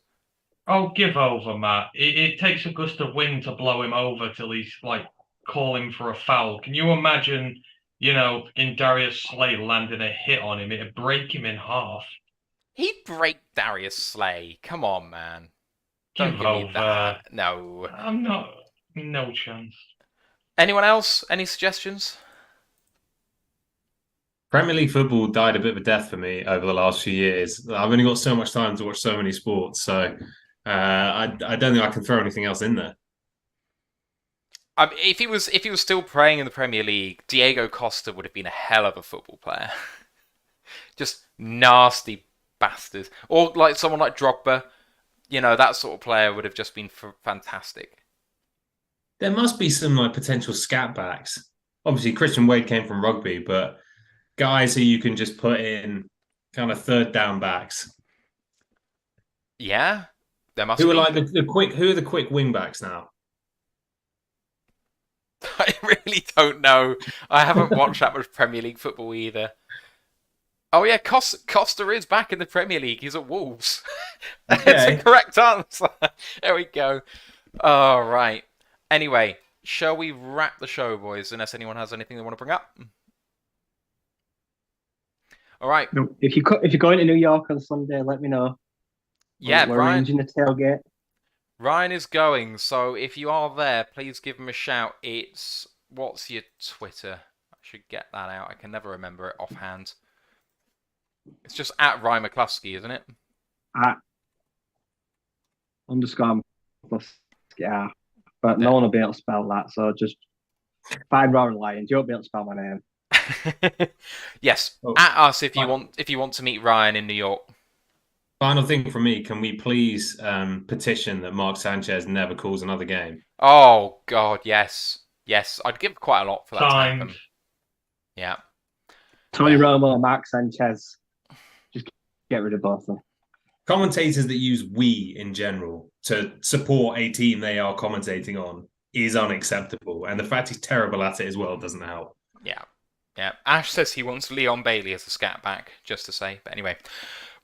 Oh, give over, Matt. It takes a gust of wind to blow him over till he's like calling for a foul. Can you imagine, in Darius Slay landing a hit on him? It'd break him in half. He'd break Darius Slay. Come on, man. Don't give me that. No. I'm not. No chance. Anyone else? Any suggestions? Premier League football died a bit of a death for me over the last few years. I've only got so much time to watch so many sports, so I don't think I can throw anything else in there. If he was still playing in the Premier League, Diego Costa would have been a hell of a football player. Just nasty bastard. Or like someone like Drogba, that sort of player would have just been fantastic. There must be some like potential scat backs. Obviously, Christian Wade came from rugby, but guys who you can just put in kind of third down backs. Yeah, there must be. Who are like the quick? Who are the quick wing backs now? I really don't know. I haven't watched that much Premier League football either. Oh yeah, Costa is back in the Premier League. He's at Wolves. That's the correct answer. There we go. All right. Anyway, shall we wrap the show, boys? Unless anyone has anything they want to bring up. All right. No, if you're going to New York on Sunday, let me know. Yeah, we're arranging the tailgate. Ryan is going, so if you are there, please give him a shout. What's your Twitter? I should get that out. I can never remember it offhand. It's just at Ryan McCluskey, isn't it? At _ McCluskey, yeah. But no one will be able to spell that, so just find Roaring Lions. You won't be able to spell my name. Yes, at us if you want to meet Ryan in New York. Final thing from me, can we please petition that Mark Sanchez never calls another game? Oh, God, yes. Yes, I'd give quite a lot for that to happen. Yeah. Tony Romo, Mark Sanchez. Just get rid of both of them. commentators that use "we" in general to support a team they are commentating on is unacceptable, and the fact he's terrible at it as well doesn't help. Yeah. Ash says he wants Leon Bailey as a scat back, just to say. But anyway,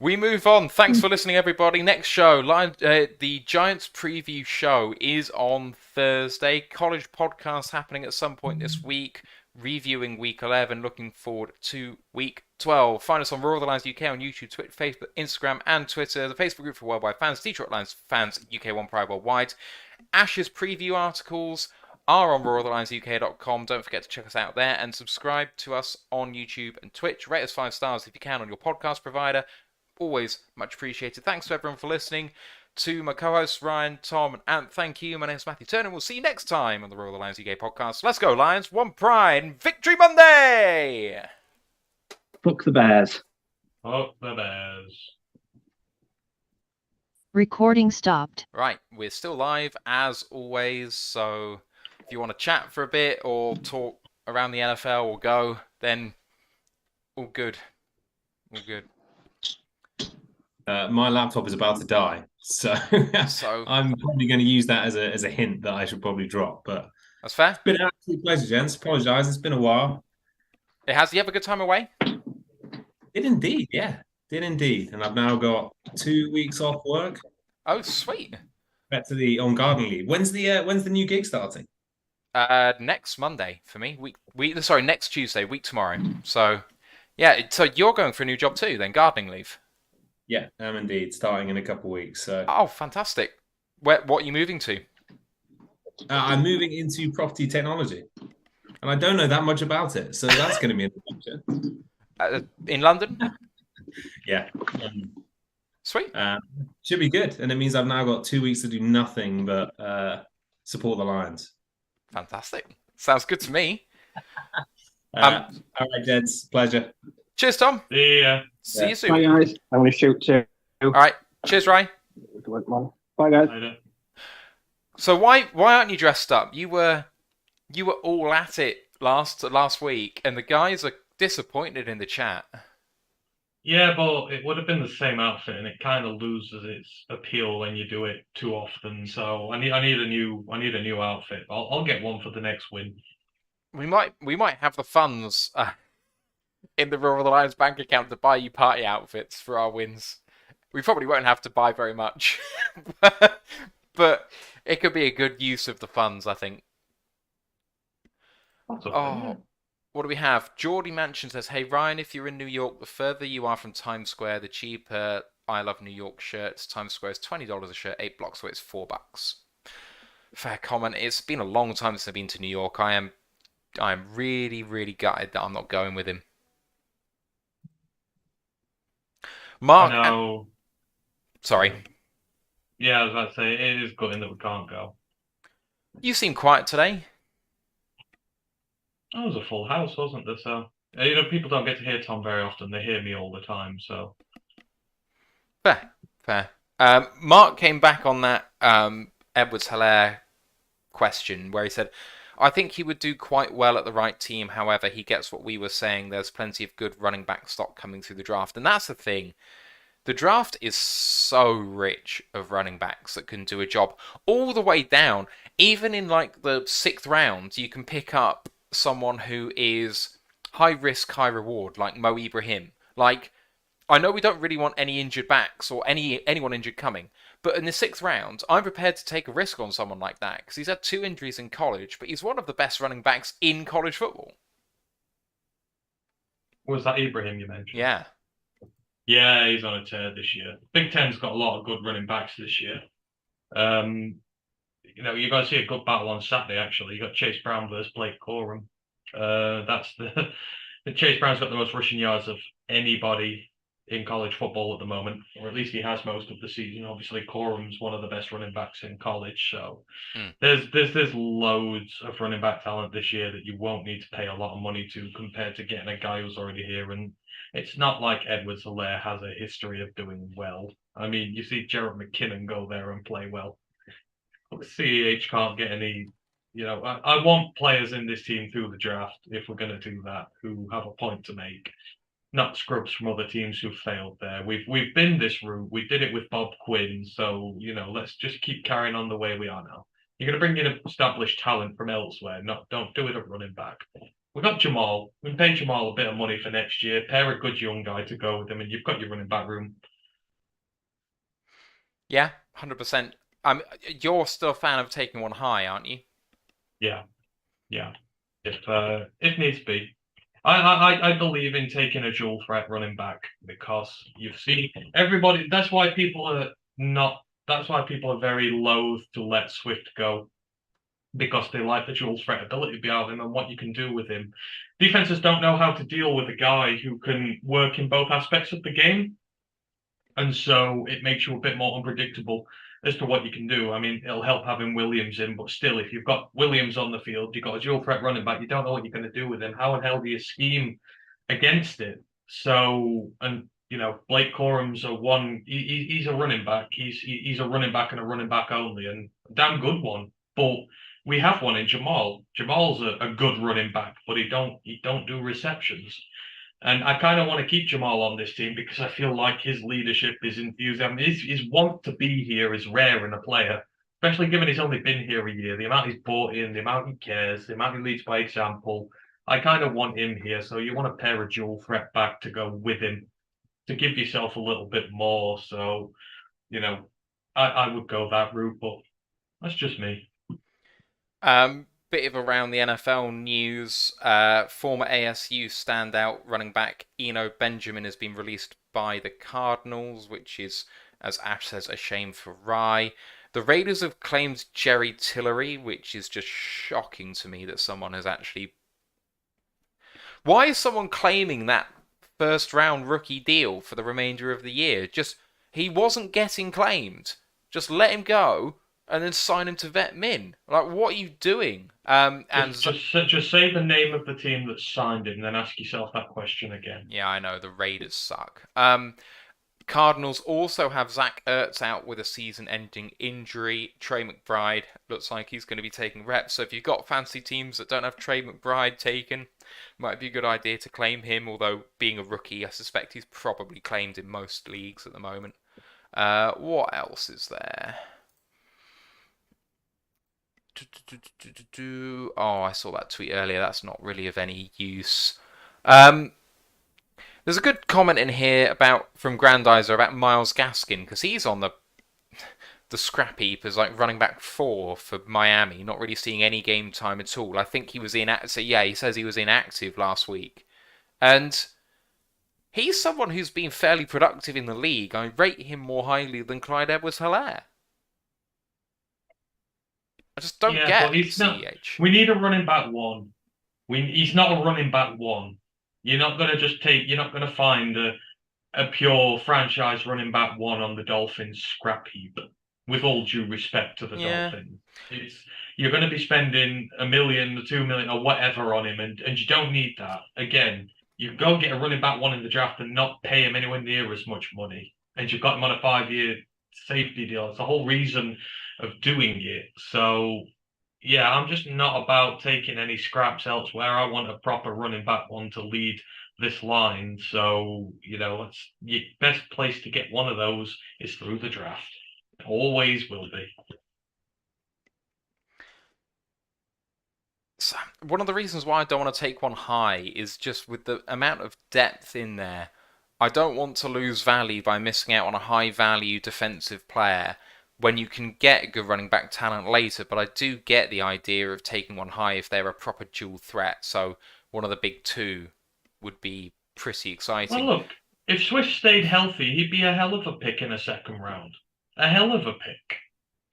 we move on. Thanks for listening, everybody. Next show, the Giants preview show is on Thursday. College podcast happening at some point this week. Reviewing Week 11. Looking forward to Week 12. Find us on Royal Lions UK on YouTube, Twitter, Facebook, Instagram, and Twitter. The Facebook group for Worldwide fans, Detroit Lions fans, UK1 Pride Worldwide. Ash's preview articles are on ROTLLionsUK.com. Don't forget to check us out there and subscribe to us on YouTube and Twitch. Rate us 5 stars if you can on your podcast provider. Always much appreciated. Thanks to everyone for listening. To my co-hosts Ryan, Tom, and Ant, thank you. My name's Matthew Turner. We'll see you next time on the Royal Lions UK podcast. Let's go, Lions. One pride and Victory Monday! Fuck the Bears. Fuck the Bears. Recording stopped. Right, we're still live as always, so if you want to chat for a bit or talk around the NFL or go, then all good. All good. My laptop is about to die, so I'm probably going to use that as a hint that I should probably drop. But that's fair. It's been an absolute pleasure, gents. Apologise, it's been a while. It has. You have a good time away? Did indeed, yeah. Did indeed. And I've now got 2 weeks off work. Oh, sweet. Back to the on gardening leave. When's the new gig starting? Next Monday for me. Next Tuesday, week tomorrow. So, yeah. So you're going for a new job too, then gardening leave. Yeah, I'm indeed starting in a couple of weeks. So. Oh, fantastic! What are you moving to? I'm moving into property technology, and I don't know that much about it, so that's going to be an adventure. In London? Yeah. Sweet. Should be good, and it means I've now got 2 weeks to do nothing but support the Lions. Fantastic. Sounds good to me. All right, gents. Pleasure. Cheers, Tom. See ya. See you soon. Bye, guys. I'm going to shoot too. All right. Cheers, Ryan. Bye, guys. Later. So why aren't you dressed up? You were all at it last week, and the guys are disappointed in the chat. Yeah, but it would have been the same outfit, and it kind of loses its appeal when you do it too often. So I need a new outfit. I'll get one for the next win. We might have the funds in the Royal Lions bank account to buy you party outfits for our wins. We probably won't have to buy very much, but it could be a good use of the funds, I think. Okay. What do we have? Geordie Mansion says, "Hey Ryan, if you're in New York, the further you are from Times Square, the cheaper I Love New York shirts. Times Square is $20 a shirt, 8 blocks away, it's $4. Fair comment. It's been a long time since I've been to New York. I am really, really gutted that I'm not going with him. Mark, No. Sorry. Yeah, I was about to say it is gutting that we can't go. You seem quiet today. That was a full house, wasn't there? So people don't get to hear Tom very often. They hear me all the time. So Fair. Mark came back on that Edwards-Hilaire question where he said, "I think he would do quite well at the right team. However, he gets what we were saying. There's plenty of good running back stock coming through the draft." And that's the thing. The draft is so rich of running backs that can do a job all the way down. Even in like the 6th round, you can pick up someone who is high risk, high reward, like Mo Ibrahim. Like, I know we don't really want any injured backs or anyone injured coming, but in the 6th round, I'm prepared to take a risk on someone like that because he's had 2 injuries in college, but he's one of the best running backs in college football. was that Ibrahim you mentioned? Yeah. Yeah, he's on a tear this year. Big Ten's got a lot of good running backs this year. You're going to see a good battle on Saturday, actually. You got Chase Brown versus Blake Corum. That's the Chase Brown's got the most rushing yards of anybody in college football at the moment, or at least he has most of the season. Obviously, Corum's one of the best running backs in college, so there's loads of running back talent this year that you won't need to pay a lot of money to compared to getting a guy who's already here. And it's not like Edwards-Hilaire has a history of doing well. I mean, you see Jarrett McKinnon go there and play well. CEH can't get any. I want players in this team through the draft, if we're going to do that, who have a point to make. not scrubs from other teams who failed there. We've been this route. We did it with Bob Quinn, so let's just keep carrying on the way we are now. You're going to bring in established talent from elsewhere. Don't do it at running back. We got Jamal. We paid Jamal a bit of money for next year. Pair a good young guy to go with him, and you've got your running back room. Yeah, 100%. You're still a fan of taking one high, aren't you? Yeah. If needs be. I believe in taking a dual threat running back because you've seen everybody. That's why people are not. That's why people are very loath to let Swift go, because they like the dual threat ability about him and what you can do with him. Defenses don't know how to deal with a guy who can work in both aspects of the game, and so it makes you a bit more unpredictable as to what you can do. I mean, it'll help having Williams in, but still, if you've got Williams on the field, you've got a dual threat running back, you don't know what you're going to do with him. How in hell do you scheme against it? So, and Blake Corum's he's a running back. He's a running back and a running back only, and a damn good one. But we have one in Jamal. Jamal's a good running back, but he don't do receptions. And I kind of want to keep Jamal on this team because I feel like his leadership, his enthusiasm, his want to be here is rare in a player, especially given he's only been here a year. The amount he's bought in, the amount he cares, the amount he leads by example. I kind of want him here. So you want to pair a dual threat back to go with him to give yourself a little bit more. So, I would go that route, but that's just me. Bit of around the NFL news. Former ASU standout running back Eno Benjamin has been released by the Cardinals, which is, as Ash says, a shame for Rye. The Raiders have claimed Jerry Tillery, which is just shocking to me that someone has actually... Why is someone claiming that first-round rookie deal for the remainder of the year? He wasn't getting claimed. Just let him go and then sign him to vet min. Like, what are you doing? Just say the name of the team that signed him, then ask yourself that question again. Yeah, I know, the Raiders suck. Cardinals also have Zach Ertz out with a season-ending injury. Trey McBride looks like he's going to be taking reps. So if you've got fancy teams that don't have Trey McBride taken, might be a good idea to claim him. Although, being a rookie, I suspect he's probably claimed in most leagues at the moment. What else is there? Oh, I saw that tweet earlier. That's not really of any use. There's a good comment in here from Grandizer about Myles Gaskin, because he's on the scrap heap as like running back 4 for Miami, not really seeing any game time at all. I think he was inactive. So yeah, he says he was inactive last week, and he's someone who's been fairly productive in the league. I rate him more highly than Clyde Edwards-Helaire. I just don't get CEH. We need a running back 1. He's not a running back 1. You're not going to find a pure franchise running back 1 on the Dolphins scrap heap, with all due respect to the Dolphins. You're going to be spending $1 million, $2 million, or whatever on him, and you don't need that. Again, you go get a running back 1 in the draft and not pay him anywhere near as much money, and you've got him on a 5-year safety deal. It's the whole reason of doing it. So yeah, I'm just not about taking any scraps elsewhere. I want a proper running back 1 to lead this line. So, the best place to get one of those is through the draft. It always will be. So, one of the reasons why I don't want to take one high is just with the amount of depth in there. I don't want to lose value by missing out on a high-value defensive player when you can get good running back talent later, but I do get the idea of taking one high if they're a proper dual threat. So one of the big 2 would be pretty exciting. Well, look, if Swift stayed healthy, he'd be a hell of a pick in a second round. A hell of a pick.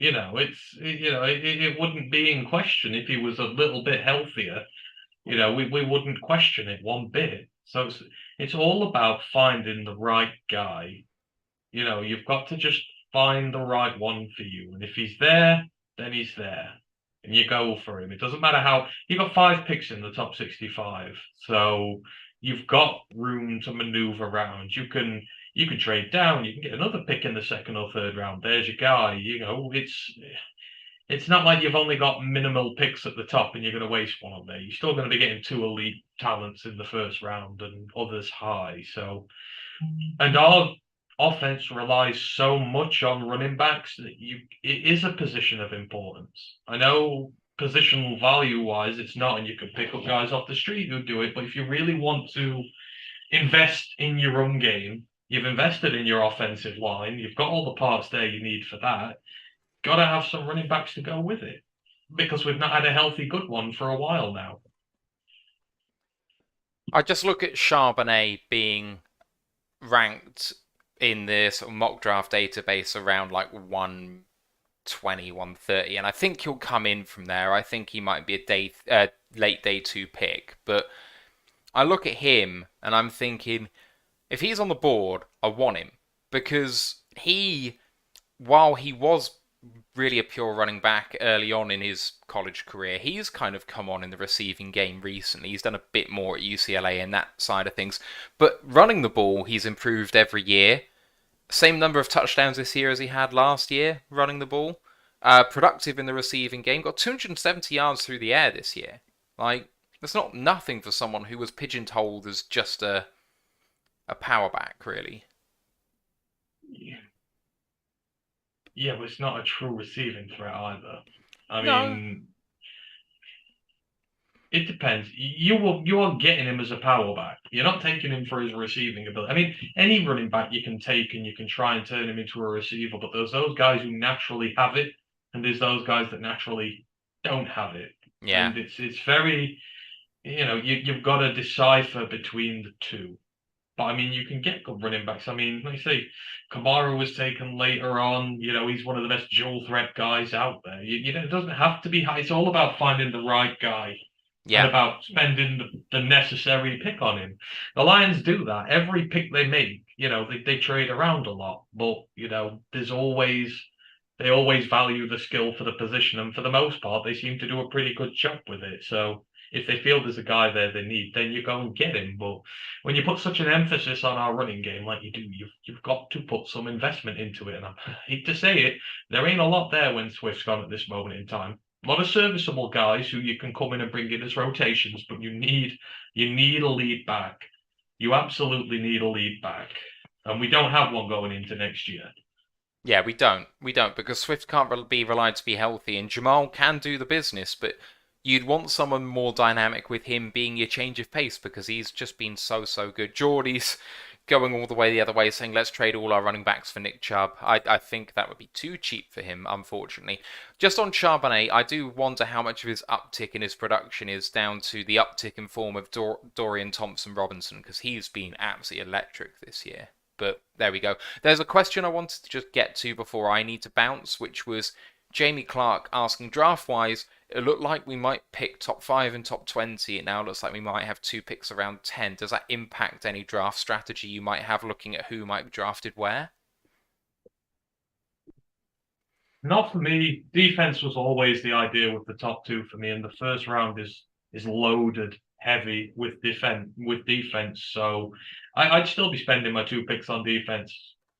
It wouldn't be in question if he was a little bit healthier. We wouldn't question it one bit. So it's all about finding the right guy. You've got to just find the right one for you, and if he's there, then he's there, and you go for him. It doesn't matter how you've got 5 picks in the top 65, so you've got room to maneuver around. You can trade down. You can get another pick in the 2nd or 3rd round. There's your guy. it's not like you've only got minimal picks at the top and you're going to waste one on there. You're still going to be getting 2 elite talents in the first round and others high. So, and our offense relies so much on running backs that it is a position of importance. I know positional value wise, it's not, and you can pick up guys off the street who do it. But if you really want to invest in your own game, you've invested in your offensive line, you've got all the parts there you need for that. Got to have some running backs to go with it because we've not had a healthy good one for a while now. I just look at Charbonnet being ranked in the sort of mock draft database around like 120, 130, and I think he'll come in from there. I think he might be a late day 2 pick, but I look at him and I'm thinking, if he's on the board, I want him because while he was really a pure running back early on in his college career, he's kind of come on in the receiving game recently. He's done a bit more at UCLA in that side of things. But running the ball, he's improved every year. Same number of touchdowns this year as he had last year running the ball. Productive in the receiving game. Got 270 yards through the air this year. Like, that's not nothing for someone who was pigeonholed as just a power back, really. Yeah, but it's not a true receiving threat either. I No. mean, it depends. You are getting him as a power back. You're not taking him for his receiving ability. I mean, any running back you can take and you can try and turn him into a receiver, but there's those guys who naturally have it, and there's those guys that naturally don't have it. Yeah. And it's very, you've got to decipher between the two. But I mean, you can get good running backs. I mean, like I say, Kamara was taken later on. He's one of the best dual threat guys out there. It doesn't have to be high. It's all about finding the right guy and about spending the necessary pick on him. The Lions do that. Every pick they make, they trade around a lot. But, they always value the skill for the position. And for the most part, they seem to do a pretty good job with it. So if they feel there's a guy there they need, then you go and get him. But when you put such an emphasis on our running game like you do, you've got to put some investment into it. And I hate to say it, there ain't a lot there when Swift's gone at this moment in time. A lot of serviceable guys who you can come in and bring in as rotations, but you need a lead back. You absolutely need a lead back. And we don't have one going into next year. Yeah, we don't. We don't, because Swift can't be relied to be healthy, and Jamal can do the business, but you'd want someone more dynamic with him being your change of pace, because he's just been so good. Geordie's going all the way the other way, saying let's trade all our running backs for Nick Chubb. I think that would be too cheap for him, unfortunately. Just on Charbonnet, I do wonder how much of his uptick in his production is down to the uptick in form of Dorian Thompson-Robinson, because he's been absolutely electric this year. But there we go. There's a question I wanted to just get to before I need to bounce, which was Jamie Clark asking, draft-wise, it looked like we might pick top 5 and top 20. It now looks like we might have 2 picks around 10. Does that impact any draft strategy you might have looking at who might be drafted where? Not for me. Defense was always the idea with the top 2 for me, and the first round is loaded heavy with defense. So I'd still be spending my 2 picks on defense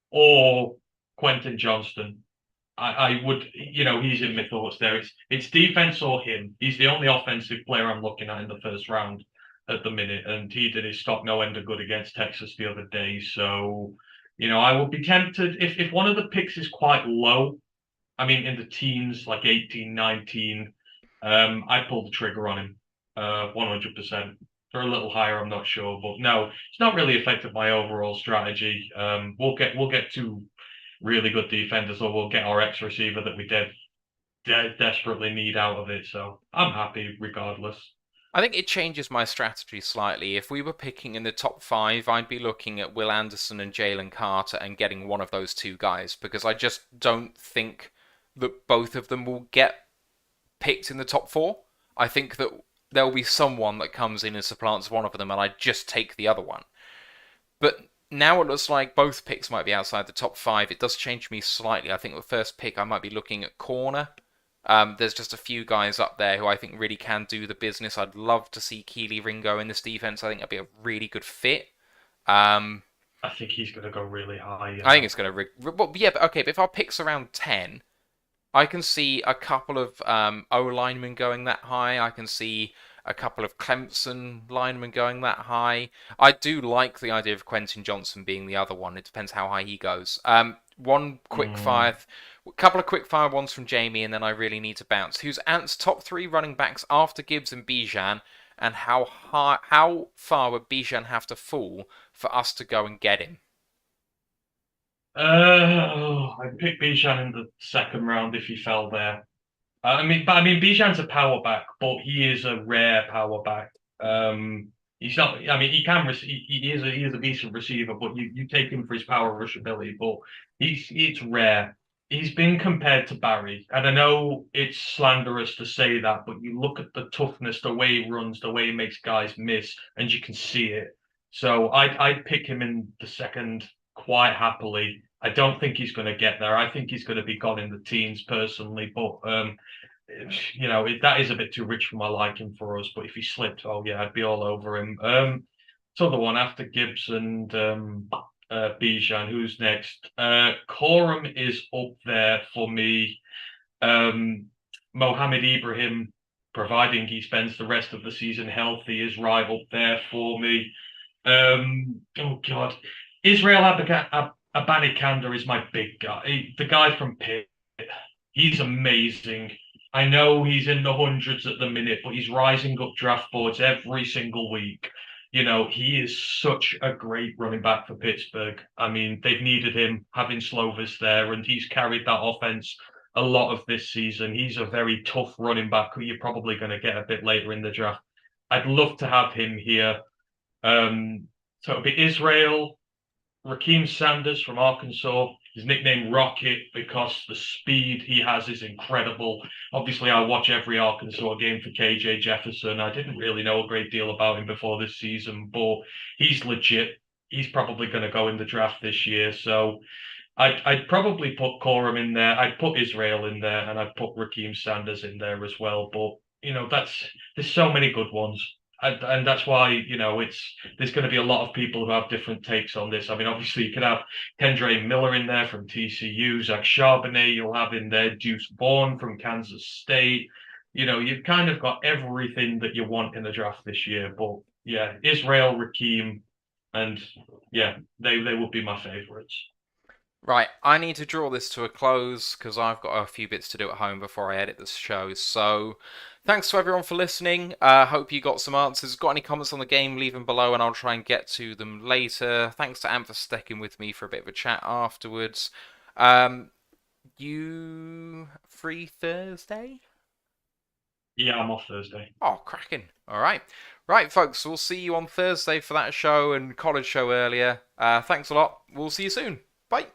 or Quentin Johnston. I would, he's in my thoughts there. It's defense or him. He's the only offensive player I'm looking at in the first round at the minute, and he did his stock no end of good against Texas the other day. So, I would be tempted if one of the picks is quite low. I mean, in the teens, like 18, 19, I'd pull the trigger on him, 100%. For a little higher, I'm not sure, but no, it's not really affected my overall strategy. We'll get to really good defenders, or we'll get our X receiver that we desperately need out of it. So I'm happy regardless. I think it changes my strategy slightly. If we were picking in the top 5, I'd be looking at Will Anderson and Jalen Carter and getting one of those 2 guys, because I just don't think that both of them will get picked in the top 4. I think that there'll be someone that comes in and supplants one of them, and I just take the other one. But now it looks like both picks might be outside the top 5. It does change me slightly. I think the first pick I might be looking at corner. There's just a few guys up there who I think really can do the business. I'd love to see Keely Ringo in this defense. I think that'd be a really good fit. I think he's going to go really high. I think it's going to... Well, yeah, but okay, but if our pick's around 10, I can see a couple of O linemen going that high. I can see a couple of Clemson linemen going that high. I do like the idea of Quentin Johnson being the other one. It depends how high he goes. One quick fire, couple of quick fire ones from Jamie, and then I really need to bounce. Who's Ant's top 3 running backs after Gibbs and Bijan, and how far would Bijan have to fall for us to go and get him? I'd pick Bijan in the second round if he fell there. Bijan's a power back, but he is a rare power back. He's not. I mean, he can. He is a decent receiver, but you take him for his power rush ability. But it's rare. He's been compared to Barry, and I know it's slanderous to say that, but you look at the toughness, the way he runs, the way he makes guys miss, and you can see it. So I'd pick him in the second quite happily. I don't think he's going to get there. I think he's going to be gone in the teens personally, but that is a bit too rich for my liking for us. But if he slipped, oh yeah, I'd be all over him. So the one after Gibbs and Bijan, who's next? Corum is up there for me. Mohamed Ibrahim, providing he spends the rest of the season healthy, is right up there for me. Oh God, Israel Abanikanda is my big guy. The guy from Pitt. He's amazing. I know he's in the hundreds at the minute, but he's rising up draft boards every single week. He is such a great running back for Pittsburgh. I mean, they've needed him having Slovis there, and he's carried that offense a lot of this season. He's a very tough running back who you're probably going to get a bit later in the draft. I'd love to have him here. So it'll be Israel, Raheem Sanders from Arkansas. His nickname Rocket because the speed he has is incredible. Obviously, I watch every Arkansas game for KJ Jefferson. I didn't really know a great deal about him before this season, but he's legit. He's probably going to go in the draft this year. So I'd probably put Corum in there. I'd put Israel in there, and I'd put Raheem Sanders in there as well. But there's so many good ones. And that's why, there's going to be a lot of people who have different takes on this. I mean, obviously, you could have Kendre Miller in there from TCU, Zach Charbonnet, you'll have in there Deuce Vaughn from Kansas State. You've kind of got everything that you want in the draft this year. But yeah, Israel, Raheem, and yeah, they would be my favorites. Right, I need to draw this to a close because I've got a few bits to do at home before I edit this show. So, thanks to everyone for listening. Hope you got some answers. Got any comments on the game, leave them below and I'll try and get to them later. Thanks to Ant for sticking with me for a bit of a chat afterwards. You free Thursday? Yeah, I'm off Thursday. Oh, cracking. All right. Right, folks, we'll see you on Thursday for that show and college show earlier. Thanks a lot. We'll see you soon. Bye.